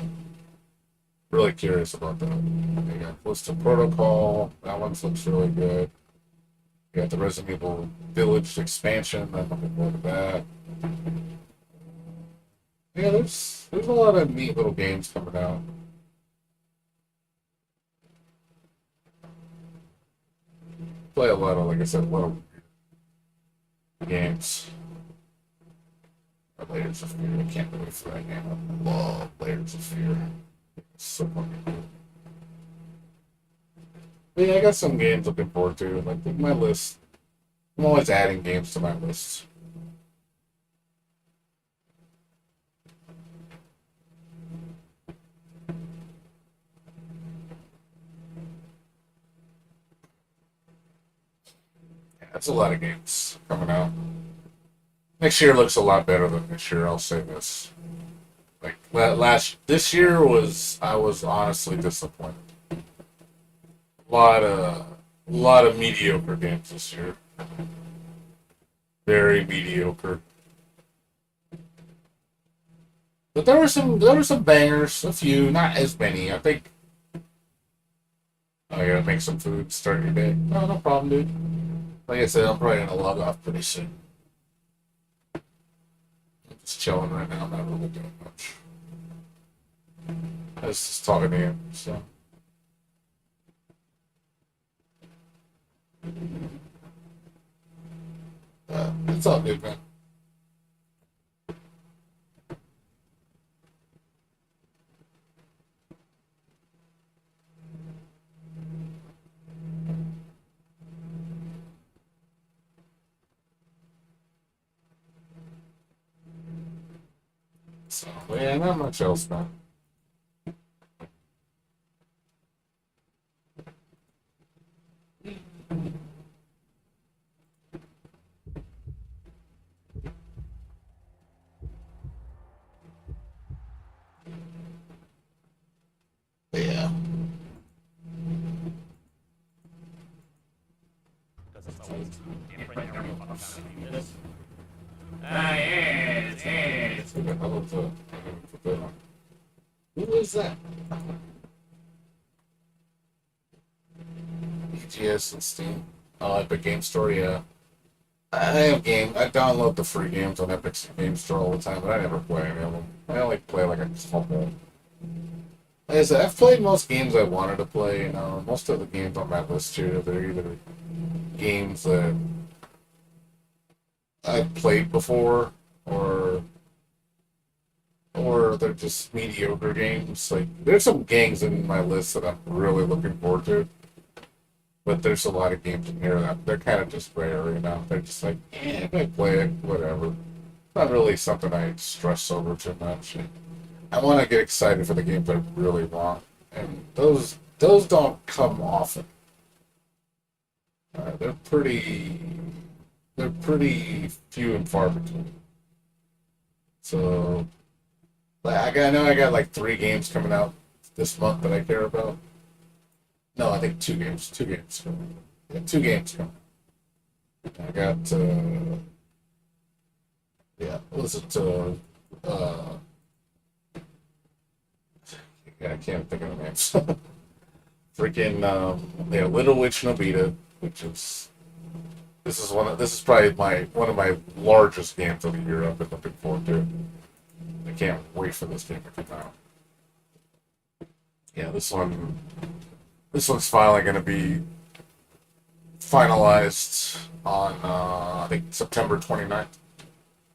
Really curious about that. You got Callisto Protocol. That one looks really good. You got the Resident Evil Village expansion. I'm looking forward to that. Yeah, there's a lot of neat little games coming out. Play a lot of, like I said, a lot of games. Layers of Fear. I can't wait for that game. I love Layers of Fear. It's so fucking cool. But yeah, I got some games looking forward to. Like my list. I'm always adding games to my list. That's a lot of games coming out. Next year looks a lot better than this year, I'll say this. Like this year I was honestly disappointed. A lot of mediocre games this year. Very mediocre. But there were some bangers, a few, not as many. I think. Oh, I gotta make some food. Start your day. No, no problem, dude. Like I said, I'm probably gonna log off pretty soon. I'm just chilling right now. I'm not really doing much. I was just talking to you, so. It's all good, man. So, yeah, not much else, man. But yeah. Who is that? EGS and Steam. Oh, Epic Game Store, yeah. I download the free games on Epic Game Store all the time, but I never play any of them. I only play like a couple. Like I said, I've played most games I wanted to play. Most of the games on my list here, they're either games that I've played before, or they're just mediocre games. Like there's some games in my list that I'm really looking forward to, but there's a lot of games in here that they're kind of just rare. They're just like, if I play it, whatever. Not really something I stress over too much. I want to get excited for the games I really want, and those don't come often. They're pretty few and far between. So, like, I know I got like 3 games coming out this month that I care about. No, I think 2 games. 2 games coming. Yeah, 2 games coming. I got yeah. What was it? Yeah, I can't think of the names. Freaking yeah, Little Witch Nobita, which is this is probably one of my largest games of the year. I've been looking forward to. I can't wait for this game to come out. Yeah, this one's finally going to be finalized on I think September 29th.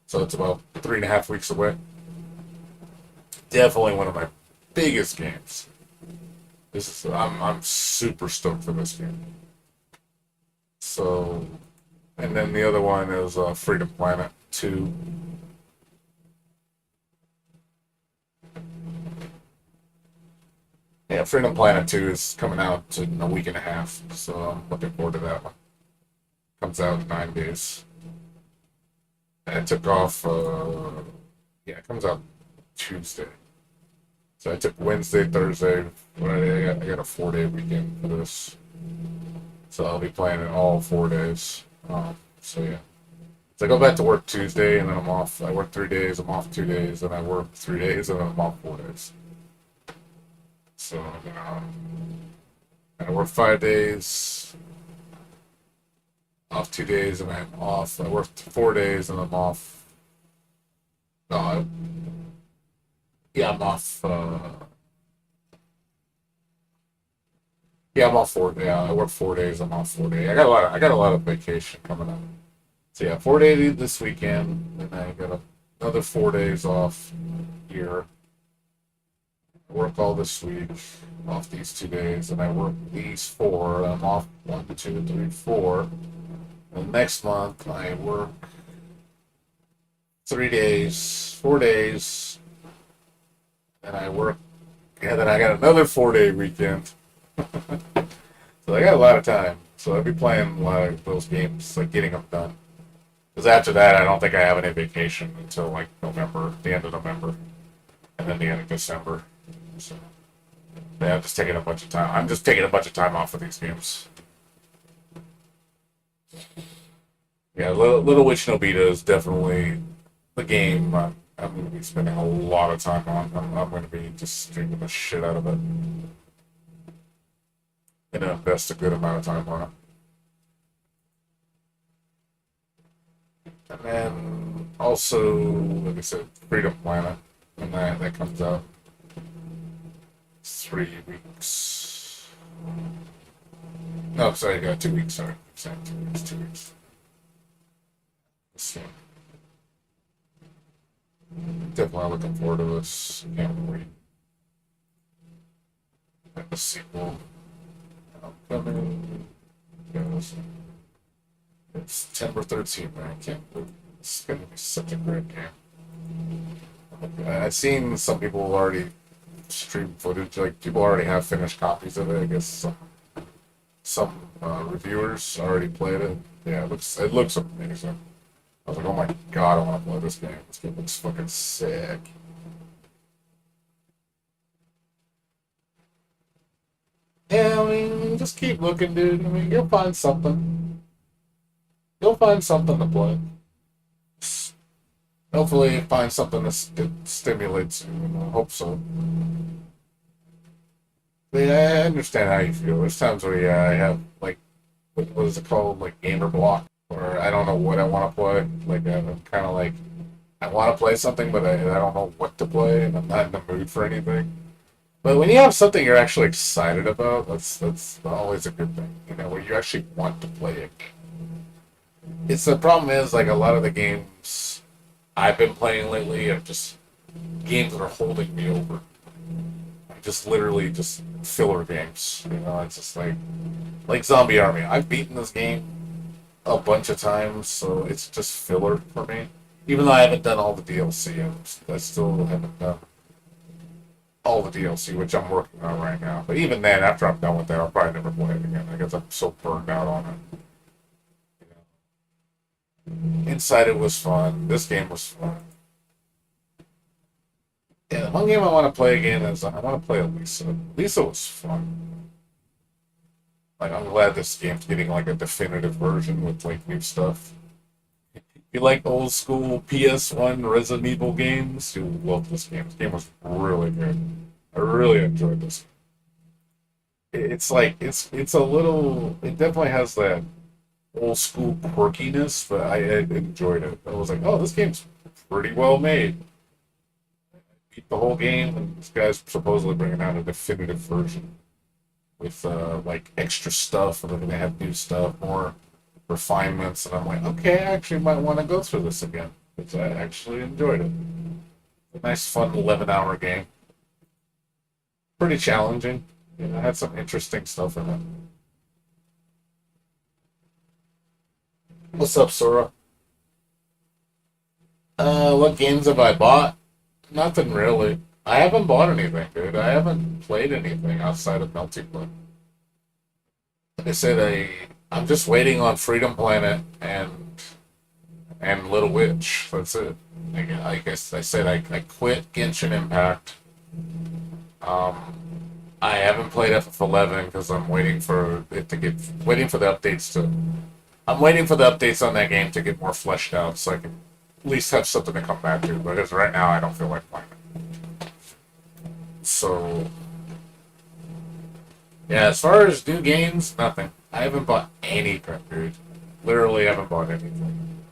So it's about 3.5 weeks away. Definitely one of my biggest games. I'm super stoked for this game. So, and then the other one is Freedom Planet 2. Yeah, Freedom Planet 2 is coming out in a week and a half, so I'm looking forward to that one. Comes out in 9 days. And it took off, yeah, it comes out Tuesday. So I took Wednesday, Thursday, Friday. I got a 4-day weekend for this. So I'll be playing it all 4 days. So yeah. So I go back to work Tuesday, and then I'm off. I work 3 days, I'm off 2 days, and I work 3 days, and then I'm off 4 days. So I work 5 days, off 2 days, and I'm off. I work 4 days, and I'm off. No, yeah, I'm off. Yeah, I'm off 4 days. Yeah, I work 4 days. I'm off 4 days. I got a lot of vacation coming up. So yeah, 4 days this weekend, and I got another 4 days off here. I work all this week, off these 2 days, and I work these 4. I'm off 1, 2, 3, 4. And next month I work 3 days, 4 days, and I work. Yeah, then I got another 4-day weekend. So I got a lot of time. So I'll be playing a lot of those games, like getting them done. Because after that, I don't think I have any vacation until like November, the end of November, and then the end of December. So Yeah, I'm just taking a bunch of time. I'm just taking a bunch of time off of these games. Yeah, Little Witch No Beta is definitely the game I'm going to be spending a lot of time on. I'm going to be just streaming the shit out of it. And invest a good amount of time on it. And then also, like I said, Freedom Planet, when that comes out. 3 weeks. No, sorry, 2 weeks, sorry. I'm saying 2 weeks, 2 weeks. So, definitely looking forward to this. Can't wait. And the sequel. Coming. Goes. It's September 13th, man. I can't believe it's going to be such a great game. I've seen some people already stream footage, like people already have finished copies of it. I guess some reviewers already played it. Yeah, it looks amazing. I was like, oh my god, I want to play this game. This game looks fucking sick. Yeah, I mean, just keep looking, dude. I mean, you'll find something. You'll find something to play. Hopefully, you find something that stimulates you. I hope so. But yeah, I understand how you feel. There's times where, yeah, I have, like, what is it called? Like, gamer block. Or I don't know what I want to play. Like, I'm kind of like, I want to play something, but I don't know what to play, and I'm not in the mood for anything. But when you have something you're actually excited about, that's always a good thing. You know, where you actually want to play it. It's the problem is, like, a lot of the games I've been playing lately are just games that are holding me over. Just literally just filler games. You know, it's just like Zombie Army. I've beaten this game a bunch of times, so it's just filler for me. Even though I haven't done all the DLC, I still haven't done all the DLC, which I'm working on right now. But even then, after I'm done with that, I'll probably never play it again. I guess I'm so burned out on it. You know? Inside it was fun. This game was fun. Yeah, the one game I want to play again is I want to play Lisa. Lisa was fun. Like, I'm glad this game's getting like a definitive version with like new stuff. If you like old school PS1 Resident Evil games, you'll love this game. This game was really good. I really enjoyed this. It's like it's a little. It definitely has that old school quirkiness, but I enjoyed it. I was like, oh, this game's pretty well made. Beat the whole game, and this guy's supposedly bringing out a definitive version with like extra stuff, and they're gonna have new stuff, more refinements, and I'm like, okay, I actually might want to go through this again because I actually enjoyed it. A nice, fun 11-hour game. Pretty challenging. You know, had some interesting stuff in it. What's up, Sora? What games have I bought? Nothing really. I haven't bought anything, dude. I haven't played anything outside of Melty. Like I said, I'm just waiting on Freedom Planet and Little Witch. That's it. I guess I said I quit Genshin Impact. I haven't played FF11 because I'm waiting for it to get waiting for the updates to. I'm waiting for the updates on that game to get more fleshed out, so I can at least have something to come back to. Because right now I don't feel like playing it. So yeah, as far as new games, nothing. I haven't bought anything, dude. Literally haven't bought anything.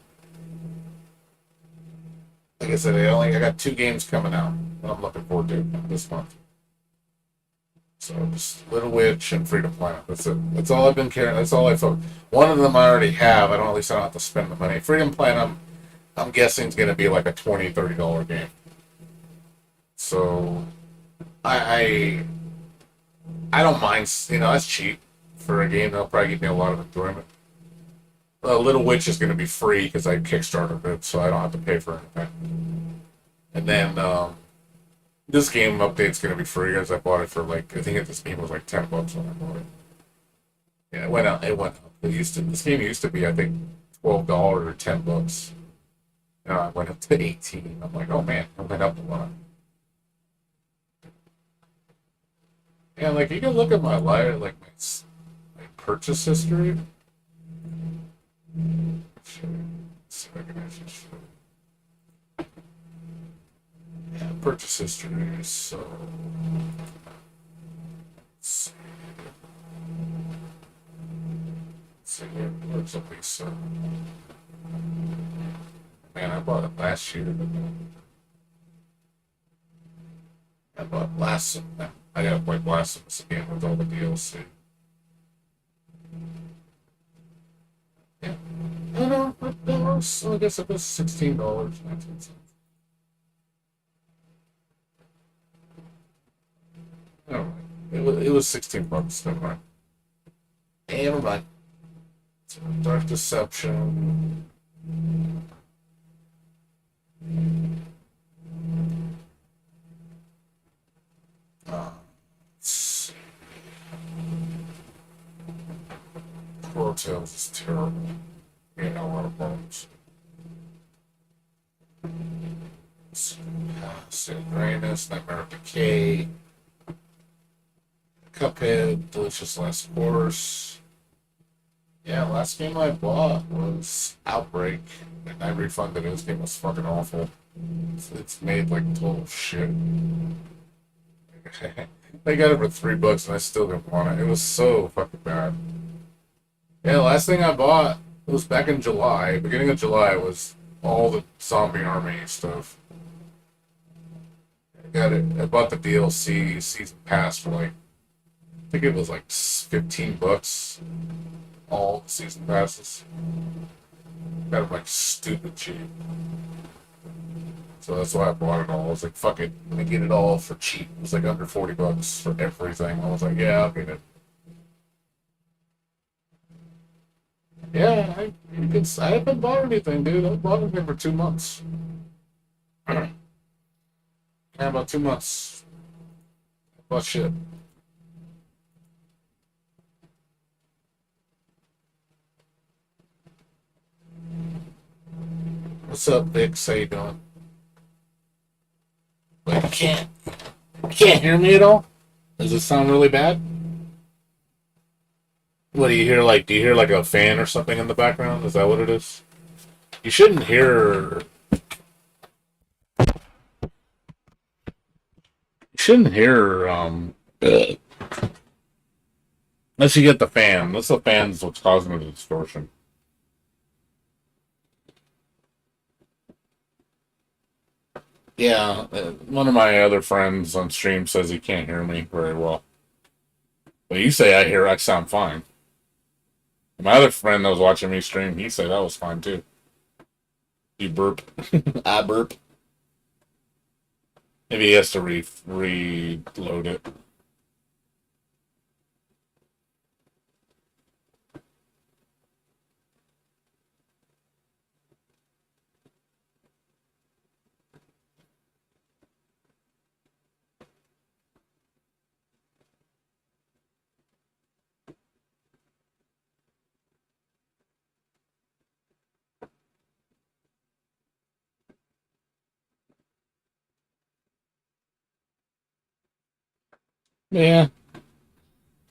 Like I said, I got 2 games coming out that I'm looking forward to this month. So just Little Witch and Freedom Planet. That's it. That's all I've been carrying. That's all I thought. One of them I already have. At least I don't have to spend the money. Freedom Planet, I'm guessing is going to be like a $20, $30 game. So I don't mind. You know, that's cheap for a game that'll probably give me a lot of enjoyment. Little Witch is going to be free because I kickstarted it, so I don't have to pay for anything. And then this game update's going to be free because I bought it for like, I think this game was like $10 when I bought it. Yeah, it went up. This game used to be, I think, $12 or $10. It went up to 18. I'm like, oh man, it went up a lot. Yeah, like you can look at my life, like my purchase history. See if I can actually show you. Yeah, purchase history. So, let's see. Let's see where's a Lisa? Man, I bought it last year. I bought Blasphemous. I gotta play Blasphemous again with all the DLC. Yeah. I don't know. I guess it was $16, 19 cents. Oh, it was $16. Never mind. Hey, never mind. Dark Deception. Let's see. Coral Tales is terrible. You know what about St. Grayness, Nightmare of Decay, Cuphead, Delicious Last Course. Yeah, last game I bought was Outbreak, and I refunded it. This game was fucking awful. It's made like total shit. They got it for $3 and I still didn't want it. It was so fucking bad. Yeah, the last thing I bought was back in July. Beginning of July was all the zombie army stuff. I got it. I bought the DLC season pass for like, I think it was like $15. All the season passes. Got it like stupid cheap. So that's why I bought it all. I was like, fuck it, let me get it all for cheap. It was like under $40 for everything. I was like, yeah, I'll get it. Yeah, I haven't bought anything, dude. I bought anything for 2 months. Yeah, about 2 months. Bought shit. What's up, Vix? How you doing? Wait, you can't hear me at all? Does it sound really bad? What do you hear? Like, do you hear like a fan or something in the background? Is that what it is? You shouldn't hear. You shouldn't hear. Unless you get the fan. Unless the fan's what's causing the distortion. Yeah, one of my other friends on stream says he can't hear me very well. But you say I sound fine. My other friend that was watching me stream, he said that was fine too. You burp. I burp. Maybe he has to reload it. Yeah,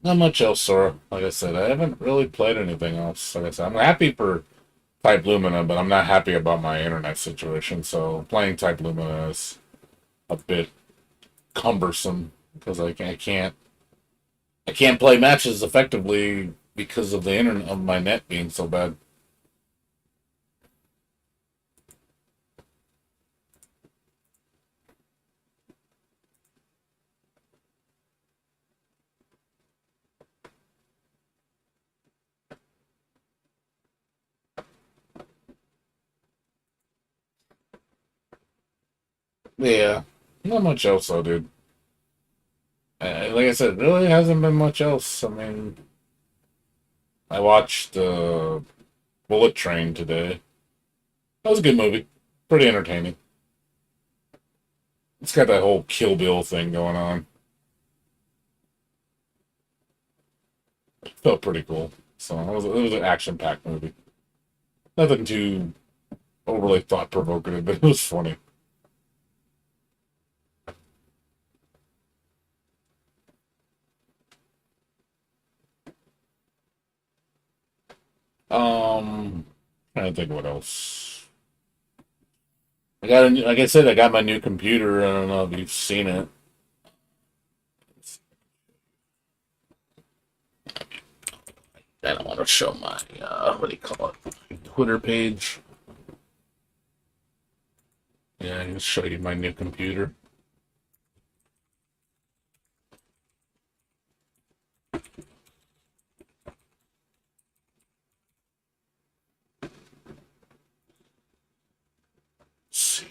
not much else, Sora. Like I said, I haven't really played anything else. Like I said, I'm happy for Type Lumina, but I'm not happy about my internet situation. So playing Type Lumina is a bit cumbersome because I can't play matches effectively because of the internet of my net being so bad. Yeah, not much else though, dude. Like I said, really hasn't been much else. I mean, I watched Bullet Train today. That was a good movie. Pretty entertaining. It's got that whole Kill Bill thing going on. Felt pretty cool. So it was an action-packed movie. Nothing too overly thought-provoking, but it was funny. I think what else. I got like I said, I got my new computer. I don't know if you've seen it. I don't want to show my what do you call it? Twitter page. Yeah, I can show you my new computer. Let's see.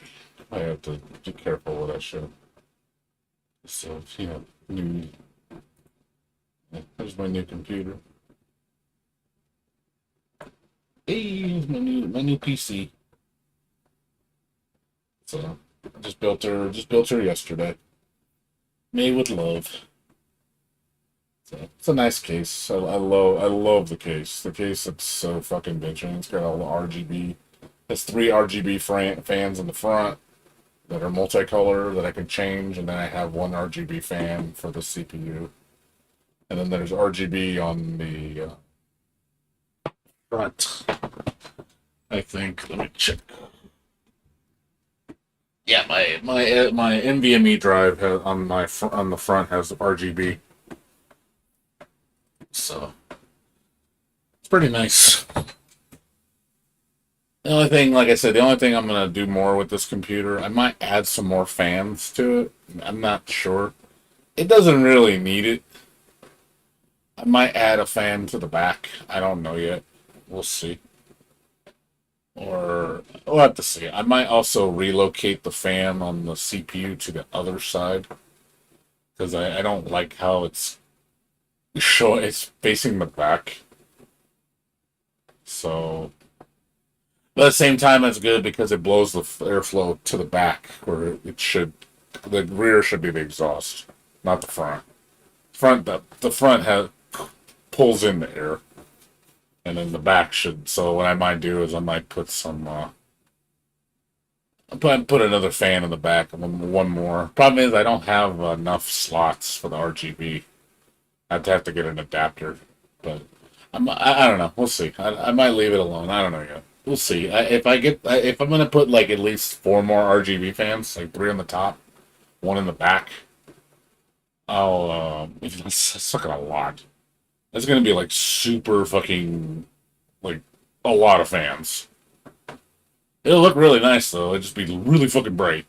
I have to be careful what I show. So, new. Yeah, there's my new computer. Hey, here's my new PC. So, I just built her yesterday. Made with love. So, it's a nice case. I love the case. The case it's so fucking bitchin'. It's got all the RGB. There's three RGB fans in the front that are multicolor that I can change, and then I have one RGB fan for the CPU. And then there's RGB on the front. I think. Let me check. Yeah, my NVMe drive on the front has RGB, so it's pretty nice. The only thing, like I said, the only thing I'm gonna do more with this computer, I might add some more fans to it. I'm not sure. It doesn't really need it. I might add a fan to the back. I don't know yet. We'll see. Or we'll have to see. I might also relocate the fan on the CPU to the other side because I don't like how it's facing the back. So, but at the same time, it's good because it blows the airflow to the back where it should. The rear should be the exhaust, not the front. The front has pulls in the air, and then the back should. So what I might do is I might put some. Put another fan in the back, and one more. Problem is I don't have enough slots for the RGB. I'd have to get an adapter, but I don't know. We'll see. I might leave it alone. I don't know yet. We'll see. If I'm gonna put like at least four more RGB fans, like three on the top, one in the back, I'll it's fucking a lot. It's gonna be like super fucking like a lot of fans. It'll look really nice though. It'll just be really fucking bright.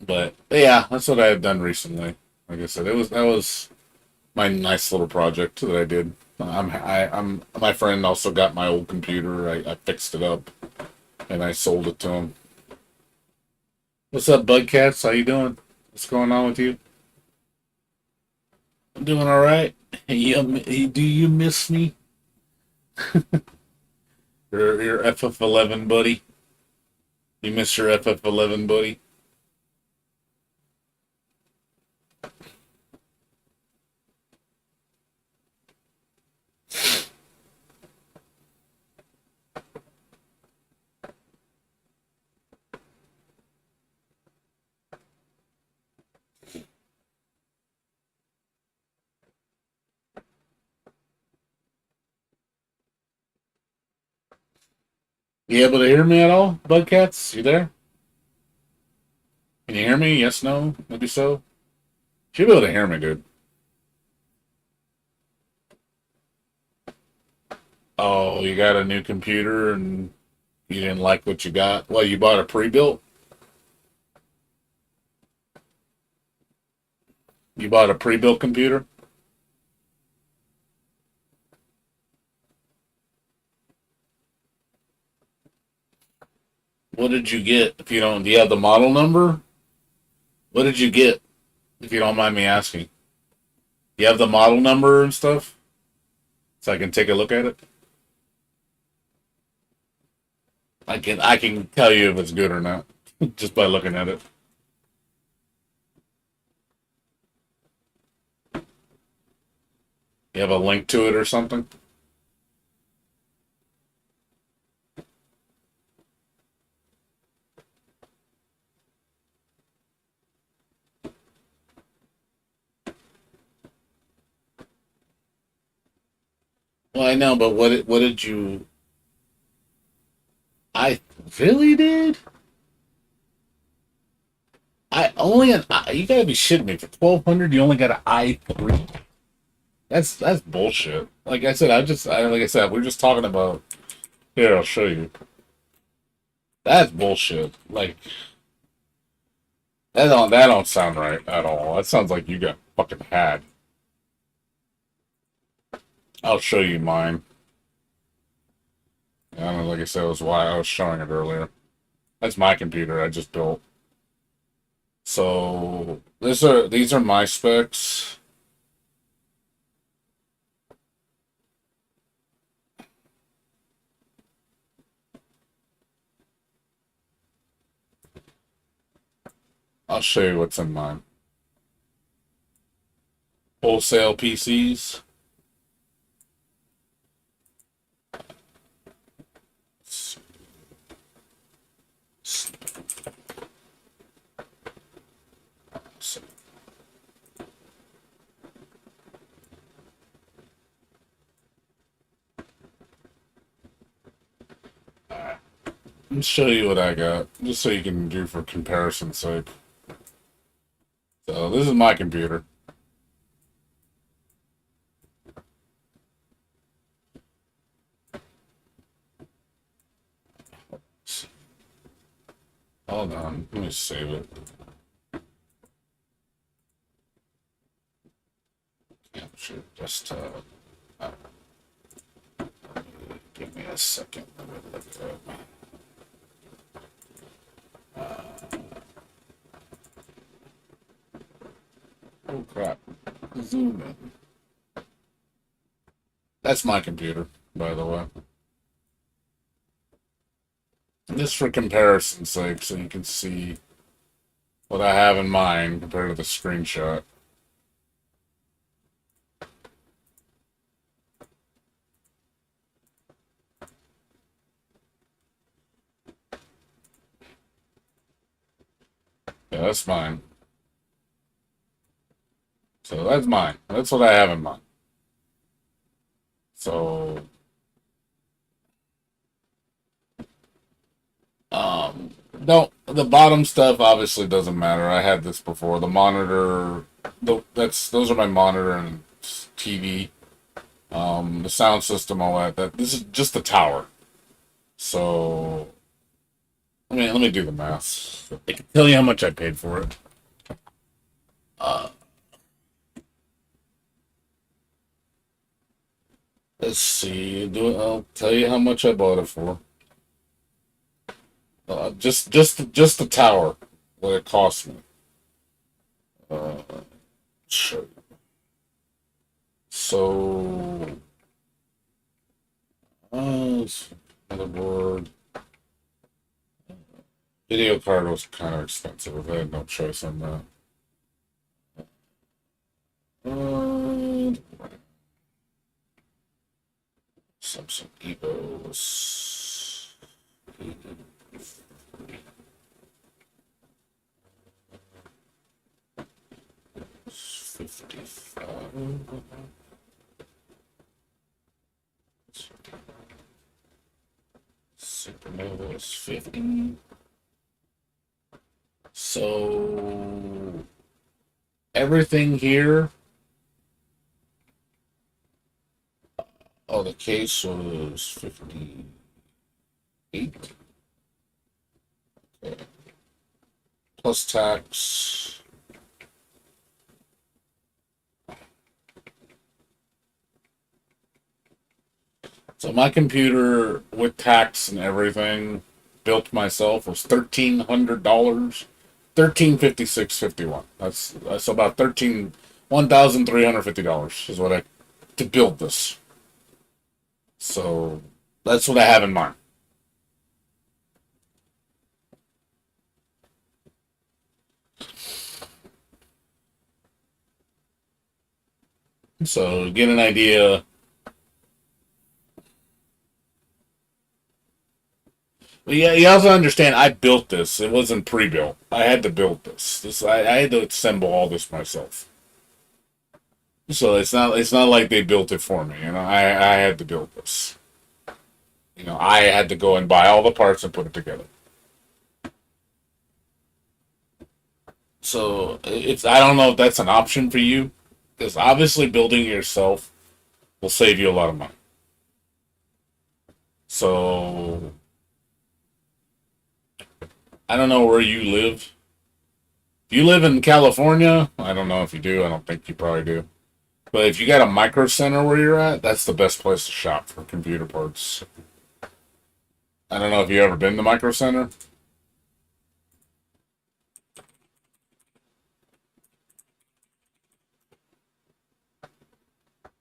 But yeah, that's what I have done recently. Like I said, that was my nice little project that I did. I'm my friend also got my old computer. I fixed it up and I sold it to him. What's up, Bugcats? How you doing? What's going on with you? I'm doing all right. Do you miss me? Your FF11 buddy. You miss your FF11 buddy? You able to hear me at all, Bugcats? You there? Can you hear me? Yes, no, maybe so. Should be able to hear me, dude. Oh, you got a new computer and you didn't like what you got? Well, you bought a pre-built? You bought a pre-built computer? What did you get? If you don't, do you have the model number? What did you get? If you don't mind me asking, you have the model number and stuff, so I can take a look at it. I can tell you if it's good or not just by looking at it. You have a link to it or something? Well, I know, but what did you? I really did. I only an you gotta be shitting me. For 1,200, you only got an i3. That's bullshit. Like I said, like I said, we're just talking about. Here, I'll show you. That's bullshit. Like that don't sound right at all. That sounds like you got fucking had. I'll show you mine. I don't know, like I said, it was why I was showing it earlier. That's my computer I just built. So these are my specs. I'll show you what's in mine. Wholesale PCs. Let me show you what I got, just so you can do for comparison's sake. So this is my computer. Hold on, let me save it. Capture desktop. Give me a second. Let me look it up. Oh crap. Zoom in. That's my computer, by the way. Just for comparison's sake, so you can see what I have in mind compared to the screenshot. Yeah, that's mine. So that's mine. That's what I have in mind. So, don't the bottom stuff obviously doesn't matter. I had this before. The monitor, those are my monitor and TV. The sound system, all that. This is just the tower. So, let me do the math. I can tell you how much I paid for it. Uh, let's see. I'll tell you how much I bought it for. Just the tower, what it cost me. Uh, sure. So, motherboard. Video card was kind of expensive. I had no choice on that. Uh, Samsung Evos. 55. Supernova is 50. So everything here. Oh, the case was 58. Okay. Plus tax. So my computer with tax and everything built myself was $1,300. 1356.51. That's about $1,350 is what I to build this. So that's what I have in mind. So get an idea. But yeah, you also understand I built this. It wasn't pre-built. I had to build this. I had to assemble all this myself. So it's not like they built it for me. I had to build this. I had to go and buy all the parts and put it together. So it's I don't know if that's an option for you, because obviously building it yourself will save you a lot of money. So I don't know where you live. If you live in California, I don't know if you do. I don't think you probably do. But if you got a micro center where you're at, that's the best place to shop for computer parts. I don't know if you ever been to micro center.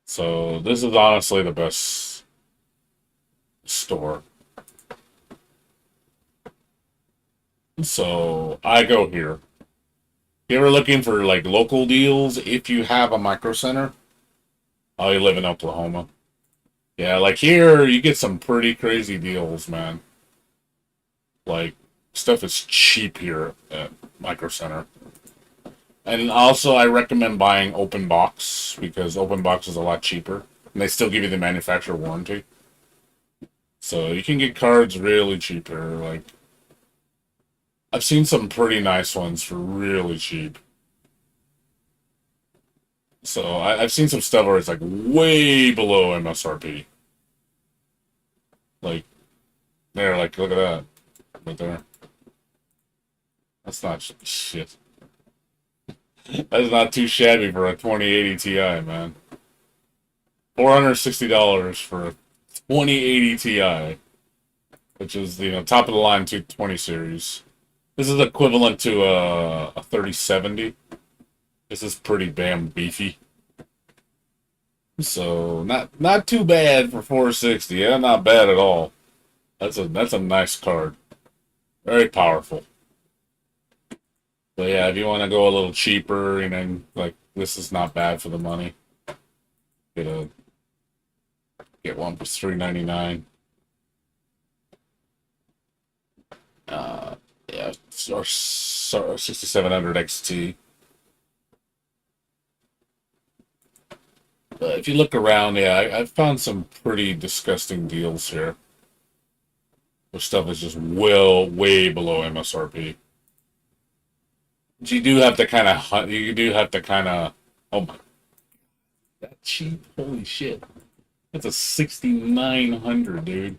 So this is honestly the best store. So I go here. If you're ever looking for like local deals, if you have a micro center, oh, you live in Oklahoma. Yeah, like here you get some pretty crazy deals, man. Like stuff is cheap here at micro center. And also I recommend buying open box because open box is a lot cheaper. And they still give you the manufacturer warranty. So you can get cards really cheaper. Like I've seen some pretty nice ones for really cheap. So I've seen some stuff where it's like way below MSRP. Like there, like look at that right there. That's not shit. That's not too shabby for a 2080 Ti, man. $460 for a 2080 Ti, which is top of the line 220 series. This is equivalent to a 3070. This is pretty damn beefy. So not too bad for 460. Yeah, not bad at all. That's a nice card. Very powerful. But yeah, if you want to go a little cheaper, like this is not bad for the money. Get one for $399. Yeah, or 6700 XT. But if you look around, yeah, I've found some pretty disgusting deals here. Where stuff is just way below MSRP. But you do have to kind of hunt. You do have to kind of. Oh my, that cheap! Holy shit! That's a 6900, dude.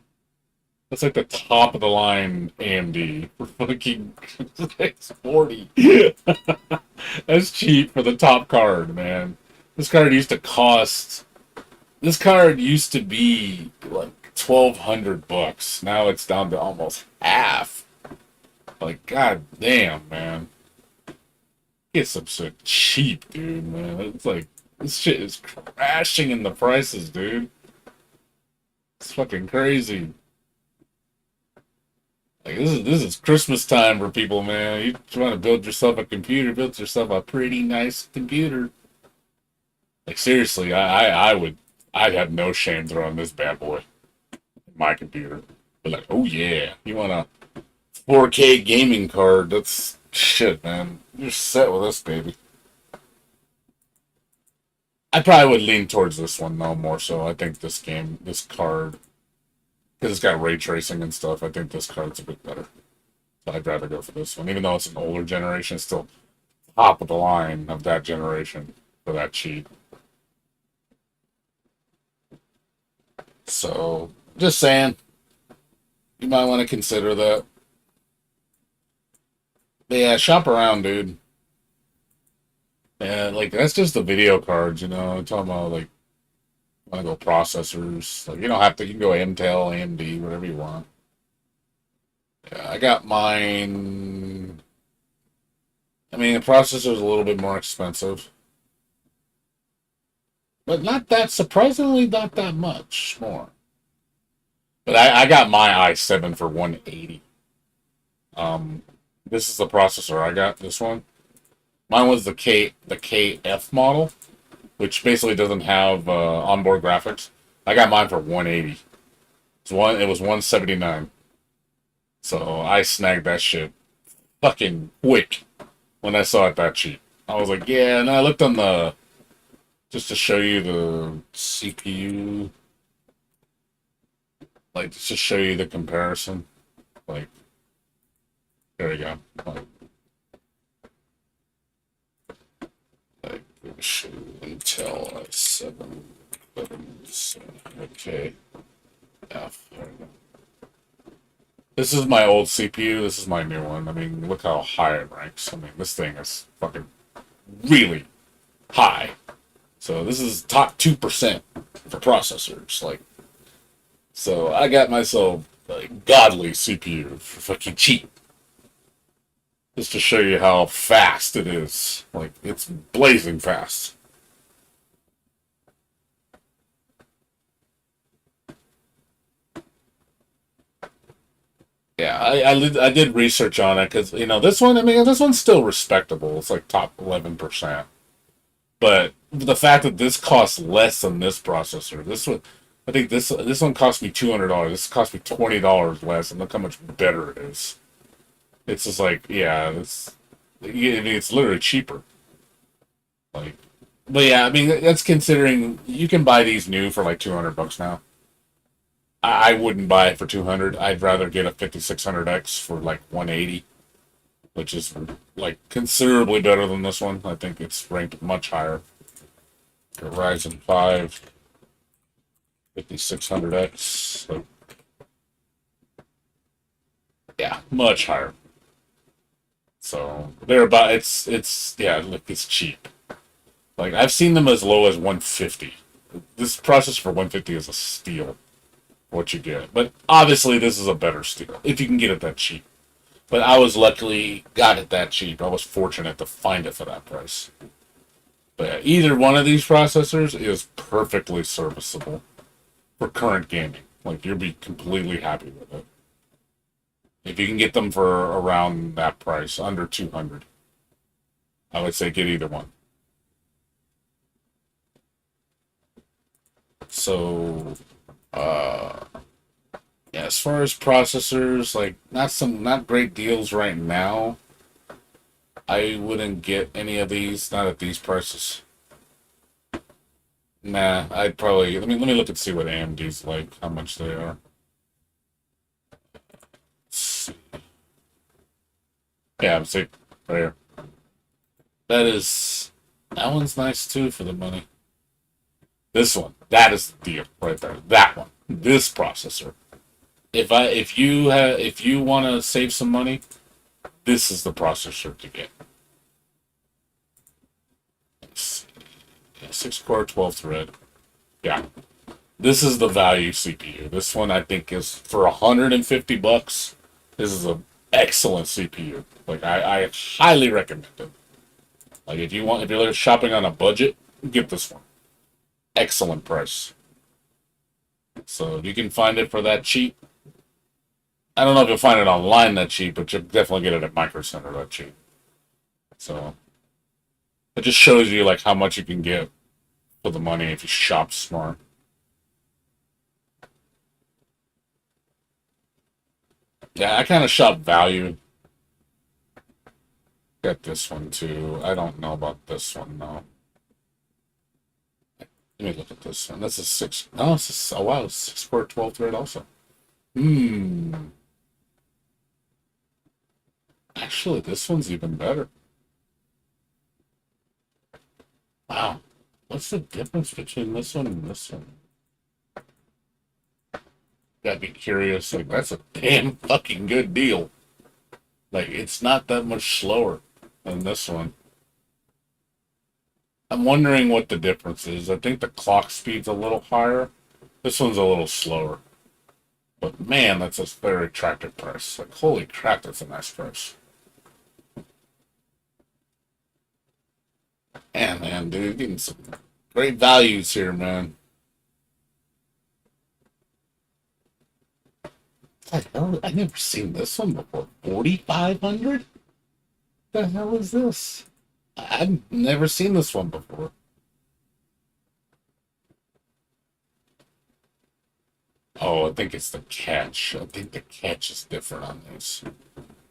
That's like the top of the line AMD for fucking X40. That's cheap for the top card, man. This card used to cost. This card used to be like $1,200. Now it's down to almost half. Like, god damn, man. Get some shit cheap, dude, man. It's like this shit is crashing in the prices, dude. It's fucking crazy. Like this is Christmas time for people, man. You want to build yourself a computer, build yourself a pretty nice computer. Like seriously, I'd have no shame throwing this bad boy in my computer. But like, oh yeah, you want a 4K gaming card? That's shit, man. You're set with this, baby. I probably would lean towards this one though, more so. I think this card, because it's got ray tracing and stuff, I think this card's a bit better. So I'd rather go for this one, even though it's an older generation. It's still top of the line of that generation for that cheap. So, just saying, you might want to consider that. But yeah, shop around, dude. Yeah, like, that's just the video cards, I'm talking about, like, want to go processors. Like, you don't have to, you can go Intel, AMD, whatever you want. Yeah, I got mine. I mean, the processor's a little bit more expensive. But not that, surprisingly, not that much more. But I got my i7 for 180. This is the processor I got, this one. Mine was the KF model, which basically doesn't have onboard graphics. I got mine for 180. It was 179. So I snagged that shit fucking quick when I saw it that cheap. I was like, yeah, and I looked on the just to show you the CPU, like just to show you the comparison. Like, there you go. Like show Intel i7. Okay. F. There we go. This is my old CPU. This is my new one. I mean, look how high it ranks. I mean, this thing is fucking really high. So this is top 2% for processors. Like, so I got myself a godly CPU for fucking cheap. Just to show you how fast it is. Like, it's blazing fast. Yeah, I did research on it because, you know, this one, I mean, this one's still respectable. It's like top 11%. But the fact that this costs less than this processor, this one, I think this one cost me $200. This cost me $20 less, and look how much better it is. It's just like, yeah, I mean, it's literally cheaper. Like, but yeah, I mean, that's considering you can buy these new for like $200 now. I wouldn't buy it for 200. I'd rather get a 5600X for like 180, which is like considerably better than this one. I think it's ranked much higher. The Ryzen 5 5600X. Like, yeah, much higher. So they're about it's yeah, look, it's cheap. Like I've seen them as low as 150. This processor for 150 is a steal. What you get, but obviously this is a better steal if you can get it that cheap. But I was luckily got it that cheap. I was fortunate to find it for that price. But yeah, either one of these processors is perfectly serviceable for current gaming. Like you'll be completely happy with it if you can get them for around that price, under 200. I would say get either one. So. Yeah, as far as processors, like not great deals right now. I wouldn't get any of these, not at these prices. Nah, I'd probably let me look and see what AMD's like, how much they are. Let's see. Yeah, I'm see right here. That one's nice too for the money. This one, that is the deal right there. That one, this processor. If you want to save some money, this is the processor to get. Yeah, 6-core, 12-thread. Yeah, this is the value CPU. This one I think is for $150. This is an excellent CPU. Like I highly recommend it. Like if you're shopping on a budget, get this one. Excellent price. So if you can find it for that cheap, I don't know if you'll find it online that cheap, but you'll definitely get it at Micro Center that cheap. So it just shows you like how much you can get for the money if you shop smart. Yeah, I kind of shop value. Got this one too. I don't know about this one though. Let me look at this one. That's a 6. Oh, oh wow, 6-core 12-thread also. Actually, this one's even better. Wow. What's the difference between this one and this one? Gotta be curious. Like, that's a damn fucking good deal. Like, it's not that much slower than this one. I'm wondering what the difference is. I think the clock speed's a little higher. This one's a little slower. But man, that's a very attractive price. Like, holy crap, that's a nice price. Man, dude, getting some great values here, man. What the hell? I've never seen this one before. 4,500? The hell is this? I've never seen this one before. Oh, I think it's the catch. I think the catch is different on this.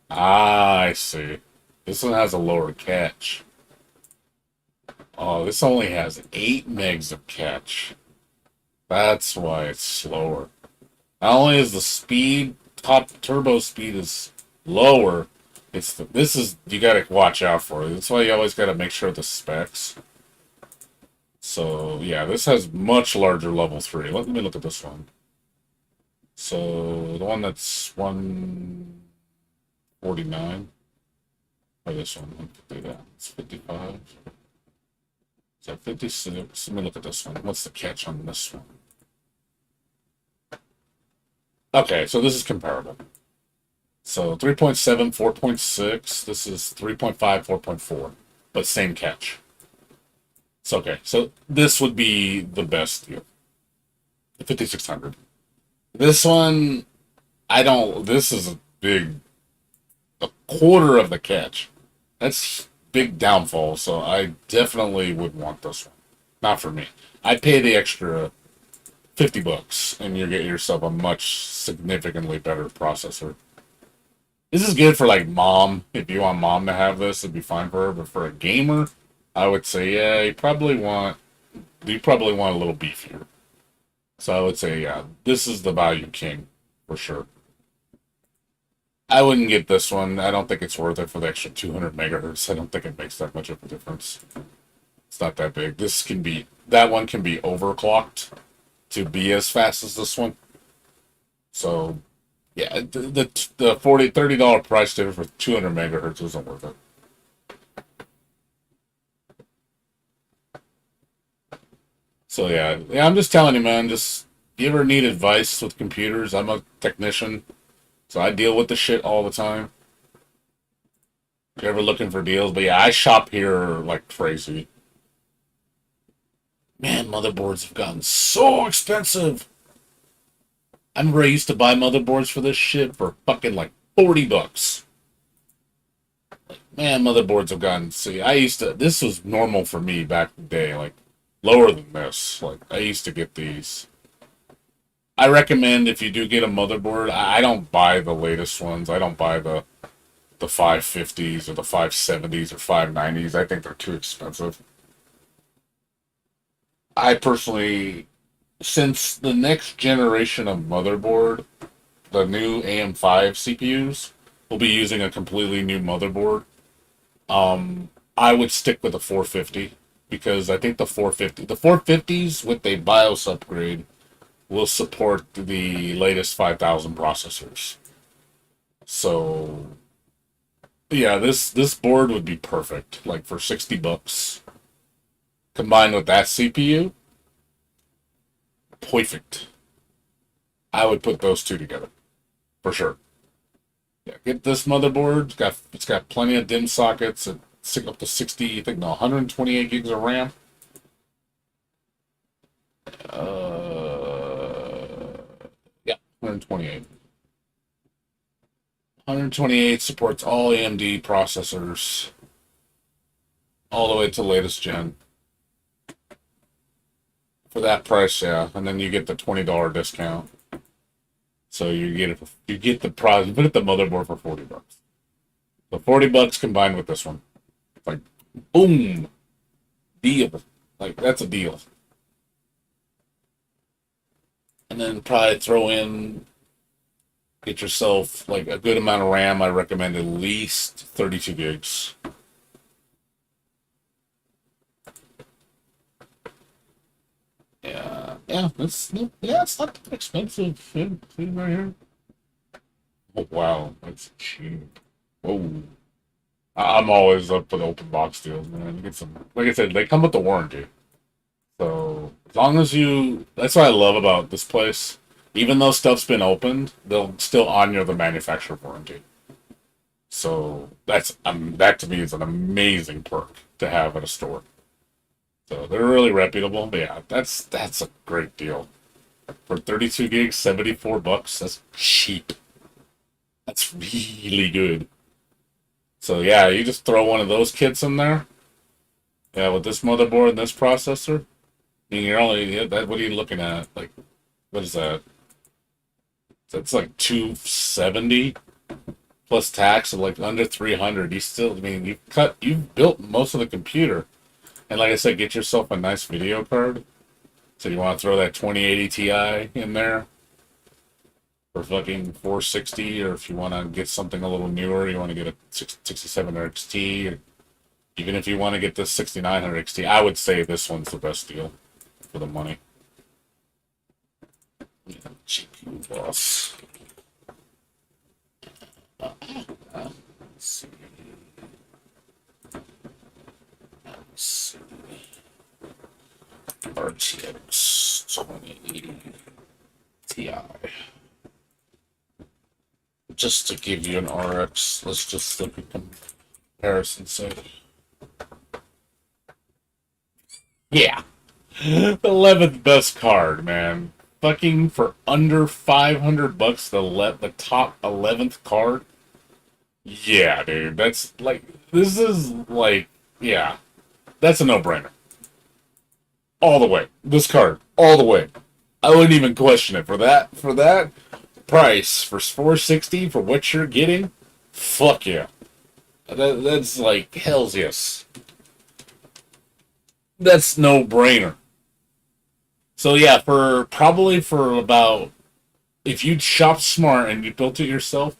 Ah, I see. This one has a lower catch. Oh, this only has 8 megs of catch. That's why it's slower. Not only is the speed, top turbo speed is lower, this is, you gotta watch out for it. That's why you always gotta make sure the specs. So, yeah, this has much larger level 3. Let me look at this one. So, the one that's 149. Or this one, it's 55. Is that 56? Let me look at this one. What's the catch on this one? Okay, so this is comparable. So 3.7, 4.6. This is 3.5, 4.4. But same catch. It's okay. So this would be the best deal. The 5600. This one, this is a quarter of the catch. That's big downfall, so I definitely would want this one. Not for me. I'd pay the extra $50 and you get yourself a much significantly better processor. This is good for like mom. If you want mom to have this, it'd be fine for her. But for a gamer, I would say, yeah, you probably want a little beefier. So I would say, yeah, this is the value king for sure. I wouldn't get this one. I don't think it's worth it for the extra 200 megahertz. I don't think it makes that much of a difference. It's not that big. That one can be overclocked to be as fast as this one. So, yeah, the $30 price difference for 200 megahertz isn't worth it. So yeah, I'm just telling you, man. Just if you ever need advice with computers, I'm a technician. So I deal with the shit all the time. If you're ever looking for deals. But yeah, I shop here like crazy. Man, motherboards have gotten so expensive. I remember I used to buy motherboards for this shit for fucking like $40. Like, man, motherboards have gotten... See, this was normal for me back in the day. Like, lower than this. Like, I used to get these... I recommend if you do get a motherboard, I don't buy the latest ones. I don't buy the 550s or the 570s or 590s. I think they're too expensive. I personally, since the next generation of motherboard, the new AM5 CPUs will be using a completely new motherboard, I would stick with the 450 because I think the 450s with a BIOS upgrade will support the latest 5000 processors. So, yeah, this board would be perfect, like for $60. Combined with that CPU, perfect. I would put those two together, for sure. Yeah, get this motherboard. It's got plenty of DIMM sockets and up to 60, I think, no, 128 gigs of RAM. Yeah, 128. 128 supports all AMD processors, all the way to the latest gen. For that price, yeah, and then you get the $20 discount. So you get you put it the motherboard for $40. So $40 combined with this one, like boom, deal. Like that's a deal. And then probably get yourself like a good amount of RAM. I recommend at least 32 gigs. Yeah, it's not that expensive. See right here. Oh wow, that's cheap. Whoa. I'm always up for the open box deals, man. You get some, like I said, they come with the warranty. So as long as that's what I love about this place. Even though stuff's been opened, they'll still honor the manufacturer warranty. So that to me is an amazing perk to have at a store. So they're really reputable. But yeah, that's a great deal. For 32 gigs, $74. That's cheap. That's really good. So yeah, you just throw one of those kits in there. Yeah, with this motherboard and this processor, and you're only what are you looking at? Like, what is that? That's like 270 plus tax of like under 300. You've built most of the computer. And like I said, get yourself a nice video card. So you want to throw that 2080 Ti in there for fucking 460, or if you want to get something a little newer, you want to get a 6700 XT, or even if you want to get the 6900 XT, I would say this one's the best deal for the money. Yeah, GPU boss. Let's see. Let's see. RTX 2080 Ti. Just to give you an RX, let's just look at comparison side. Yeah. The 11th best card, man. Fucking for under $500, the top 11th card. Yeah, dude. That's like, this is like, yeah. That's a no-brainer. All the way. This card. All the way. I wouldn't even question it. For that price, for 460, for what you're getting, fuck yeah. That's like, hells yes. That's no-brainer. So yeah, probably for about, if you shop smart and you built it yourself,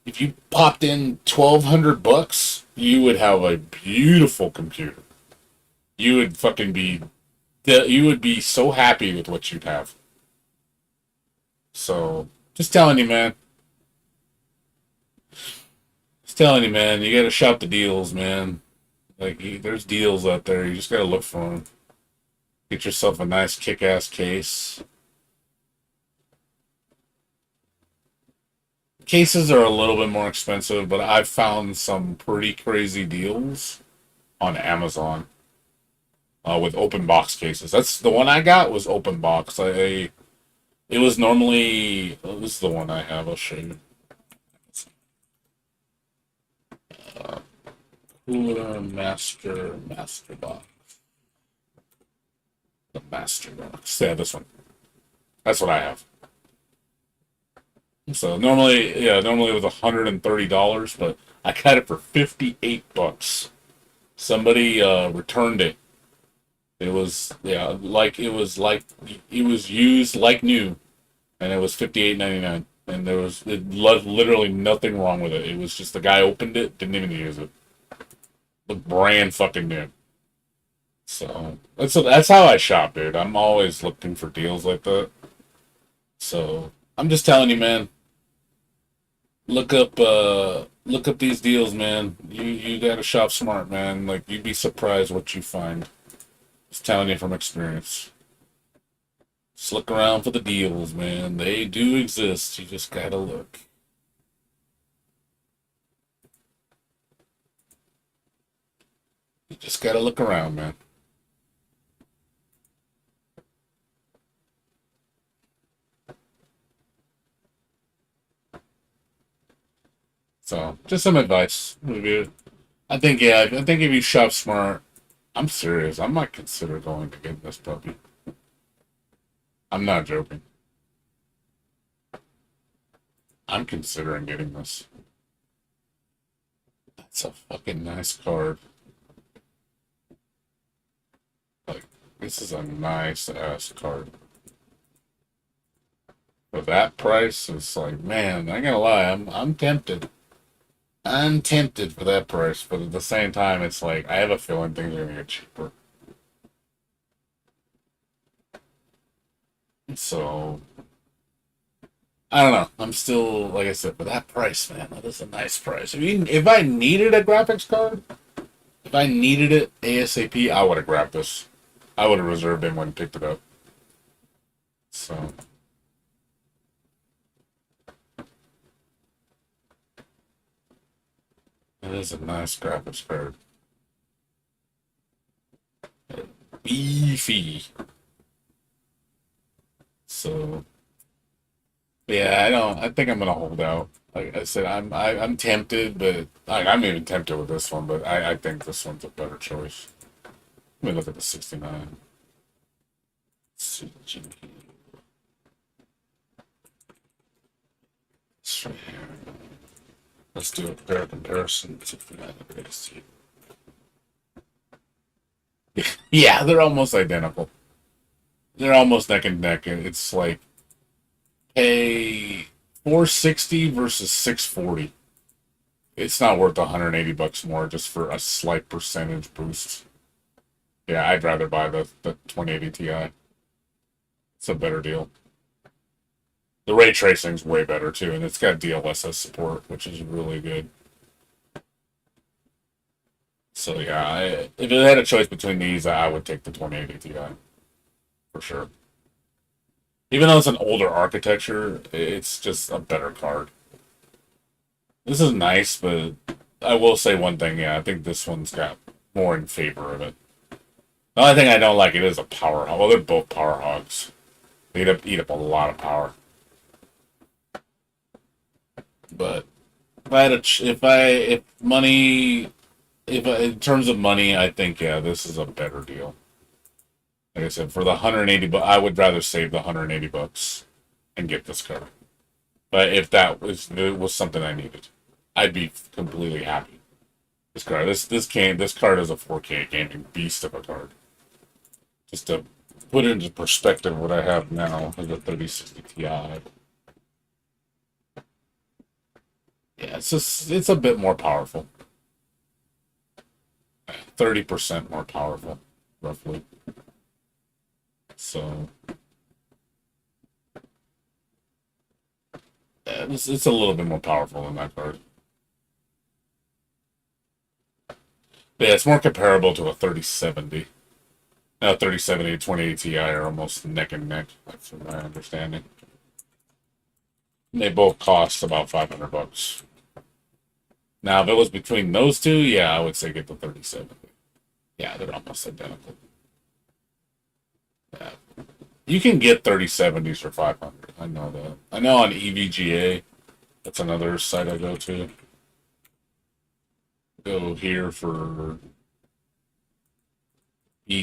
if you popped in $1,200, you would have a beautiful computer. You would fucking be, you would be so happy with what you'd have. So, just telling you, man. Just telling you, man. You gotta shop the deals, man. Like, there's deals out there. You just gotta look for them. Get yourself a nice kick-ass case. Cases are a little bit more expensive, but I've found some pretty crazy deals on Amazon with open box cases. That's the one I got was open box. It was normally, oh, this is the one I have. I'll show you. Cooler Master Box. The Master Box. Yeah, this one. That's what I have. So normally it was $130, but I got it for $58. Somebody returned it. It was it was used like new, and it was $58.99. And there was literally nothing wrong with it. It was just the guy opened it, didn't even use it. Looked brand fucking new. So that's how I shop, dude. I'm always looking for deals like that. So I'm just telling you, man. Look up these deals, man. You gotta shop smart, man. Like, you'd be surprised what you find. Just telling you from experience. Just look around for the deals, man. They do exist. You just gotta look. You just gotta look around, man. So, just some advice. Maybe. I think if you shop smart, I'm serious. I might consider going to get this puppy. I'm not joking. I'm considering getting this. That's a fucking nice card. Like, this is a nice ass card. For that price, it's like, man, I ain't gonna lie, I'm tempted. I'm tempted for that price, but at the same time, it's like, I have a feeling things are gonna get cheaper. So, I don't know. I'm still, like I said, for that price, man, that is a nice price. If I needed a graphics card, if I needed it ASAP, I would have grabbed this. I would have reserved it when I picked it up. So. It is a nice graphics card. Beefy. So, yeah, I think I'm gonna hold out. Like I said, I'm tempted, but I'm even tempted with this one. But I think this one's a better choice. Let me look at the 69. CG. It's right here. Let's do a pair comparison. 69 to 80. Yeah, they're almost identical. They're almost neck and neck. It's like pay 460 versus 640. It's not worth 180 bucks more just for a slight percentage boost. Yeah, I'd rather buy the 2080 Ti. It's a better deal. The ray tracing's way better too, and it's got DLSS support, which is really good. So yeah, if it had a choice between these, I would take the 2080 Ti for sure. Even though it's an older architecture, it's just a better card. This is nice, but I will say one thing. Yeah, I think this one's got more in favor of it. The only thing I don't like it is a power hog. Well, they're both power hogs. They eat up a lot of power. But if I had a, if money, in terms of money, I think yeah, this is a better deal. Like I said, for the 180, but I would rather save the 180 bucks and get this card. But if that was something I needed, I'd be completely happy. This card, this card is a 4K gaming beast of a card. Just to put it into perspective, what I have now is a 3060 Ti. Yeah, it's a bit more powerful. 30% more powerful, roughly. So yeah, it's a little bit more powerful than that card. But yeah, it's more comparable to a 3070. Now 3070 and 2080 Ti are almost neck and neck. That's my understanding. They both cost about 500 bucks. Now, if it was between those two, yeah, I would say get the 3070. Yeah, they're almost identical. Yeah. You can get 3070s for 500. I know that. I know on EVGA, that's another site I go to. Go here for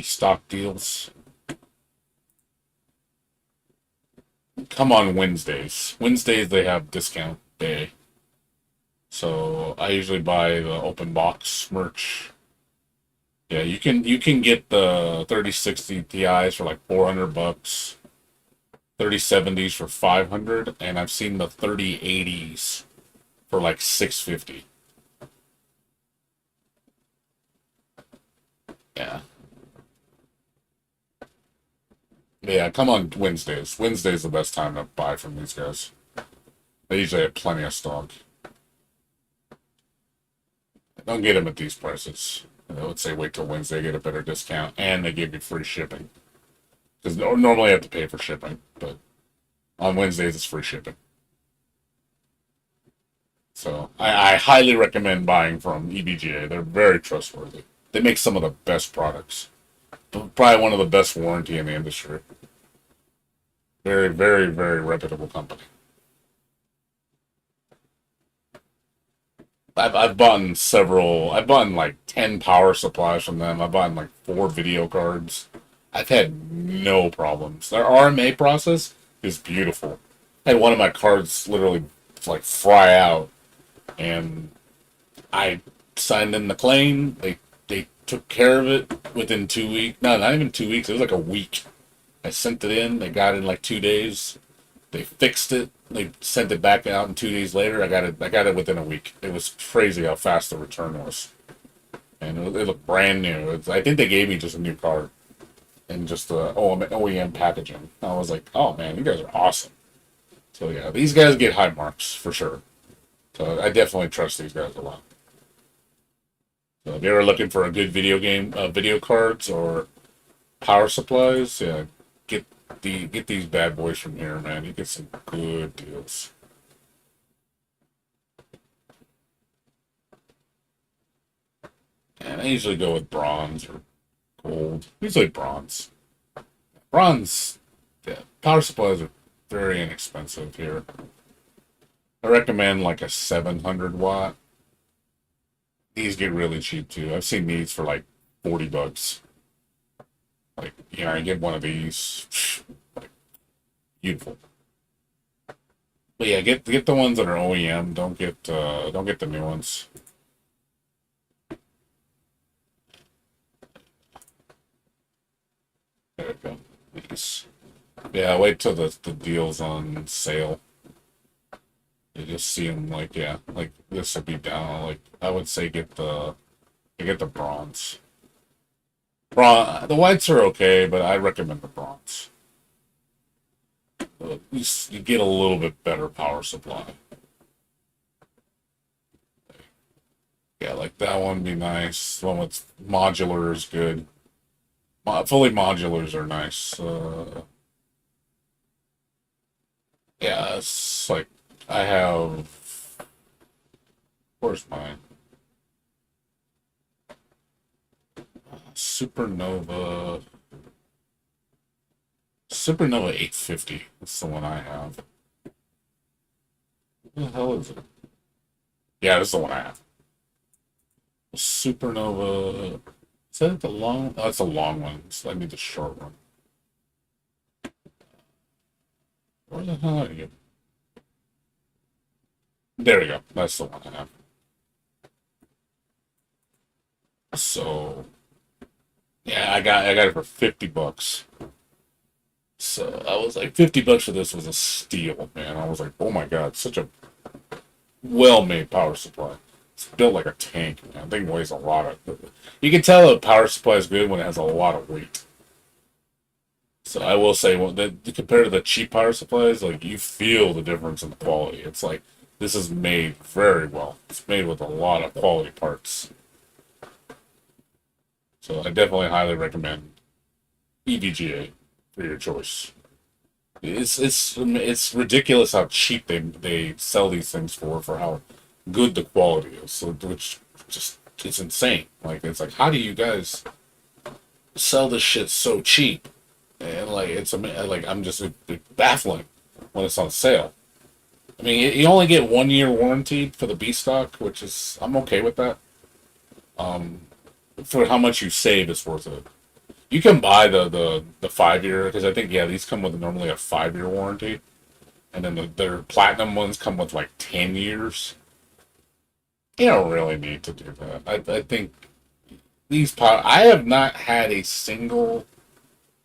stock deals. Come on Wednesdays. Wednesdays they have discount day. So I usually buy the open box merch. Yeah, you can get the 3060 Ti's for like 400 bucks. 3070s for 500, and I've seen the 3080s for like 650. Yeah. Yeah, come on Wednesdays. Wednesday's the best time to buy from these guys. They usually have plenty of stock. Don't get them at these prices. I would say wait till Wednesday, get a better discount, and they give you free shipping. Because normally you have to pay for shipping, but on Wednesdays it's free shipping. So I highly recommend buying from EBGA. They're very trustworthy. They make some of the best products. Probably one of the best warranty in the industry. Very, very, very reputable company. I've bought several. I've bought like 10 power supplies from them. I've bought like 4 video cards. I've had no problems. Their RMA process is beautiful. I had one of my cards literally like fry out, and I signed in the claim. They took care of it within 2 weeks. No, not even 2 weeks. It was like a week. I sent it in. They got it in like 2 days. They fixed it. They sent it back out, and 2 days later, I got it within a week. It was crazy how fast the return was, and it looked brand new. I think they gave me just a new card and just the OEM packaging. I was like, oh man, you guys are awesome. So yeah, these guys get high marks for sure. So I definitely trust these guys a lot. So if you're ever looking for a good video cards or power supplies, yeah, get these bad boys from here, man. You get some good deals. And I usually go with bronze or gold. Usually bronze. Bronze, yeah, power supplies are very inexpensive here. I recommend like a 700 watt. These get really cheap too. I've seen these for like 40 bucks. Like, you know, you get one of these, like, beautiful. But yeah, get the ones that are OEM. Don't get the new ones. There we go. Nice. Yeah, wait till the deal's on sale. You just see them like, yeah, like this will be down. Like I would say get the bronze. The whites are okay, but I recommend the bronze. You get a little bit better power supply. Yeah, like that one would be nice. The one with modular is good. Fully modulars are nice. Yeah, it's like I have. Where's mine? Supernova. Supernova 850. That's the one I have. What the hell is it? Yeah, this is the one I have. Supernova. Is that the long? Oh, that's a long one. So I need the short one. Where the hell are you? There we go. That's the one I have. So, yeah, I got it for $50. So I was like, $50 for this was a steal, man. I was like, oh my god, such a well-made power supply. It's built like a tank, man. That thing weighs a lot of. You can tell a power supply is good when it has a lot of weight. So I will say, well, compared to the cheap power supplies, like you feel the difference in the quality. It's like this is made very well. It's made with a lot of quality parts. So I definitely highly recommend EVGA for your choice. It's ridiculous how cheap they sell these things for how good the quality is. So which just it's insane. Like it's like how do you guys sell this shit so cheap? And like like I'm just it's baffling when it's on sale. I mean you only get 1 year warranty for the B stock, which is I'm okay with that. For how much you save, it's worth it. You can buy the 5 year because I think these come with normally a 5 year warranty, and then their platinum ones come with like 10 years. You don't really need to do that. I think I have not had a single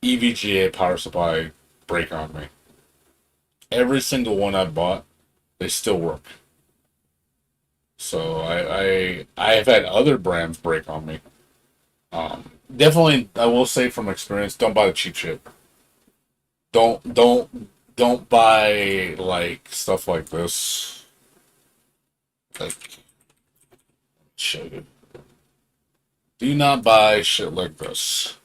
EVGA power supply break on me. Every single one I bought, they still work. So I have had other brands break on me. Definitely, I will say from experience, don't buy the cheap shit. Don't buy like stuff like this. Like, show you. Do not buy shit like this.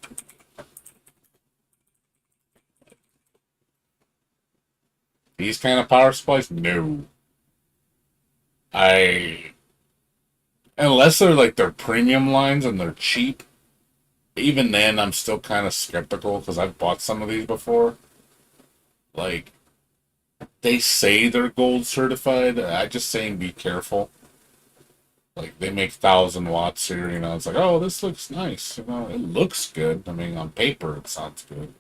These kind of power supplies, no. Unless they're like their premium lines and they're cheap. Even then, I'm still kind of skeptical because I've bought some of these before. Like, they say they're gold certified. I just saying be careful. Like, they make 1,000 watts here, it's like, oh, this looks nice. It looks good. I mean, on paper, it sounds good.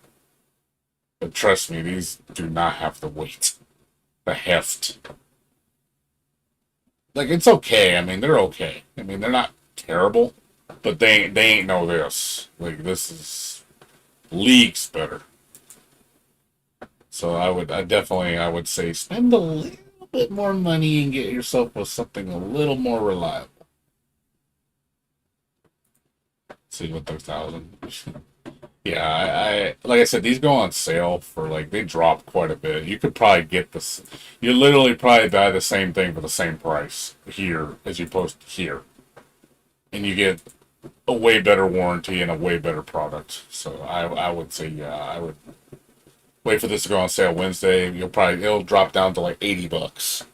But trust me, these do not have the weight, the heft. Like, it's okay. I mean, they're okay. I mean, they're not terrible. But they ain't no this. Like this is leagues better. So I would say spend a little bit more money and get yourself with something a little more reliable. See what they're 1,000. Yeah, I like I said, these go on sale for like they drop quite a bit. You could probably get this. You literally probably buy the same thing for the same price here as you post here, and you get a way better warranty and a way better product. So I would say I would wait for this to go on sale Wednesday. It'll drop down to like $80.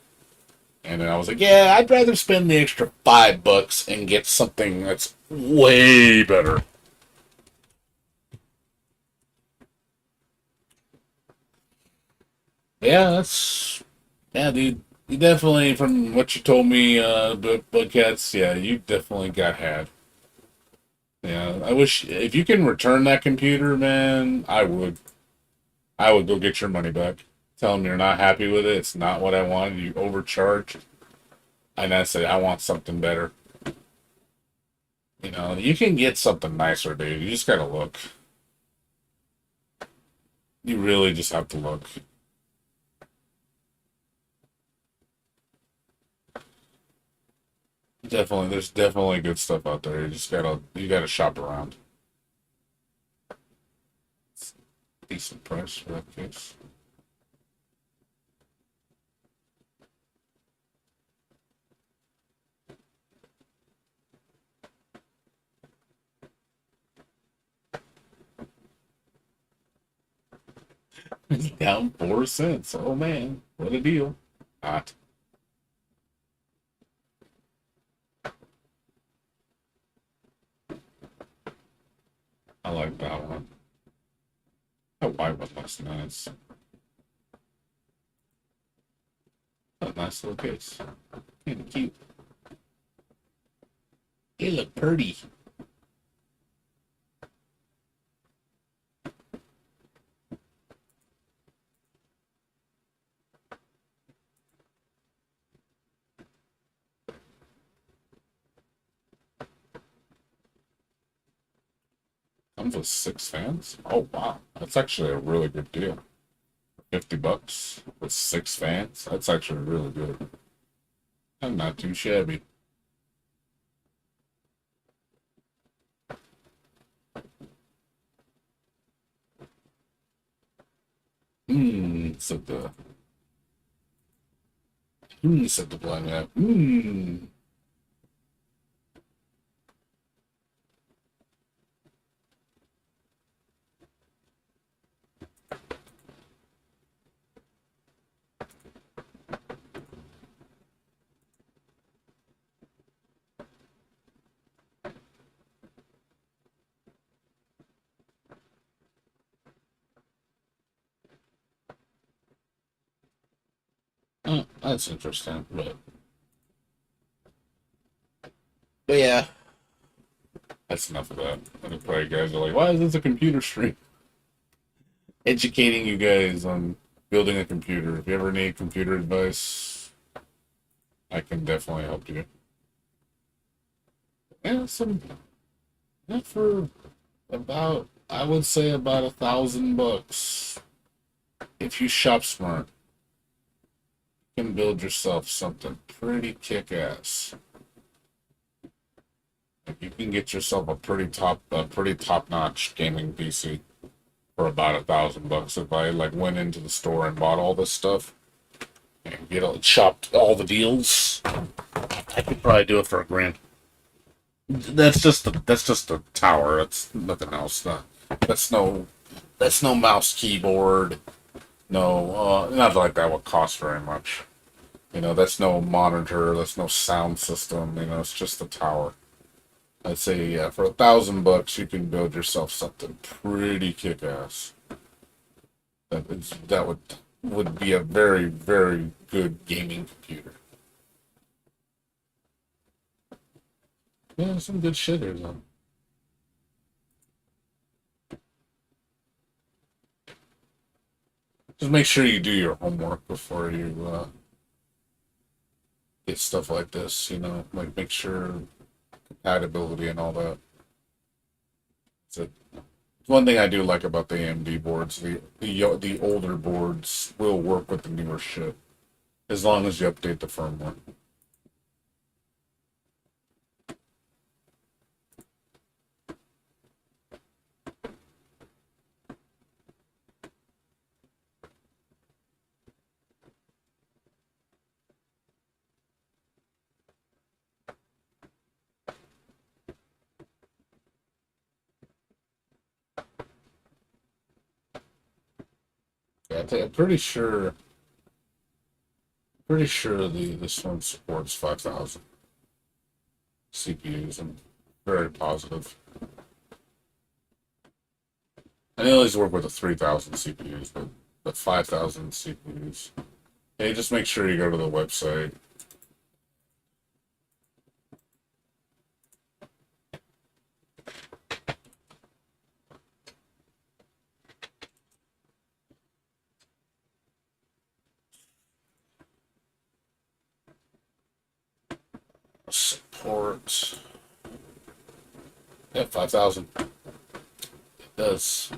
And then I was like, yeah, I'd rather spend the extra $5 and get something that's way better. Yeah, dude. You definitely, from what you told me, Bugcats, yeah, you definitely got had. Yeah, I wish if you can return that computer, man, I would. I would go get your money back. Tell them you're not happy with it. It's not what I wanted. You overcharged. And I said, I want something better. You can get something nicer, dude. You just gotta look. You really just have to look. Definitely, there's definitely good stuff out there. You gotta shop around. Decent price for that case. It's down 4 cents. Oh man, what a deal! Hot. I like that one. That white one looks nice. A nice little case. Kinda cute. They look pretty. Comes with 6 fans. Oh wow, that's actually a really good deal. $50 with 6 fans. That's actually really good. And not too shabby. Said the blind man. That's interesting, but yeah, that's enough of that. And probably guys are like, why is this a computer stream? Educating you guys on building a computer. If you ever need computer advice, I can definitely help you. Yeah, yeah, for about, I would say about $1,000. If you shop smart, you can build yourself something pretty kick-ass. You can get yourself a pretty top-notch gaming PC for about $1,000. If I like went into the store and bought all this stuff and shopped all the deals, I could probably do it for $1,000. That's just a tower. That's nothing else. That's no mouse keyboard. No, not like that would cost very much. That's no monitor. That's no sound system. It's just a tower. I'd say, yeah, for $1,000 you can build yourself something pretty kick-ass. That would be a very, very good gaming computer. Yeah, some good shit here though. Just make sure you do your homework before you get stuff like this. Like make sure compatibility and all that. So one thing I do like about the AMD boards, the older boards will work with the newer shit as long as you update the firmware. Yeah, I'm pretty sure this one supports 5,000 CPUs. I'm very positive. I know these work with the 3,000 CPUs, but the 5,000 CPUs. Hey, just make sure you go to the website. Support. Yeah, 5,000. It does.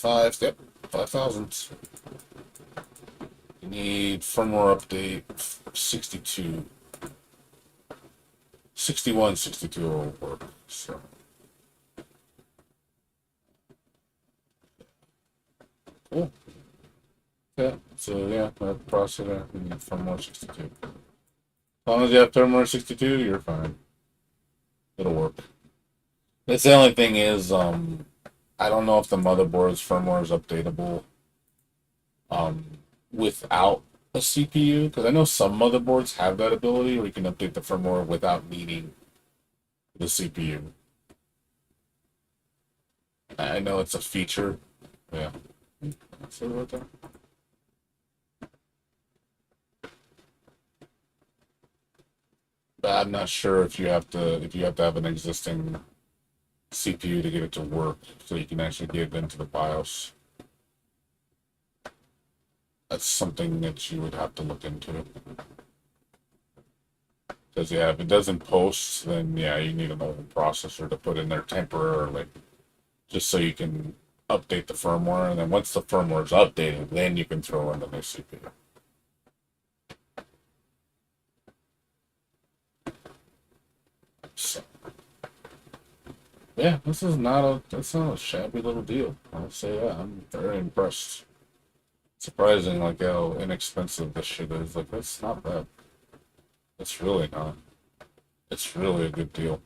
Yep, 5,000. You need firmware update 62. 61, 62 will work. So. Cool. Yeah, so yeah, that processor, you need firmware 62. As long as you have firmware 62, you're fine. It'll work. That's the only thing is, I don't know if the motherboard's firmware is updatable without a CPU, because I know some motherboards have that ability where you can update the firmware without needing the CPU. I know it's a feature. Yeah. See right there. But I'm not sure if you have to have an existing CPU to get it to work, so you can actually get it into the BIOS. That's something that you would have to look into. Because yeah, if it doesn't post, then yeah, you need an old processor to put in there temporarily, just so you can update the firmware, and then once the firmware is updated, then you can throw in the new CPU. So, yeah, that's not a shabby little deal. I'll say that. I'm very impressed. Surprising, like how inexpensive this shit is. Like that's not bad. It's really not. It's really a good deal.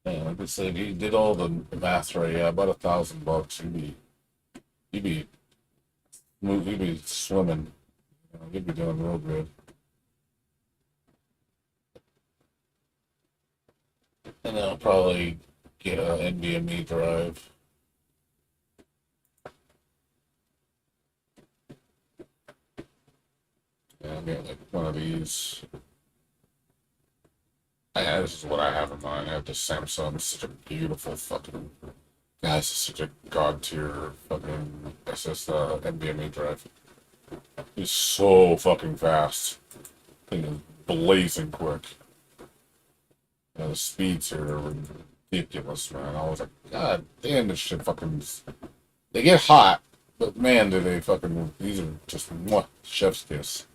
Yeah, like I said, you did all the math right. Yeah, about $1,000. You'd be swimming. You know, you'd be doing real good. And then I'll probably get an NVMe drive. Yeah, I'll get like one of these. This is what I have in mind. I have the Samsung. It's such a beautiful fucking. Guys, it's such a god tier fucking NVMe drive. It's so fucking fast. Thing is blazing quick. You know, the speeds here are ridiculous, man. I was like, God damn, this shit fucking. They get hot, but man, do they fucking. These are just chef's kiss.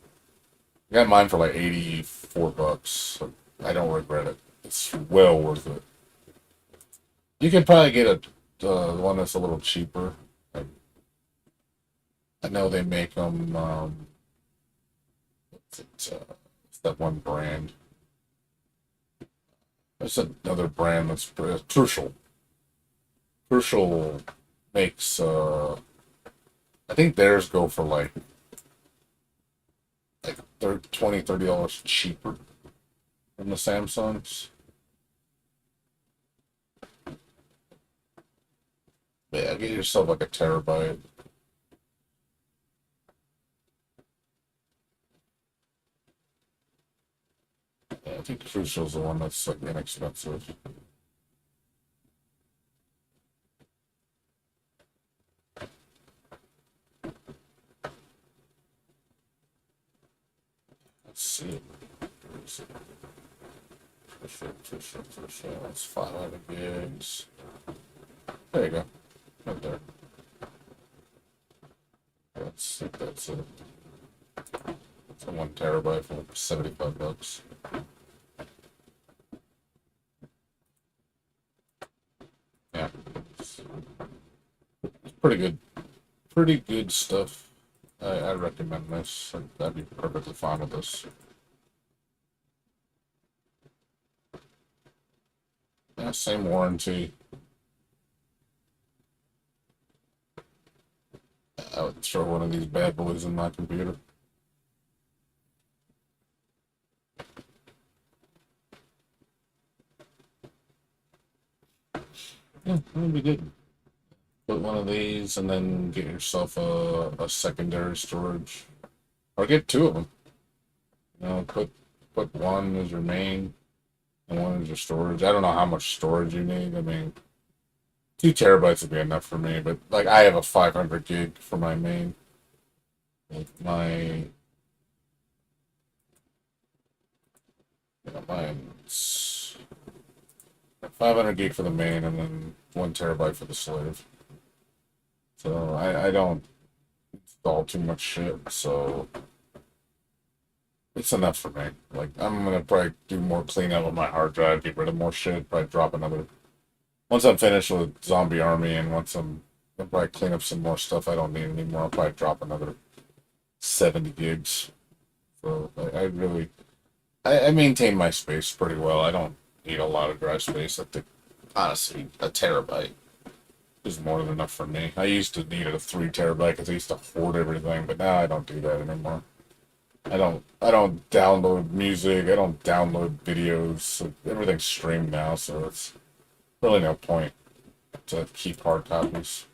I got mine for like $84. So I don't regret it. It's well worth it. You can probably get one that's a little cheaper. Like, I know they make them. It's that one brand. There's another brand that's Crucial. Crucial makes. I think theirs go for like $20-$30 cheaper than the Samsungs. Yeah, get yourself like a terabyte. Yeah, I think Crucial's the one that's like inexpensive. Let's see. Crucial. That's 500 gigs. There you go. Right there. That's it. It's a 1 terabyte for like $75. Yeah. It's pretty good. Pretty good stuff. I recommend this. I'd be perfectly fine with this. Yeah, same warranty. I would throw one of these bad boys in my computer. Yeah, that would be good. Put one of these and then get yourself a secondary storage. Or get 2 of them. You know, put one as your main and one as your storage. I don't know how much storage you need. I mean, 2 terabytes would be enough for me, but like I have a 500 gig for my main. Like mine's 500 gig for the main and then 1 terabyte for the slave. So I don't install too much shit, so it's enough for me. Like, I'm gonna probably do more cleanup on my hard drive, get rid of more shit, probably drop another. Once I'm finished with Zombie Army, and I'll probably clean up some more stuff I don't need anymore, I'll probably drop another 70 gigs. So I really, I maintain my space pretty well. I don't need a lot of drive space. I think, honestly, a terabyte is more than enough for me. I used to need a 3 terabyte because I used to hoard everything, but now I don't do that anymore. I don't download music. I don't download videos. So everything's streamed now, so it's really no point to keep hard copies.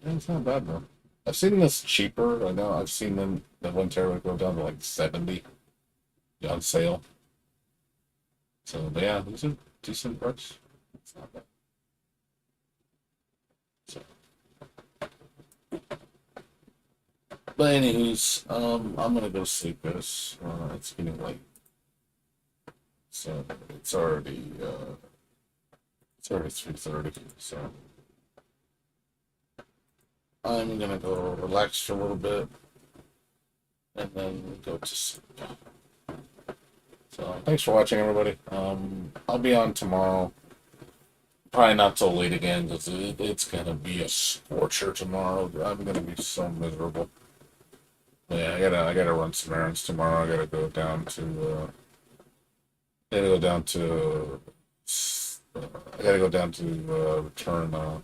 Yeah, it's not bad though. I've seen this cheaper. I know I've seen them the 1 terabyte go down to like 70 on sale. So but yeah, these are decent price. It's not bad. So, but anyways, I'm gonna go sleep, guys. It's getting late, so it's already 3:30. So I'm gonna go relax for a little bit and then go to sleep. So thanks for watching, everybody. I'll be on tomorrow. Probably not till late again because it's gonna be a scorcher tomorrow. I'm gonna be so miserable. Yeah, I gotta run some errands tomorrow. I gotta go down to I gotta go down to return a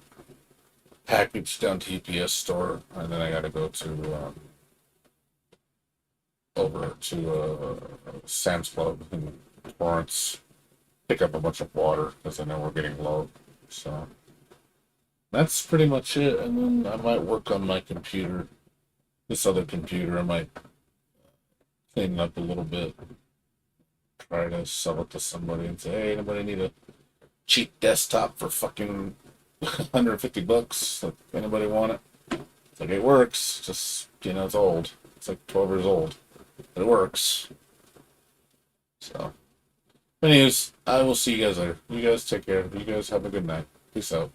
package down to UPS store, and then I gotta go to over to Sam's Club in Torrance, pick up a bunch of water because I know we're getting low. So that's pretty much it. And then I might work on my computer. This other computer, I might clean it up a little bit. Try to sell it to somebody and say, hey, anybody need a cheap desktop for fucking $150? Like, anybody want it? It's like, it works. Just, it's old. It's like 12 years old. But it works. So, anyways, I will see you guys later. You guys take care. You guys have a good night. Peace out.